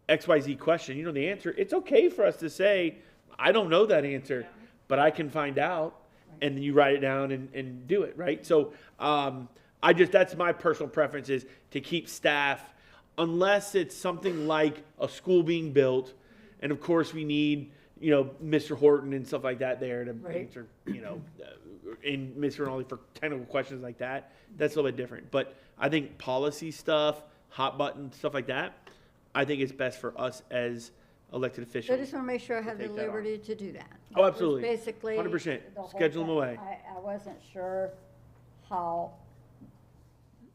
XYZ question, you know the answer, it's okay for us to say, I don't know that answer, but I can find out, and then you write it down and do it, right? So that's my personal preference, is to keep staff, unless it's something like a school being built, and of course we need, Mr. Horton and stuff like that there to answer, and Mr. Rinaldi for technical questions like that. That's a little bit different. But I think policy stuff, hot button, stuff like that, I think it's best for us as elected I officials. just want to make sure I have the take that on. liberty to do that. Oh, That was absolutely. Basically. 100%. the whole Schedule 'em thing. away. I wasn't sure how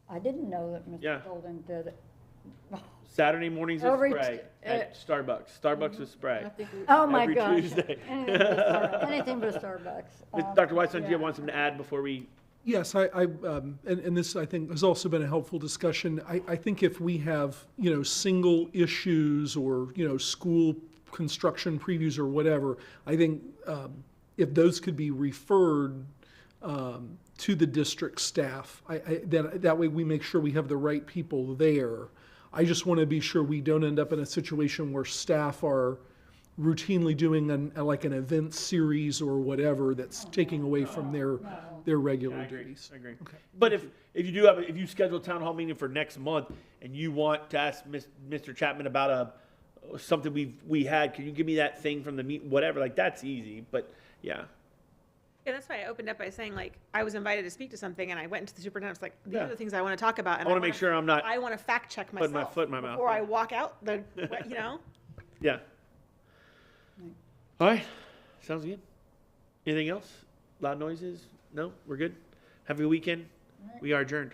I didn't know that Yeah. Mr. Golden did it. Saturday mornings with Every spray t- at Starbucks. Starbucks with spray. I think we- Oh, my Every gosh. Tuesday. Anything but a Starbucks. Dr. Whitestone, do you yeah. want something to add before we? Yes, and this, I think, has also been a helpful discussion. I think if we have, single issues or, school construction previews or whatever, I think if those could be referred to the district staff, that way we make sure we have the right people there. I just want to be sure we don't end up in a situation where staff are routinely doing like an event series or whatever that's taking away from their regular I agree. duties. I agree. Okay. But if you schedule a town hall meeting for next month and you want to ask Mr. Chapman about something we had, can you give me that thing from the meet, whatever, like that's easy, but yeah. Yeah, that's why I opened up by saying, like, I was invited to speak to something, and I went into the superintendent's like, these Yeah. are the things I want to talk about. And I wanna make sure I'm not I want to fact check putting myself my foot in my mouth, before I yeah. walk out the, you know. Yeah. All right, sounds good. Anything else? Loud noises? No, we're good. Have a good weekend. We are adjourned.